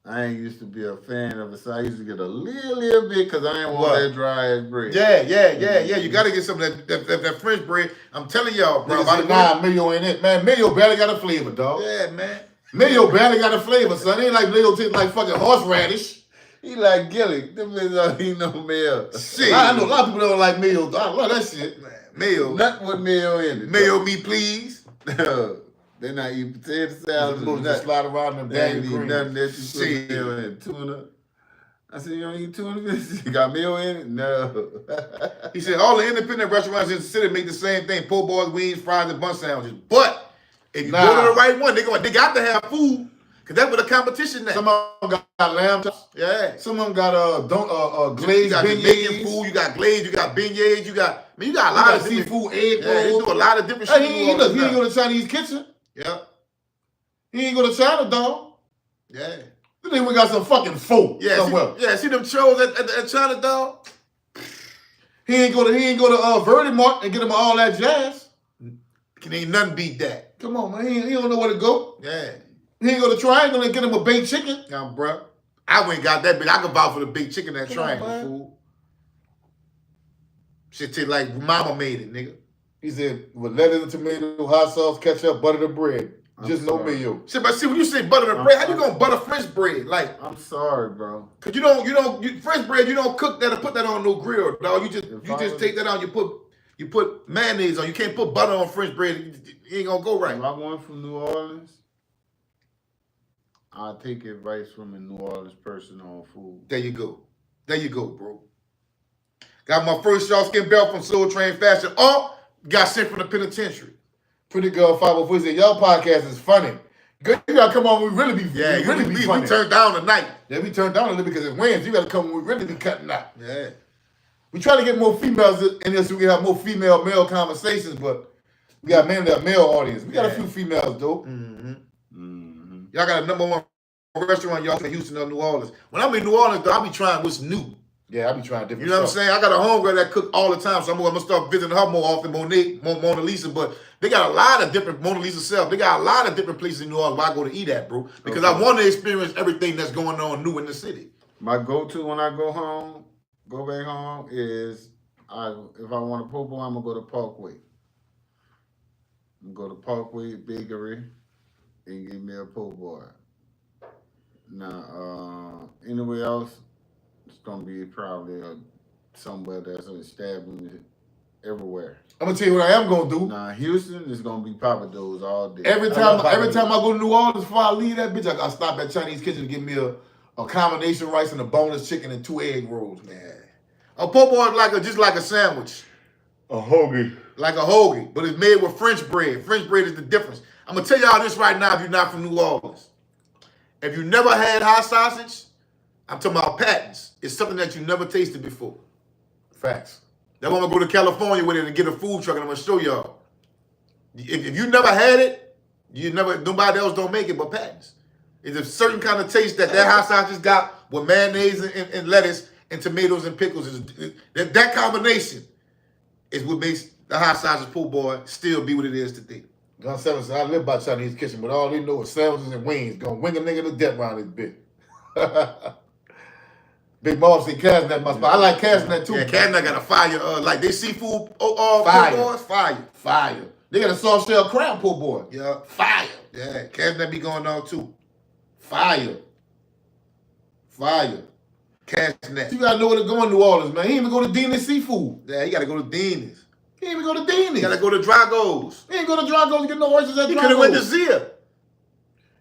I ain't used to be a fan of it, so I used to get a little bit because I ain't want What? that dry ass bread. Yeah. You got to get some of that French bread. I'm telling y'all, bro. Niggas say, nah, mayo ain't it. Man, mayo barely got a flavor, dog. Yeah, man. Mayo barely got a flavor, son. It ain't like mayo tastes like fucking horseradish. He like Gilly. Them niggas don't eat no meal. Shit. I know a lot of people don't like mayo. I love that shit. Man, mayo. Nothing with mayo in it. Mayo me, please. They not eating potato salad. Supposed to Nothing. slide around them They ain't dang eat green. nothing that you put Shit. mayo in. Tuna. I said, you don't eat tuna fish? You got mayo in it? No. He said all the independent restaurants in the city make the same thing: po' boys, wings, fries, and bun sandwiches. But if you go Nah. to the right one, they got to have food because that's where the competition at. Some of them got lamb chops. Yeah. Some of them got You glazed got beignets. Jamaican food, you got glazed, you got beignets, you got a lot of different seafood, egg Yeah, they rolls. do a lot of different Hey, shit. he ain't go to Chinese kitchen. Yeah. He ain't go to China, dog. Yeah. Then we got some fucking pho Yeah, somewhere. see them shows at China, dog? He ain't go to Verdi Mart and get him all that jazz. Can ain't nothing beat that. Come on, man. He don't know where to go. Yeah. He ain't go to Triangle and get him a baked chicken. Now, bruh, I went and got that big. I could vouch for the big chicken that Come on, triangle man. food. Shit taste like mama made it, nigga. He said, with lettuce and tomato, hot sauce, ketchup, butter the bread. Just no sorry. mayo. Shit, but see, when you say butter the bread, how you gonna butter French bread? Like, I'm sorry, bro. cause you French bread, you don't cook that or put that on no grill, dog. You just take that out, you You put mayonnaise on. You can't put butter on French bread. It ain't gonna go right. If I went from New Orleans, I'll take advice from a New Orleans person on food. There you go. There you go, bro. Got my first shark skin belt from Soul Train Fashion. Oh, got sent from the penitentiary. Pretty Girl 504 said, y'all podcast is funny. Good, you gotta come on. We really be, Yeah, we really be funny. we turned down tonight. Yeah, we turned down a little because it's Wednesday. You gotta come when we really be cutting out. Yeah. We try to get more females in this so we can have more female-male conversations, but we got mainly a male audience. We got a few females, though. Mm-hmm. Mm-hmm. Y'all got a #1 restaurant, y'all in Houston or New Orleans. When I'm in New Orleans, though, I be trying what's new. Yeah, I be trying different You know what I'm stuff. saying? I got a homegirl that cook all the time, so I'm gonna start visiting her more often, Mona Lisa. But they got a lot of different Mona Lisa self. They got a lot of different places in New Orleans where I go to eat at, bro. Because I want to experience everything that's going on new in the city. My go-to when I go back home, is if I want a po' boy, I'm gonna go to Parkway. I'm gonna go to Parkway Bakery and get me a po' boy. Now, anywhere else, it's gonna be probably somewhere that's established everywhere. I'm gonna tell you what I am gonna do. Now, Houston is gonna be Papa Do's all day. Every time I go to New Orleans, before I leave that bitch, I stop at Chinese Kitchen to get me a combination rice and a boneless chicken and 2 egg rolls, man. A po' boy is just like a sandwich. A hoagie. Like a hoagie, but it's made with French bread. French bread is the difference. I'm gonna tell y'all this right now if you're not from New Orleans. If you never had hot sausage, I'm talking about patents. It's something that you never tasted before. Facts. Then I'm gonna go to California with it and get a food truck and I'm gonna show y'all. If you never had it, nobody else don't make it but patents. It's a certain kind of taste that hot sausage got with mayonnaise and lettuce and tomatoes and pickles. That combination is what makes the hot sausage po' boy still be what it is today. Gun 7 said, I live by Chinese Kitchen, but all they know is sandwiches and wings. Gonna wing a nigga to death around this bitch. Big Mom said Casnat my spot. I like Casnat too. Yeah, Casnat got a fire. Like they seafood po' boys, fire. Fire. They got a soft shell crab po' boy. Yeah. Fire. Yeah, Casnat be going on too. Fire. Fire. Casnat. You gotta know where to go in New Orleans, man. He ain't even go to Dina's Seafood. Yeah, you gotta go to Dina's. He ain't even go to Dina's. You gotta go to Drago's. He ain't go to Drago's to get no oysters at Drago's. He could have went to Zia.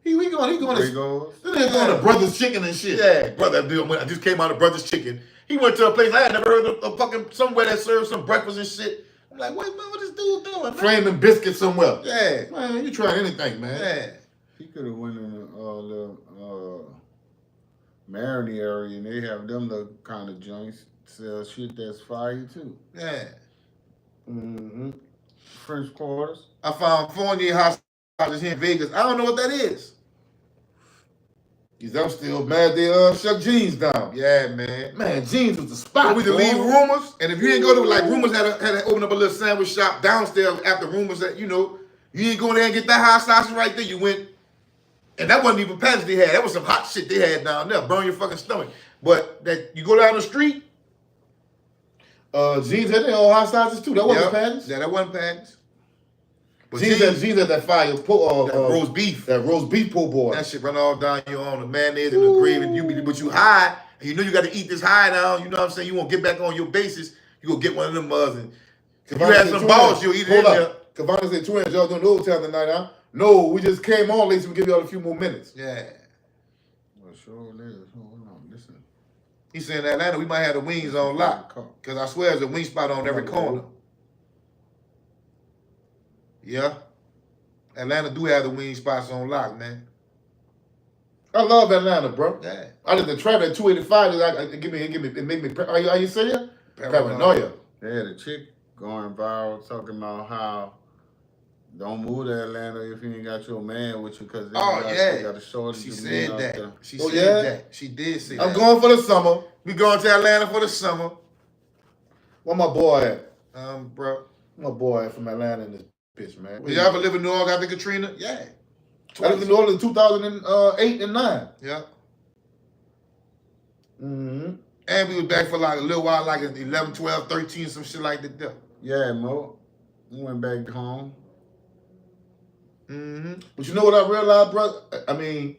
He going to Dragos. This nigga going to Brothers Chicken and shit. Yeah, brother, I just came out of Brothers Chicken. He went to a place I had never heard of, a fucking somewhere that served some breakfast and shit. I'm like, wait, man, what this dude doing, man? Flaming biscuit somewhere. Yeah. Man, you trying anything, man. Yeah. He could have went in the Maroney area and they have them the kind of joints sell shit that's fire too. Yeah. Mm-hmm. French quarters. I found Fournier hot sausage here in Vegas. I don't know what that is. I'm still mad they shut Jeans down. Yeah, man. Man, Jeans was the spot. So we can boy. leave Rumors, and if you ain't go to, like, Rumors had to open up a little sandwich shop downstairs after Rumors that, you ain't go there and get that hot sausage right there. You went, and that wasn't even patties they had. That was some hot shit they had down there. Burn your fucking stomach. But that you go down the street. Jeans had their own hot sausages too. That wasn't patties. Yeah, that wasn't patties. But Jeans had that fire that roast beef. That roast beef po' boy. That shit run all down your own, the mayonnaise and the gravy. But you high, and you know you got to eat this high now. You know what I'm saying? You won't get back on your basis. You go get one of them and if you had some balls, you'll eat it in there. Cavani said 2 inch, y'all doing the old town tonight, huh? No, we just came on late, so we give y'all a few more minutes. Yeah. Well, sure it is. Hold on, listen. He said in Atlanta we might have the wings on lock. Because I swear there's a wing spot on every corner. Yeah. Atlanta do have the wing spots on lock, man. I love Atlanta, bro. Yeah. I did the trap at 285. It made me. Are you saying? Paranoia. They had a chick going viral talking about how don't move to Atlanta if you ain't got your man with you because they got a shortage. She of said men out that. there. She Oh, said yeah? that. She did say that. I'm going for the summer. We going to Atlanta for the summer. Where my boy at? Bro. My boy at from Atlanta in this bitch, man. Did y'all ever live in New Orleans after Katrina? Yeah. I lived in New Orleans in 2008 and 9. Yeah. Mm-hmm. And we was back for like a little while, like 11, 12, 13, some shit like that. Yeah, Mo. We went back home. Mm-hmm. But you know what I realized, bro? I mean,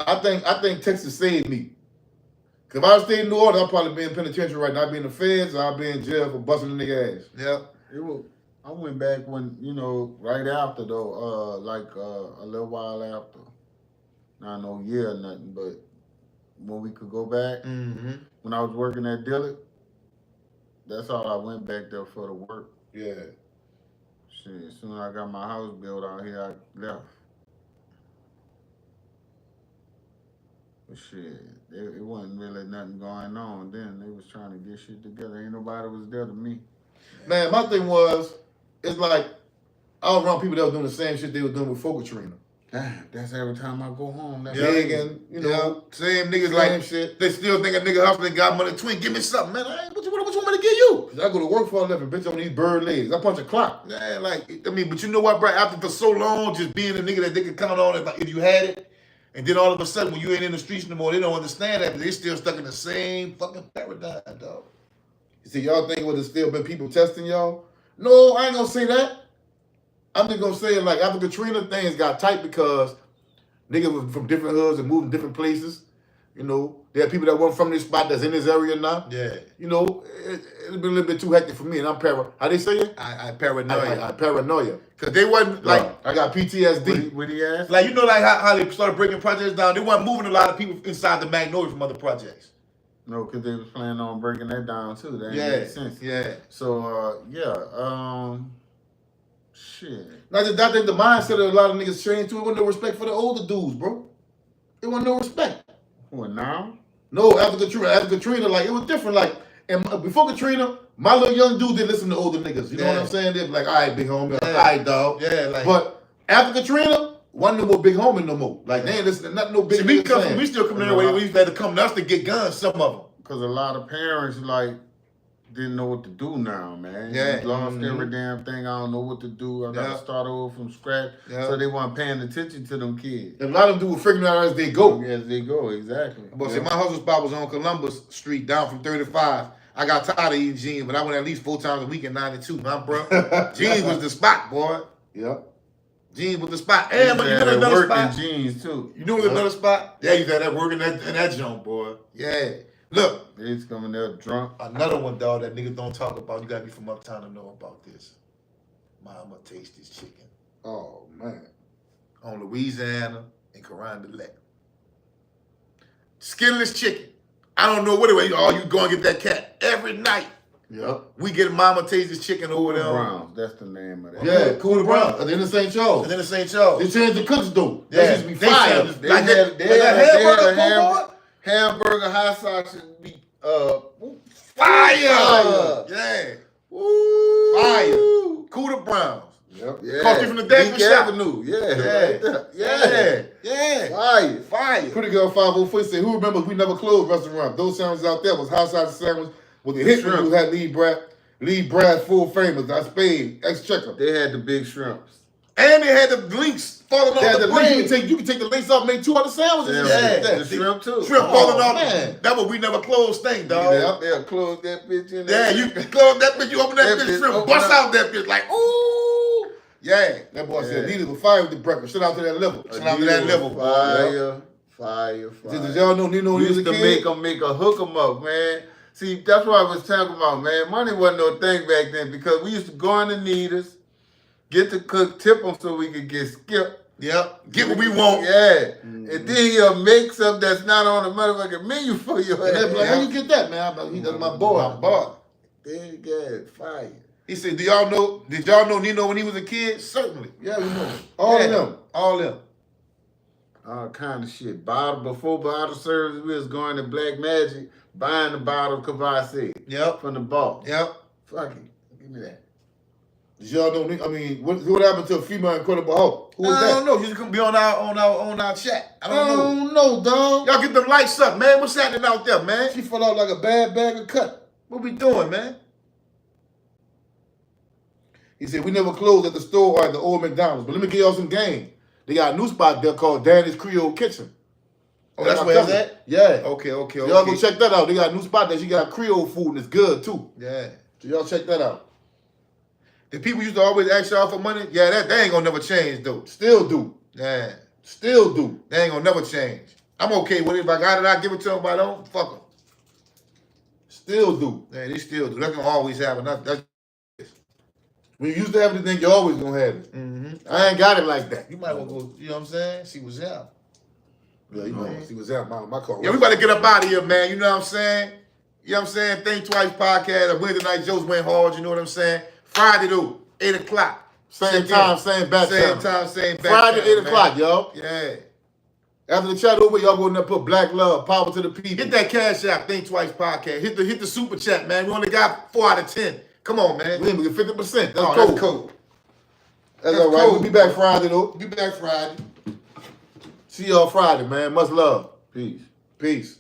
I think Texas saved me. Cause if I stayed in New Orleans, I'd probably be in penitentiary right now. I'd be in the feds, or I'd be in jail for busting the nigga ass. Yep. I went back when, right after though, a little while after. Not no year or nothing, but when we could go back, when I was working at Dillard, that's all I went back there for to work. Yeah. Shit, as soon as I got my house built out here, I left. But shit, it wasn't really nothing going on then. They was trying to get shit together. Ain't nobody was there to me. Man, my thing was, it's like, I was around people that was doing the same shit they were doing before Katrina. Damn, that's every time I go home. That's Big and, same niggas same like shit. they still think a nigga hustling got money. Twin, give me something, man. What you want me to give you? I go to work for a living, bitch, on these bird legs. I punch a clock. Yeah, but you know what, bro? After for so long, just being a nigga that they could count on if you had it, and then all of a sudden when you ain't in the streets no more, they don't understand that, but they still stuck in the same fucking paradigm, dog. You see, y'all think it would have still been people testing y'all? No, I ain't gonna say that. I'm just gonna say, like, after Katrina, things got tight because niggas was from different hoods and moved to different places. There are people that weren't from this spot that's in this area now. Yeah. It's been a little bit too hectic for me, and I'm how they say it? I paranoia. I paranoia. Cause they wasn't like I got PTSD. What he asked? like how they started breaking projects down. They weren't moving a lot of people inside the Magnolia from other projects. No, because they was planning on breaking that down too. That Yeah. makes sense. Yeah. So shit. I think the mindset of a lot of niggas changed too. It wasn't no respect for the older dudes, bro. It wasn't no respect. What now? No, after Katrina, like, it was different. Like, and before Katrina, my little young dude didn't listen to older niggas. You know what I'm saying? They'd be like, all right, big homie, all right, dog. Yeah, like. But after Katrina, wasn't no more big homie no more. Like, they ain't listening to nothing no big See, niggas we still come in there where we had to come to us to get guns, some of them. Because a lot of parents, didn't know what to do now, man. Yeah. You lost every damn thing. I don't know what to do. I got to start over from scratch. Yeah. So they weren't paying attention to them kids. And a lot of them do figuring out as they go. As they go, exactly. But see, my hustle spot was on Columbus Street, down from 35. I got tired of eating jeans, but I went at least 4 times a week in 92, bro. Jeans was the spot, boy. Yeah. Jeans was the spot. And but you know another work spot? in jeans, too. You know another spot? Yeah, you had that work in that joint, boy. Yeah. Look. They just coming there drunk. Another one, dog, that niggas don't talk about. You gotta be from uptown to know about this. Mama taste this chicken. Oh, man. On Louisiana and Carondelet. Skinless chicken. I don't know what it was. Oh, you go and get that cat every night. Yep. We get Mama taste this chicken over there. Browns, that's the name of that. Yeah, Cory Miller. At the end of St. Charles. And then the St. Charles. They changed the cooks, though. Yeah. They used to be fire. They had hamburger, hot sauce, and be fire. Yeah. Woo. Fire. Cooter Browns. Yep. Yeah. Coffee from the David Beach shop. Avenue. Yeah. Yeah. Right there. Yeah. Fire. Fire. Pretty Girl 504 said, who remembers we never closed restaurant? Those sandwiches out there was house sandwich with the hit who had Lee Brad full famous, I Spade, ex-checker. They had the big shrimps. And they had the links falling off the plane. You can take the links off and make 2 other sandwiches. Yeah. The shrimp too. Shrimp falling off. Man. That was we never closed thing, dog. Yeah, they'll close that bitch in Yeah, there. you close that bitch, you open that bitch, shrimp, open bust up. out that bitch like, ooh. Yeah. That boy said, Adidas was fire with the breakfast. Shout out to that level. Shout out to that level. Fire. Did y'all know Nino We was a used to kid? make a hook 'em up, man. See, that's what I was talking about, man. Money wasn't no thing back then because we used to go in the Neaters, get the cook, tip them so we could get skipped. Yep. Get what we want. Yeah. And then he'll make something that's not on the motherfucking menu for you. And they be like, how you get that, man? I'm like, that's my boy. My boy. There you go, fire. He said, did y'all know Nino when he was a kid? Certainly. Yeah, we know. All of them. All them. All kind of shit. Before bottle service, we was going to Black Magic, buying the bottle of Kavasi. Yep. From the bar. Yep. Fuck it. Give me that. Did y'all know, I mean, what happened to a female Incredible Hulk? Who was I that? don't know. You just be on our chat. I don't know. know, dog. Y'all get them lights up, man. What's happening out there, man? She fell out like a bad bag of cut. What we doing, man? He said, we never closed at the store or at the old McDonald's. But let me give y'all some game. They got a new spot there called Danny's Creole Kitchen. Oh, that's where it's at? Yeah. Okay. Y'all go check that out. They got a new spot there. She got Creole food and it's good, too. Yeah. So y'all check that out. The people used to always ask y'all for money. Yeah, they ain't gonna never change, though. Still do. Yeah. Still do. They ain't gonna never change. I'm okay with it. If I got it, I give it to them. If I don't, fuck them. Still do. Yeah, they still do. They can always have enough. That's, When you used to have it, think you always gonna have it. I ain't got it like that. you might want to go, you know what I'm saying? See what's out. Yeah, you know, see what's out my car. Yeah, we about to get up out of here, man. You know what I'm saying? You know what I'm saying? Think Twice podcast. Wednesday night, Joe's went hard. You know what I'm saying? Friday, though, 8 o'clock. Same time, same back Same channel. time, same back Friday, channel, 8 o'clock, y'all. Yeah. After the chat over, y'all go in there and put black love, power to the people. Hit that cash out, Think Twice podcast. Hit the super chat, man. We only got 4 out of 10. Come on, man. We ain't gonna get 50%. That's Oh, cool. that's cool. That's That's all right. cool. We'll be back Friday, though. Be back Friday. See y'all Friday, man. Much love. Peace. Peace.